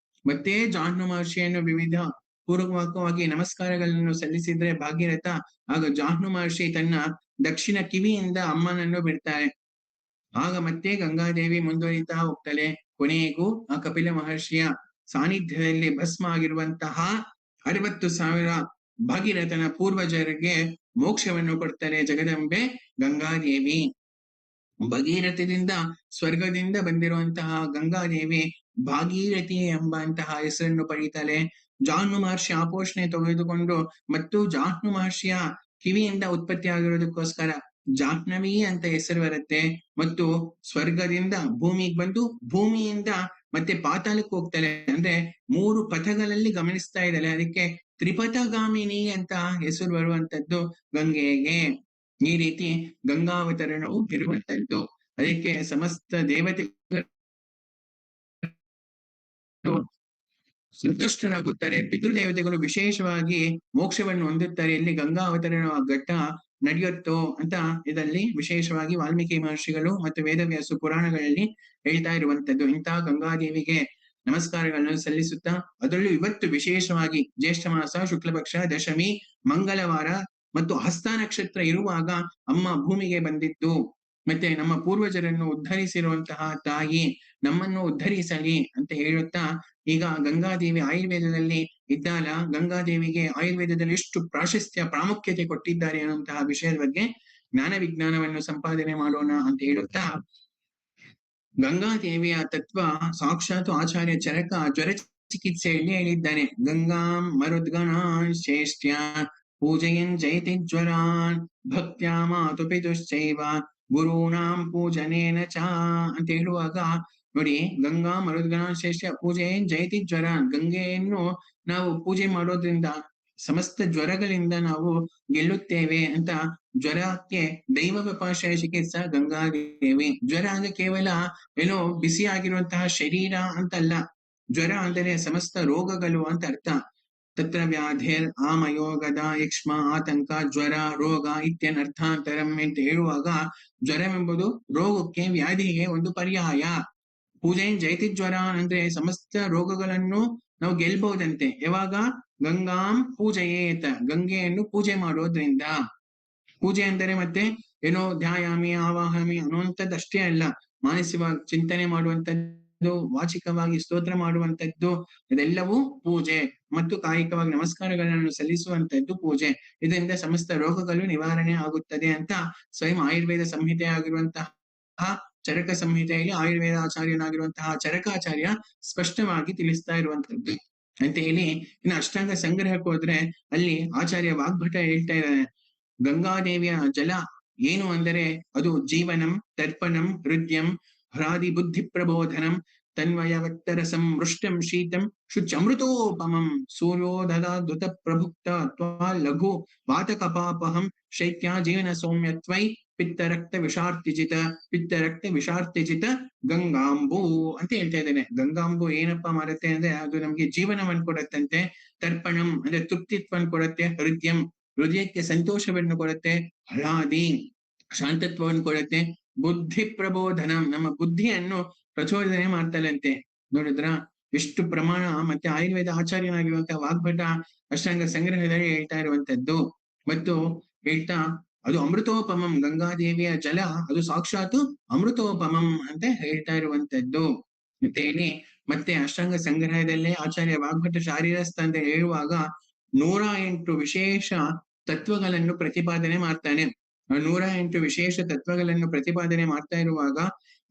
ಮತ್ತೆ ಜಾಹ್ನು ಮಹರ್ಷಿಯನ್ನು ವಿವಿಧ ಪೂರ್ವಕವಾಗಿ ನಮಸ್ಕಾರಗಳನ್ನು ಸಲ್ಲಿಸಿದ್ರೆ ಭಾಗೀರಥ, ಆಗ ಜಾಹ್ನು ಮಹರ್ಷಿ ತನ್ನ ದಕ್ಷಿಣ ಕಿವಿಯಿಂದ ಅಮ್ಮನನ್ನು ಬಿಡ್ತಾರೆ. ಆಗ ಮತ್ತೆ ಗಂಗಾದೇವಿ ಮುಂದುವರಿತಾ ಹೋಗ್ತಾಳೆ. ಕೊನೆಗೂ ಆ ಕಪಿಲ ಮಹರ್ಷಿಯ ಸಾನ್ನಿಧ್ಯದಲ್ಲಿ ಭಸ್ಮ ಆಗಿರುವಂತಹ 60,000 ಭಾಗೀರಥನ ಪೂರ್ವಜರಿಗೆ ಮೋಕ್ಷವನ್ನು ಕೊಡ್ತಾರೆ ಜಗದಂಬೆ ಗಂಗಾದೇವಿ. ಭಗೀರಥದಿಂದ ಸ್ವರ್ಗದಿಂದ ಬಂದಿರುವಂತಹ ಗಂಗಾದೇವಿ ಭಾಗೀರಥಿ ಎಂಬಂತಹ ಹೆಸರನ್ನು ಪಡೀತಾಳೆ. ಜಾಹ್ನು ಮಹರ್ಷಿ ಆಪೋಷಣೆ ತೆಗೆದುಕೊಂಡು ಮತ್ತು ಜಾಹ್ನು ಮಹರ್ಷಿಯ ಕಿವಿಯಿಂದ ಉತ್ಪತ್ತಿ ಆಗಿರೋದಕ್ಕೋಸ್ಕರ ಜಾಹ್ನವಿ ಅಂತ ಹೆಸರು ಬರುತ್ತೆ. ಮತ್ತು ಸ್ವರ್ಗದಿಂದ ಭೂಮಿಗೆ ಬಂದು ಭೂಮಿಯಿಂದ ಮತ್ತೆ ಪಾತಾಳಕ್ಕೆ ಹೋಗ್ತಾಳೆ. ಅಂದ್ರೆ 3 ಪಥಗಳಲ್ಲಿ ಗಮನಿಸ್ತಾ ಇದ್ದಾಳೆ. ಅದಕ್ಕೆ ತ್ರಿಪಥಗಾಮಿನಿ ಅಂತ ಹೆಸರು ಬರುವಂತದ್ದು ಗಂಗೆಗೆ. ಈ ರೀತಿ ಗಂಗಾವತರಣವು ಇರುವಂತದ್ದು. ಅದಕ್ಕೆ ಸಮಸ್ತ ದೇವತೆಗಳು ಸಂತುಷ್ಟರಾಗುತ್ತಾರೆ. ಪಿತೃದೇವತೆಗಳು ವಿಶೇಷವಾಗಿ ಮೋಕ್ಷವನ್ನು ಹೊಂದುತ್ತಾರೆ ಎಲ್ಲಿ ಗಂಗಾ ಅವತರಣ ಘಟ್ಟ ನಡೆಯುತ್ತೋ ಅಂತ ಇದರಲ್ಲಿ ವಿಶೇಷವಾಗಿ ವಾಲ್ಮೀಕಿ ಮಹರ್ಷಿಗಳು ಮತ್ತು ವೇದವ್ಯಾಸ ಪುರಾಣಗಳಲ್ಲಿ ಹೇಳ್ತಾ ಇರುವಂತದ್ದು. ಇಂತಹ ಗಂಗಾದೇವಿಗೆ ನಮಸ್ಕಾರಗಳನ್ನು ಸಲ್ಲಿಸುತ್ತಾ, ಅದರಲ್ಲೂ ಇವತ್ತು ವಿಶೇಷವಾಗಿ ಜ್ಯೇಷ್ಠ ಮಾಸ ಶುಕ್ಲ ಪಕ್ಷ ದಶಮಿ ಮಂಗಳವಾರ ಮತ್ತು ಹಸ್ತ ನಕ್ಷತ್ರ ಇರುವಾಗ ಅಮ್ಮ ಭೂಮಿಗೆ ಬಂದಿದ್ದು, ಮತ್ತೆ ನಮ್ಮ ಪೂರ್ವಜರನ್ನು ಉದ್ಧರಿಸಿರುವಂತಹ ತಾಯಿ ನಮ್ಮನ್ನು ಉದ್ಧರಿಸಲಿ ಅಂತ ಹೇಳುತ್ತಾ, ಈಗ ಗಂಗಾದೇವಿ ಆಯುರ್ವೇದದಲ್ಲಿ ಇದ್ದಾಳ. ಗಂಗಾದೇವಿಗೆ ಆಯುರ್ವೇದದಲ್ಲಿ ಎಷ್ಟು ಪ್ರಾಶಸ್ತ್ಯ ಪ್ರಾಮುಖ್ಯತೆ ಕೊಟ್ಟಿದ್ದಾರೆ ಅನ್ನುವಂತಹ ವಿಷಯದ ಬಗ್ಗೆ ಜ್ಞಾನ ವಿಜ್ಞಾನವನ್ನು ಸಂಪಾದನೆ ಮಾಡೋಣ ಅಂತ ಹೇಳುತ್ತಾ, ಗಂಗಾದೇವಿಯ ತತ್ವ ಸಾಕ್ಷಾತ್ ಆಚಾರ್ಯ ಚರಕ ಜ್ವರ ಚಿಕಿತ್ಸೆಯಲ್ಲಿ ಹೇಳಿದ್ದಾನೆ. ಗಂಗಾಂ ಮರುದ್ಗಣಾನ್ ಶ್ರೇಷ್ಠ್ಯ ಪೂಜಯನ್ ಜಯತಿ ಜ್ವರಾನ್ ಭಕ್ತ್ಯಾ ಮಾತು ಪಿತುಶ್ಚೈವ ಗುರುಣಾಂ ಪೂಜನೇನ ಚ ಅಂತ ಹೇಳುವಾಗ ನೋಡಿ, ಗಂಗಾ ಮರುದ್ಗಣ ಶ್ರೇಷ್ಠ ಪೂಜೆಯನ್ ಜಯತಿ ಜ್ವರಾನ್, ಗಂಗೆಯನ್ನು ನಾವು ಪೂಜೆ ಮಾಡೋದ್ರಿಂದ ಸಮಸ್ತ ಜ್ವರಗಳಿಂದ ನಾವು ಗೆಲ್ಲುತ್ತೇವೆ ಅಂತ. ಜ್ವರಕ್ಕೆ ದೈವ ವಿಪಾಶಯ ಚಿಕಿತ್ಸಾ ಗಂಗಾದೇವಿ. ಜ್ವರ ಅಂದ್ರೆ ಕೇವಲ ಏನೋ ಬಿಸಿ ಆಗಿರುವಂತಹ ಶರೀರ ಅಂತಲ್ಲ. ಜ್ವರ ಅಂದರೆ ಸಮಸ್ತ ರೋಗಗಳು ಅಂತ ಅರ್ಥ. ತತ್ರ ವ್ಯಾಧಿರ್ ಆಮಯೋ ಗದಾ ಯಕ್ಷ್ಮ ಆತಂಕ ಜ್ವರ ರೋಗ ಇತ್ಯನರ್ಥಾಂತರಂ ಅಂತ ಹೇಳುವಾಗ, ಜ್ವರವೆಂಬುದು ರೋಗಕ್ಕೆ ವ್ಯಾಧಿಗೆ ಒಂದು ಪರ್ಯಾಯ. ಪೂಜೆನ್ ಜಯತಿ ಜ್ವರ ಅಂದ್ರೆ ಸಮಸ್ತ ರೋಗಗಳನ್ನು ನಾವು ಗೆಲ್ಬಹುದಂತೆ. ಯಾವಾಗ? ಗಂಗಾಂ ಪೂಜೆಯೇತ, ಗಂಗೆಯನ್ನು ಪೂಜೆ ಮಾಡೋದ್ರಿಂದ. ಪೂಜೆ ಅಂದರೆ ಮತ್ತೆ ಏನೋ ಧ್ಯಾಯಾಮಿ ಆವಾಹಮಿ ಅನ್ನುವಂಥದ್ದಷ್ಟೇ ಅಲ್ಲ, ಮಾನಸಿಕವಾಗಿ ಚಿಂತನೆ ಮಾಡುವಂಥದ್ದು, ವಾಚಿಕವಾಗಿ ಸ್ತೋತ್ರ ಮಾಡುವಂಥದ್ದು, ಇದೆಲ್ಲವೂ ಪೂಜೆ. ಮತ್ತು ಕಾಯಿಕವಾಗಿ ನಮಸ್ಕಾರಗಳನ್ನು ಸಲ್ಲಿಸುವಂಥದ್ದು ಪೂಜೆ. ಇದರಿಂದ ಸಮಸ್ತ ರೋಗಗಳು ನಿವಾರಣೆ ಆಗುತ್ತದೆ ಅಂತ ಸ್ವಯಂ ಆಯುರ್ವೇದ ಸಂಹಿತೆ ಆಗಿರುವಂತಹ ಚರಕ ಸಂಹಿತೆಯಲ್ಲಿ ಆಯುರ್ವೇದ ಆಚಾರ್ಯನಾಗಿರುವಂತಹ ಚರಕಾಚಾರ್ಯ ಸ್ಪಷ್ಟವಾಗಿ ತಿಳಿಸ್ತಾ ಇರುವಂತದ್ದು ಅಂತ ಹೇಳಿ. ಇನ್ನು ಅಷ್ಟಾಂಗ ಸಂಗ್ರಹಕ್ಕೆ ಹೋದ್ರೆ ಅಲ್ಲಿ ಆಚಾರ್ಯ ವಾಗ್ಭಟ ಹೇಳ್ತಾ ಇದ್ದಾನೆ, ಗಂಗಾದೇವಿಯ ಜಲ ಏನು ಅಂದರೆ ಅದು ಜೀವನಂ ತರ್ಪಣಂ ಹೃದಯಂ ಹ್ರಾದಿ ಬುದ್ಧಿ ಪ್ರಬೋಧನಂ ತನ್ವಯವತ್ತರಸಂ ಮೃಷ್ಟಂ ಶೀತಂ ಶುಚಮೃತೋಪಮಂ ಸೂರ್ಯೋದದ ಧೃತ ಪ್ರಭುಕ್ತ ಅತ್ವಾ ಲಘು ವಾತಕಪಾಪಹಂ ಶೈತ್ಯ ಜೀವನ ಸೌಮ್ಯತ್ವೈ ಪಿತ್ತರಕ್ತ ವಿಷಾರ್ತಿಜಿತ ಗಂಗಾಂಬು ಅಂತ ಹೇಳ್ತಾ ಇದ್ದೇನೆ. ಗಂಗಾಂಬು ಏನಪ್ಪಾ ಮಾಡುತ್ತೆ ಅಂದ್ರೆ ಅದು ನಮ್ಗೆ ಜೀವನವನ್ನು ಕೊಡುತ್ತಂತೆ. ತರ್ಪಣಂ ಅಂದ್ರೆ ತೃಪ್ತಿತ್ವವನ್ನು ಕೊಡುತ್ತೆ. ಹೃದಯಕ್ಕೆ ಸಂತೋಷವನ್ನು ಕೊಡುತ್ತೆ. ಹ್ಲಾದಿ ಶಾಂತತ್ವವನ್ನು ಕೊಡುತ್ತೆ. ಬುದ್ಧಿ ಪ್ರಬೋಧನಂ ನಮ್ಮ ಬುದ್ಧಿಯನ್ನು ಪ್ರಚೋದನೆ ಮಾಡ್ತಾಳಂತೆ. ನೋಡಿದ್ರ ಎಷ್ಟು ಪ್ರಮಾಣ. ಮತ್ತೆ ಆಯುರ್ವೇದ ಆಚಾರ್ಯನಾಗಿರುವಂತಹ ವಾಗ್ಭಟ ಅಷ್ಟಾಂಗ ಸಂಗ್ರಹದಲ್ಲಿ ಹೇಳ್ತಾ ಇರುವಂತದ್ದು. ಮತ್ತು ಹೇಳ್ತಾ ಅದು ಅಮೃತೋಪಮಂ, ಗಂಗಾದೇವಿಯ ಜಲ ಅದು ಸಾಕ್ಷಾತ್ ಅಮೃತೋಪಮಂ ಅಂತ ಹೇಳ್ತಾ ಇರುವಂತದ್ದು ಅಂತ ಹೇಳಿ. ಮತ್ತೆ ಅಷ್ಟಾಂಗ ಸಂಗ್ರಹದಲ್ಲೇ ಆಚಾರ್ಯ ವಾಗ್ಭಟ ಶಾರೀರಸ್ಥ ಅಂತ ಹೇಳುವಾಗ 108 ವಿಶೇಷ ತತ್ವಗಳನ್ನು ಪ್ರತಿಪಾದನೆ ಮಾಡ್ತಾನೆ. 108 ವಿಶೇಷ ತತ್ವಗಳನ್ನು ಪ್ರತಿಪಾದನೆ ಮಾಡ್ತಾ ಇರುವಾಗ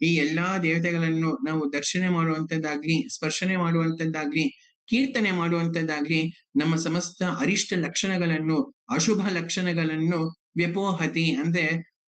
ಈ ಎಲ್ಲಾ ದೇವತೆಗಳನ್ನು ನಾವು ದರ್ಶನ ಮಾಡುವಂತದ್ದಾಗ್ಲಿ, ಸ್ಪರ್ಶನೆ ಮಾಡುವಂತದ್ದಾಗ್ಲಿ, ಕೀರ್ತನೆ ಮಾಡುವಂತದ್ದಾಗ್ಲಿ ನಮ್ಮ ಸಮಸ್ತ ಅರಿಷ್ಟ ಲಕ್ಷಣಗಳನ್ನು, ಅಶುಭ ಲಕ್ಷಣಗಳನ್ನು ವ್ಯಪೋಹತಿ ಅಂದ್ರೆ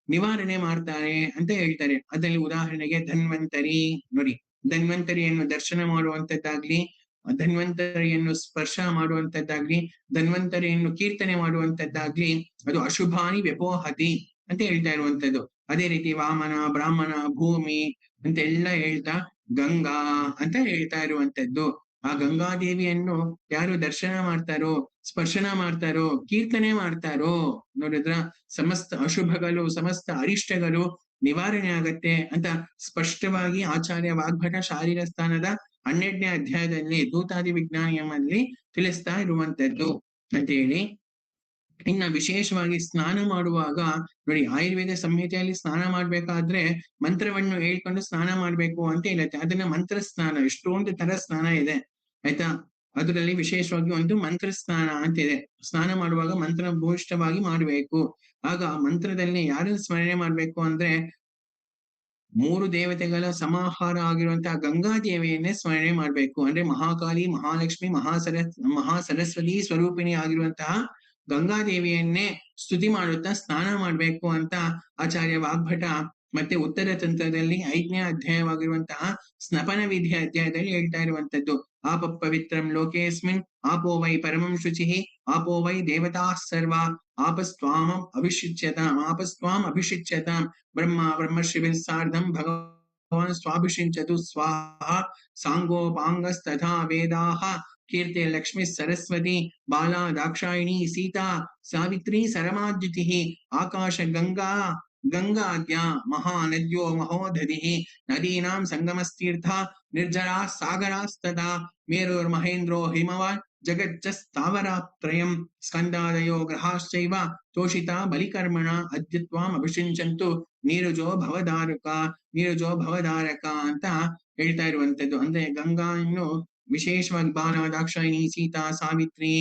ನಿವಾರಣೆ ಮಾಡ್ತಾರೆ ಅಂತ ಹೇಳ್ತಾರೆ. ಅದರಲ್ಲಿ ಉದಾಹರಣೆಗೆ ಧನ್ವಂತರಿ ನೋಡಿ, ಧನ್ವಂತರಿಯನ್ನು ದರ್ಶನ ಮಾಡುವಂತದ್ದಾಗ್ಲಿ, ಧನ್ವಂತರಿಯನ್ನು ಸ್ಪರ್ಶ ಮಾಡುವಂತದ್ದಾಗ್ಲಿ, ಧನ್ವಂತರಿಯನ್ನು ಕೀರ್ತನೆ ಮಾಡುವಂತದ್ದಾಗ್ಲಿ ಅದು ಅಶುಭಾನಿ ವ್ಯಪೋಹತಿ ಅಂತ ಹೇಳ್ತಾ ಇರುವಂತದ್ದು. ಅದೇ ರೀತಿ ವಾಮನ, ಬ್ರಾಹ್ಮಣ, ಭೂಮಿ ಅಂತೆಲ್ಲ ಹೇಳ್ತಾ ಗಂಗಾ ಅಂತ ಹೇಳ್ತಾ ಇರುವಂತದ್ದು. ಆ ಗಂಗಾದೇವಿಯನ್ನು ಯಾರು ದರ್ಶನ ಮಾಡ್ತಾರೋ, ಸ್ಪರ್ಶನ ಮಾಡ್ತಾರೋ, ಕೀರ್ತನೆ ಮಾಡ್ತಾರೋ ನೋಡಿದ್ರ ಸಮಸ್ತ ಅಶುಭಗಳು, ಸಮಸ್ತ ಅರಿಷ್ಟಗಳು ನಿವಾರಣೆ ಆಗತ್ತೆ ಅಂತ ಸ್ಪಷ್ಟವಾಗಿ ಆಚಾರ್ಯ ವಾಗ್ಭಟ ಶಾರೀರ ಸ್ಥಾನದ 12ನೇ ಅಧ್ಯಾಯದಲ್ಲಿ ದೂತಾದಿ ವಿಜ್ಞಾನಿಯಮಲ್ಲಿ ತಿಳಿಸ್ತಾ ಇರುವಂತದ್ದು ಅಂತ ಹೇಳಿ. ಇನ್ನ ವಿಶೇಷವಾಗಿ ಸ್ನಾನ ಮಾಡುವಾಗ ನೋಡಿ, ಆಯುರ್ವೇದ ಸಂಹಿತೆಯಲ್ಲಿ ಸ್ನಾನ ಮಾಡ್ಬೇಕಾದ್ರೆ ಮಂತ್ರವನ್ನು ಹೇಳ್ಕೊಂಡು ಸ್ನಾನ ಮಾಡ್ಬೇಕು ಅಂತ ಹೇಳುತ್ತೆ. ಅದನ್ನ ಮಂತ್ರ ಸ್ನಾನ, ಎಷ್ಟೊಂದು ತರ ಸ್ನಾನ ಇದೆ ಆಯ್ತಾ. ಅದರಲ್ಲಿ ವಿಶೇಷವಾಗಿ ಒಂದು ಮಂತ್ರ ಸ್ನಾನ ಅಂತಿದೆ. ಸ್ನಾನ ಮಾಡುವಾಗ ಮಂತ್ರ ಭೂಯಿಷ್ಠವಾಗಿ ಮಾಡಬೇಕು. ಆಗ ಮಂತ್ರದಲ್ಲಿ ಯಾರನ್ನು ಸ್ಮರಣೆ ಮಾಡ್ಬೇಕು ಅಂದ್ರೆ 3 ದೇವತೆಗಳ ಸಮಾಹಾರ ಆಗಿರುವಂತಹ ಗಂಗಾದೇವಿಯನ್ನೇ ಸ್ಮರಣೆ ಮಾಡ್ಬೇಕು. ಅಂದ್ರೆ ಮಹಾಕಾಳಿ, ಮಹಾಲಕ್ಷ್ಮಿ, ಮಹಾಸರಸ್ವತಿ ಸ್ವರೂಪಿಣಿ ಆಗಿರುವಂತಹ ಗಂಗಾದೇವಿಯನ್ನೇ ಸ್ತುತಿ ಮಾಡುತ್ತಾ ಸ್ನಾನ ಮಾಡ್ಬೇಕು ಅಂತ ಆಚಾರ್ಯ ವಾಗ್ಭಟ ಮತ್ತೆ ಉತ್ತರ ತಂತ್ರದಲ್ಲಿ 5ನೇ ಅಧ್ಯಾಯವಾಗಿರುವಂತಹ ಸ್ನಪನ ವಿಧಿ ಅಧ್ಯಾಯದಲ್ಲಿ ಹೇಳ್ತಾ ಇರುವಂತದ್ದು. ಆಪ ಪವಿತ್ರಂ ಲೋಕೇಸ್ಮಿನ್ ಆಪೋ ವೈ ಪರಮಂ ಶುಚಿಃ ಆಪೋ ವೈ ದೇವತಾ ಸರ್ವಾ ಆಪಸ್ತ್ವಾಂ ಅಭಿಷಿಚ್ಯತಾಂ ಬ್ರಹ್ಮರ್ಷಿಭಿಃ ಸಾರ್ಧಂ ಭಗವಾನ್ ಸ್ವಾಭಿಷಿಂಚತು ಸ್ವಾಹಾ ಸಾಂಗೋಪಾಂಗಸ್ತಥಾ ವೇದಾಃ ಕೀರ್ತಿ ಲಕ್ಷ್ಮೀ ಸರಸ್ವತಿ ಬಾಲಾ ದಾಕ್ಷಾಯಿಣಿ ಸೀತಾ ಸಾವಿತ್ರಿ ಸರಮಾದ್ಯುತಿಃ ಆಕಾಶ ಗಂಗಾ ಗಂಗಾದ್ಯ ಮಹಾನದ್ಯೋ ಮಹೋದಧಿಃ ನದೀನಾಂ ಸಂಗಮಸ್ತೀರ್ಥ ನಿರ್ಜರಾ ಸಾಗರಾಸ್ತದಾ ಮೇರುರ್ಮಹೇಂದ್ರೋ ಹಿಮವಾನ್ ಜಗಜ್ಜಸ್ತಾವರಾತ್ರಯಂ ಸ್ಕಂದಾದಯೋ ಗ್ರಹಾಶ್ಚೈವ ತೋಷಿತಾ ಬಲಿಕರ್ಮಣ ಅದ್ಯತ್ವಾಂ ಅಭಿಷಿಂಚಂತು ನೀರುಜೋ ಭವಧಾರಕ ಅಂತ ಹೇಳ್ತಾ ಇರುವಂತದ್ದು. ಅಂದ್ರೆ ಗಂಗಾ ಇನ್ನು ವಿಶೇಷವಾಗಿ ಬಾಲ, ದಾಕ್ಷಾಯಿಣಿ, ಸೀತಾ, ಸಾವಿತ್ರಿ,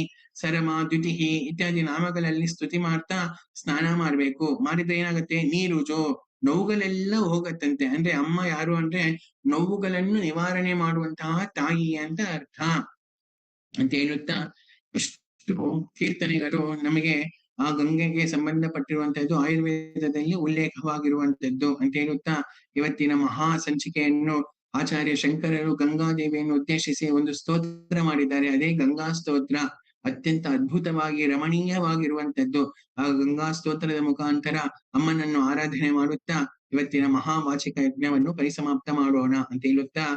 ಸರಮ, ದ್ಯುತಿಹಿ ಇತ್ಯಾದಿ ನಾಮಗಳಲ್ಲಿ ಸ್ತುತಿ ಮಾಡ್ತಾ ಸ್ನಾನ ಮಾಡ್ಬೇಕು. ಮಾಡಿದ್ರೆ ಏನಾಗುತ್ತೆ? ನೀರುಜೋ, ನೋವುಗಳೆಲ್ಲ ಹೋಗತ್ತಂತೆ. ಅಂದ್ರೆ ಅಮ್ಮ ಯಾರು ಅಂದ್ರೆ ನೋವುಗಳನ್ನು ನಿವಾರಣೆ ಮಾಡುವಂತಹ ತಾಯಿ ಅಂತ ಅರ್ಥ ಅಂತ ಹೇಳುತ್ತಾ ಎಷ್ಟು ಕೀರ್ತನೆಗಳು ನಮಗೆ ಆ ಗಂಗೆಗೆ ಸಂಬಂಧಪಟ್ಟಿರುವಂತಹದ್ದು ಆಯುರ್ವೇದದಲ್ಲಿ ಉಲ್ಲೇಖವಾಗಿರುವಂತದ್ದು ಅಂತ ಹೇಳುತ್ತಾ ಇವತ್ತಿನ ಮಹಾ ಸಂಚಿಕೆಯನ್ನು ಆಚಾರ್ಯ ಶಂಕರರು ಗಂಗಾದೇವಿಯನ್ನು ಉದ್ದೇಶಿಸಿ ಒಂದು ಸ್ತೋತ್ರ ಮಾಡಿದ್ದಾರೆ. ಅದೇ ಗಂಗಾ ಸ್ತೋತ್ರ. ಅತ್ಯಂತ ಅದ್ಭುತವಾಗಿ ರಮಣೀಯವಾಗಿರುವಂತದ್ದು. ಆ ಗಂಗಾ ಸ್ತೋತ್ರದ ಮುಖಾಂತರ ಅಮ್ಮನನ್ನು ಆರಾಧನೆ ಮಾಡುತ್ತಾ ಇವತ್ತಿನ ಮಹಾವಾಚಿಕ ಯಜ್ಞವನ್ನು ಪರಿಸಮಾಪ್ತ ಮಾಡೋಣ ಅಂತ ಹೇಳುತ್ತಾ,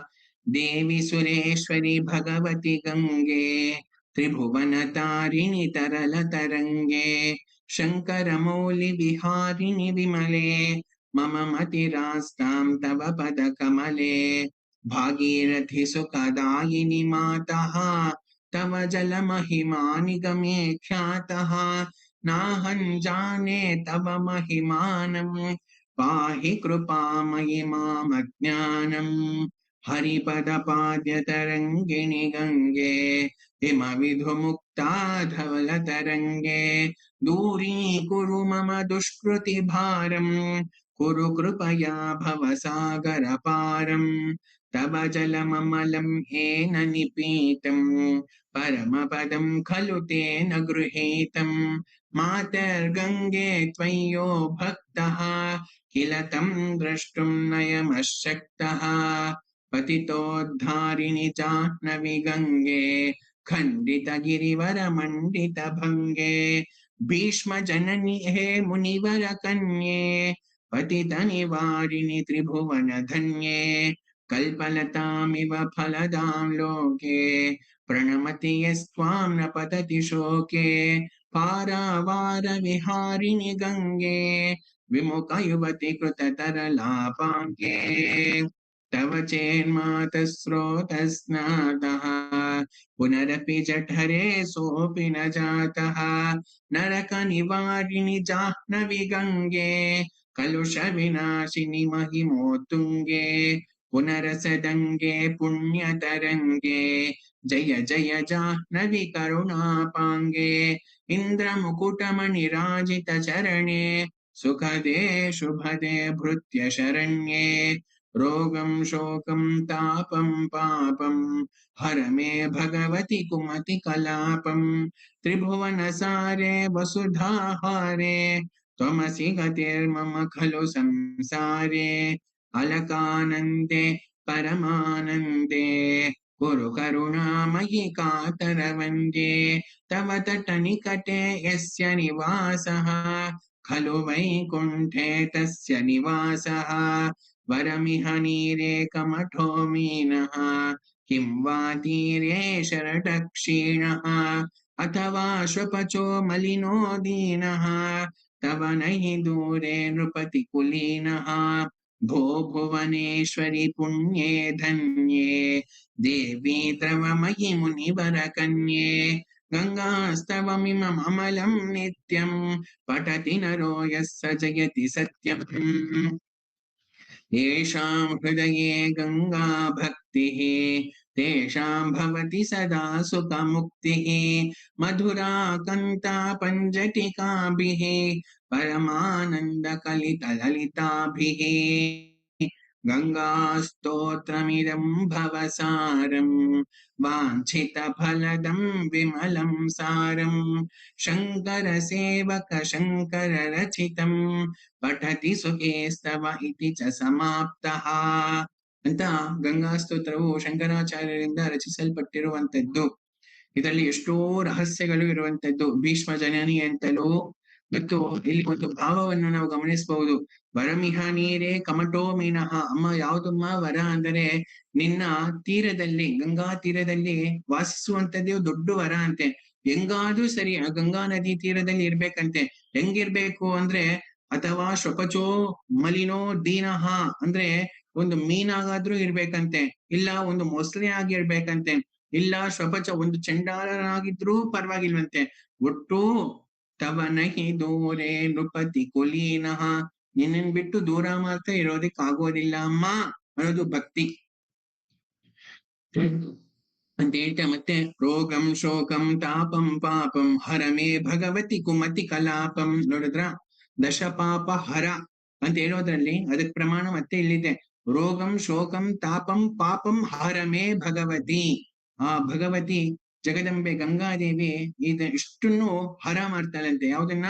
ದೇವಿ ಸುರೇಶ್ವರಿ ಭಗವತಿ ಗಂಗೆ ತ್ರಿಭುವನ ತಾರಿಣಿ ತರಲ ತರಂಗೆ ಶಂಕರ ಮೌಲಿ ವಿಹಾರಿಣಿ ವಿಮಲೆ ಮಮ ಮತಿರಾಸ್ತಾಂ ತವ ಪದ ಕಮಲೆ ಭಾಗೀರಥಿ ಸುಖದಾಯಿನಿ ಮಾತಃ तव जल महिमा निगमे ख्यातः नाहं जाने तव महिमानं पाहि कृपामयि मामज्ञानम् हरिपदपाद्यतरङ्गिणि गङ्गे हिमविधुमुक्ता धवलतरङ्गे दूरीकुरु मम दुष्कृतिभारम् कुरु कृपया भवसागरपारम् तव जलममलं येन निपीतम् परमपदं खलु तेन गृहीतम् मातर्गङ्गे त्वय्यो भक्तः किल तं द्रष्टुं नयमशक्तः पतितोद्धारिणि जाह्नवि गङ्गे खण्डितगिरिवरमण्डितभङ्गे भीष्मजननि हे मुनिवरकन्ये पतितनिवारिणि त्रिभुवनधन्ये कल्पलतामिव फलदां लोके प्रणमति यस्त्वां न पतति शोके पारावारविहारिणि गङ्गे विमुखयुवति कृततरलापाङ्गे तव चेन्मातस्रोतस्नातः पुनरपि जठरे सोऽपि न जातः नरकनिवारिणि जाह्नवि गङ्गे कलुषविनाशिनि महिमोत्तुङ्गे पुनरसदङ्गे पुण्यतरङ्गे जय जय जाह्नवि करुणापाङ्गे इन्द्रमुकुटमणिराजितचरणे सुखदे शुभदे भृत्यशरण्ये रोगं शोकं तापं पापं हर मे भगवति कुमति कलापं त्रिभुवनसारे वसुधाहारे त्वमसि गतिर्मम खलु संसारे अलकानन्दे परमानन्दे कुरु करुणामयि कातरवन्द्ये तव तटनिकटे यस्य निवासः खलु वैकुण्ठे तस्य निवासः वरमिह नीरे कमठो मीनः किं वा तीरे शरटक्षीणः अथवा श्वपचो मलिनो दीनः तव नहि दूरे नृपति कुलीनः भो भुवनेश्वरि पुण्ये धन्ये देवी द्रवमयि मुनिवरकन्ये गङ्गास्तवमिममलं नित्यं पठति नरो यः स जयति सत्यम् येषां हृदये गङ्गा भक्तिः तेषां भवति सदा सुखमुक्तिः मधुरा कन्ता पञ्जटिकाभिः परमानन्दकलितललिताभिः गङ्गास्तोत्रमिदं भवसारं वाञ्छितफलदं विमलं सारं शङ्करसेवक शङ्कररचितं पठति सुखेस्तव इति च समाप्तः ಅಂತ ಗಂಗಾ ಸ್ತೋತ್ರವು ಶಂಕರಾಚಾರ್ಯರಿಂದ ರಚಿಸಲ್ಪಟ್ಟಿರುವಂತದ್ದು. ಇದರಲ್ಲಿ ಎಷ್ಟೋ ರಹಸ್ಯಗಳು ಇರುವಂತದ್ದು. ಭೀಷ್ಮ ಜನನಿ ಅಂತಲೂ ಮತ್ತು ಇಲ್ಲಿ ಒಂದು ಭಾವವನ್ನು ನಾವು ಗಮನಿಸಬಹುದು. ವರಮಿಹ ನೀರೇ ಕಮಟೋ ಮೀನಃ. ಅಮ್ಮ ಯಾವುದಮ್ಮ ವರ ಅಂದರೆ ನಿನ್ನ ತೀರದಲ್ಲಿ, ಗಂಗಾ ತೀರದಲ್ಲಿ ವಾಸಿಸುವಂತದ್ದೇ ದೊಡ್ಡ ವರ ಅಂತೆ. ಹೆಂಗಾದ್ರೂ ಸರಿ ಆ ಗಂಗಾ ನದಿ ತೀರದಲ್ಲಿ ಇರ್ಬೇಕಂತೆ. ಹೆಂಗಿರ್ಬೇಕು ಅಂದ್ರೆ ಅಥವಾ ಶ್ವಪಚೋ ಮಲಿನೋ ದೀನಃ ಅಂದ್ರೆ ಒಂದು ಮೀನಾಗಾದ್ರೂ ಇರ್ಬೇಕಂತೆ, ಇಲ್ಲ ಒಂದು ಮೊಸಳೆ ಆಗಿರ್ಬೇಕಂತೆ, ಇಲ್ಲ ಶ್ವಪಚ ಒಂದು ಚಂಡಾಲನಾಗಿದ್ರೂ ಪರವಾಗಿಲ್ವಂತೆ. ಒಟ್ಟು ತವ ನಹಿ ದೂರೇ ನೃಪತಿ ಕುಲೀನಃ, ನಿನ್ನನ್ ಬಿಟ್ಟು ದೂರ ಮಾತ್ರ ಇರೋದಕ್ ಆಗೋದಿಲ್ಲ ಅಮ್ಮ ಅನ್ನೋದು ಭಕ್ತಿ ಅಂತ ಹೇಳ್ತಾ ಮತ್ತೆ ರೋಗಂ ಶೋಕಂ ತಾಪಂ ಪಾಪಂ ಹರಮೇ ಭಗವತಿ ಕುಮತಿ ಕಲಾಪಂ. ನೋಡಿದ್ರ, ದಶಪಾಪ ಹರ ಅಂತ ಹೇಳೋದ್ರಲ್ಲಿ ಅದಕ್ ಪ್ರಮಾಣ ಮತ್ತೆ ಇಲ್ಲಿದೆ. ರೋಗಂ ಶೋಕಂ ತಾಪಂ ಪಾಪಂ ಹರಮೇ ಭಗವತಿ. ಆ ಭಗವತಿ ಜಗದಂಬೆ ಗಂಗಾದೇವಿ ಇಷ್ಟನ್ನು ಹರ ಮಾಡ್ತಾಳಂತೆ. ಯಾವ್ದನ್ನ?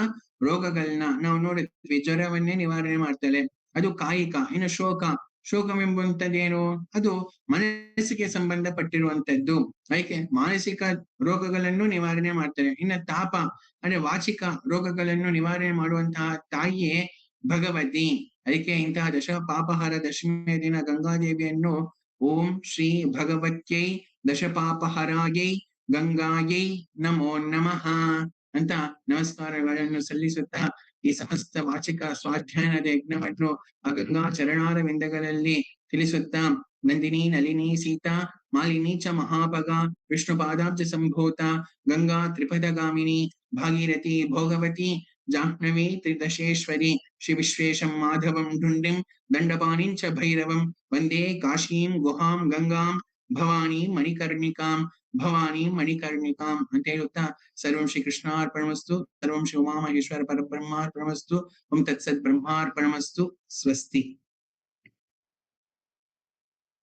ರೋಗಗಳನ್ನ ನಾವು ನೋಡಿದ್ವಿ, ಜ್ವರವನ್ನೇ ನಿವಾರಣೆ ಮಾಡ್ತಾಳೆ, ಅದು ಕಾಯಿಕ. ಇನ್ನು ಶೋಕ, ಶೋಕವೆಂಬುವಂಥದ್ದೇನು ಅದು ಮನಸ್ಸಿಗೆ ಸಂಬಂಧಪಟ್ಟಿರುವಂತದ್ದು. ಅದಕ್ಕೆ ಮಾನಸಿಕ ರೋಗಗಳನ್ನು ನಿವಾರಣೆ ಮಾಡ್ತಾರೆ. ಇನ್ನು ತಾಪ ಅಂದ್ರೆ ವಾಚಿಕ ರೋಗಗಳನ್ನು ನಿವಾರಣೆ ಮಾಡುವಂತಹ ತಾಯಿಯೇ ಭಗವತಿ. ಅದಕ್ಕೆ ಇಂತಹ ದಶ ಪಾಪಹರ ದಶಮಿಯ ದಿನ ಗಂಗಾದೇವಿಯನ್ನು ಓಂ ಶ್ರೀ ಭಗವತ್ಯೈ ದಶಪಾಪಹರಾಯೈ ಗಂಗಾಯೈ ನಮೋ ನಮಃ ಅಂತ ನಮಸ್ಕಾರಗಳನ್ನು ಸಲ್ಲಿಸುತ್ತಾ ಈ ಸಮಸ್ತ ವಾಚಿಕ ಸ್ವಾಧ್ಯಾಯನದ ಯಜ್ಞವನ್ನು ಆ ಗಂಗಾ ಚರಣಾರವಿಂದಗಳಲ್ಲಿ ತಿಳಿಸುತ್ತಾ ನಂದಿನಿ ನಳಿನಿ ಸೀತಾ ಮಾಲಿನಿ ಚ ಮಹಾಭಗ ವಿಷ್ಣು ಪಾದಾಬ್ಜ ಸಂಭೂತ ಗಂಗಾ ತ್ರಿಪದಗಾಮಿನಿ ಭಾಗೀರಥಿ ಭೋಗವತಿ ಜಾಹ್ನವಿ ತ್ರಿದಶೇಶ್ವರಿ ಶ್ರೀ ವಿಶ್ವೇಶಂ ಮಾಧವಂ ಢುಂಡಿಂ ದಂಡಪಾಣಿಂಚ ಭೈರವಂ ವಂದೇ ಕಾಶೀಂ ಗುಹಾಂ ಗಂಗಾಂ ಭವಾನಿ ಮಣಿಕರ್ಣಿಕಾಂ ಭವಾನಿ ಮಣಿಕರ್ಣಿಕಾಂ ಅಂತ ಹೇಳುತ್ತಾ ಸರ್ವಂ ಶ್ರೀ ಕೃಷ್ಣಾರ್ಪಣಮಸ್ತು ಸರ್ವಂ ಶ್ರೀ ಉಮಾಮಹೇಶ್ವರ ಪರಬ್ರಹ್ಮಾರ್ಪಣಮಸ್ತು ಓಂ ತತ್ಸತ್ ಬ್ರಹ್ಮಾರ್ಪಣಮಸ್ತು ಸ್ವಸ್ತಿ.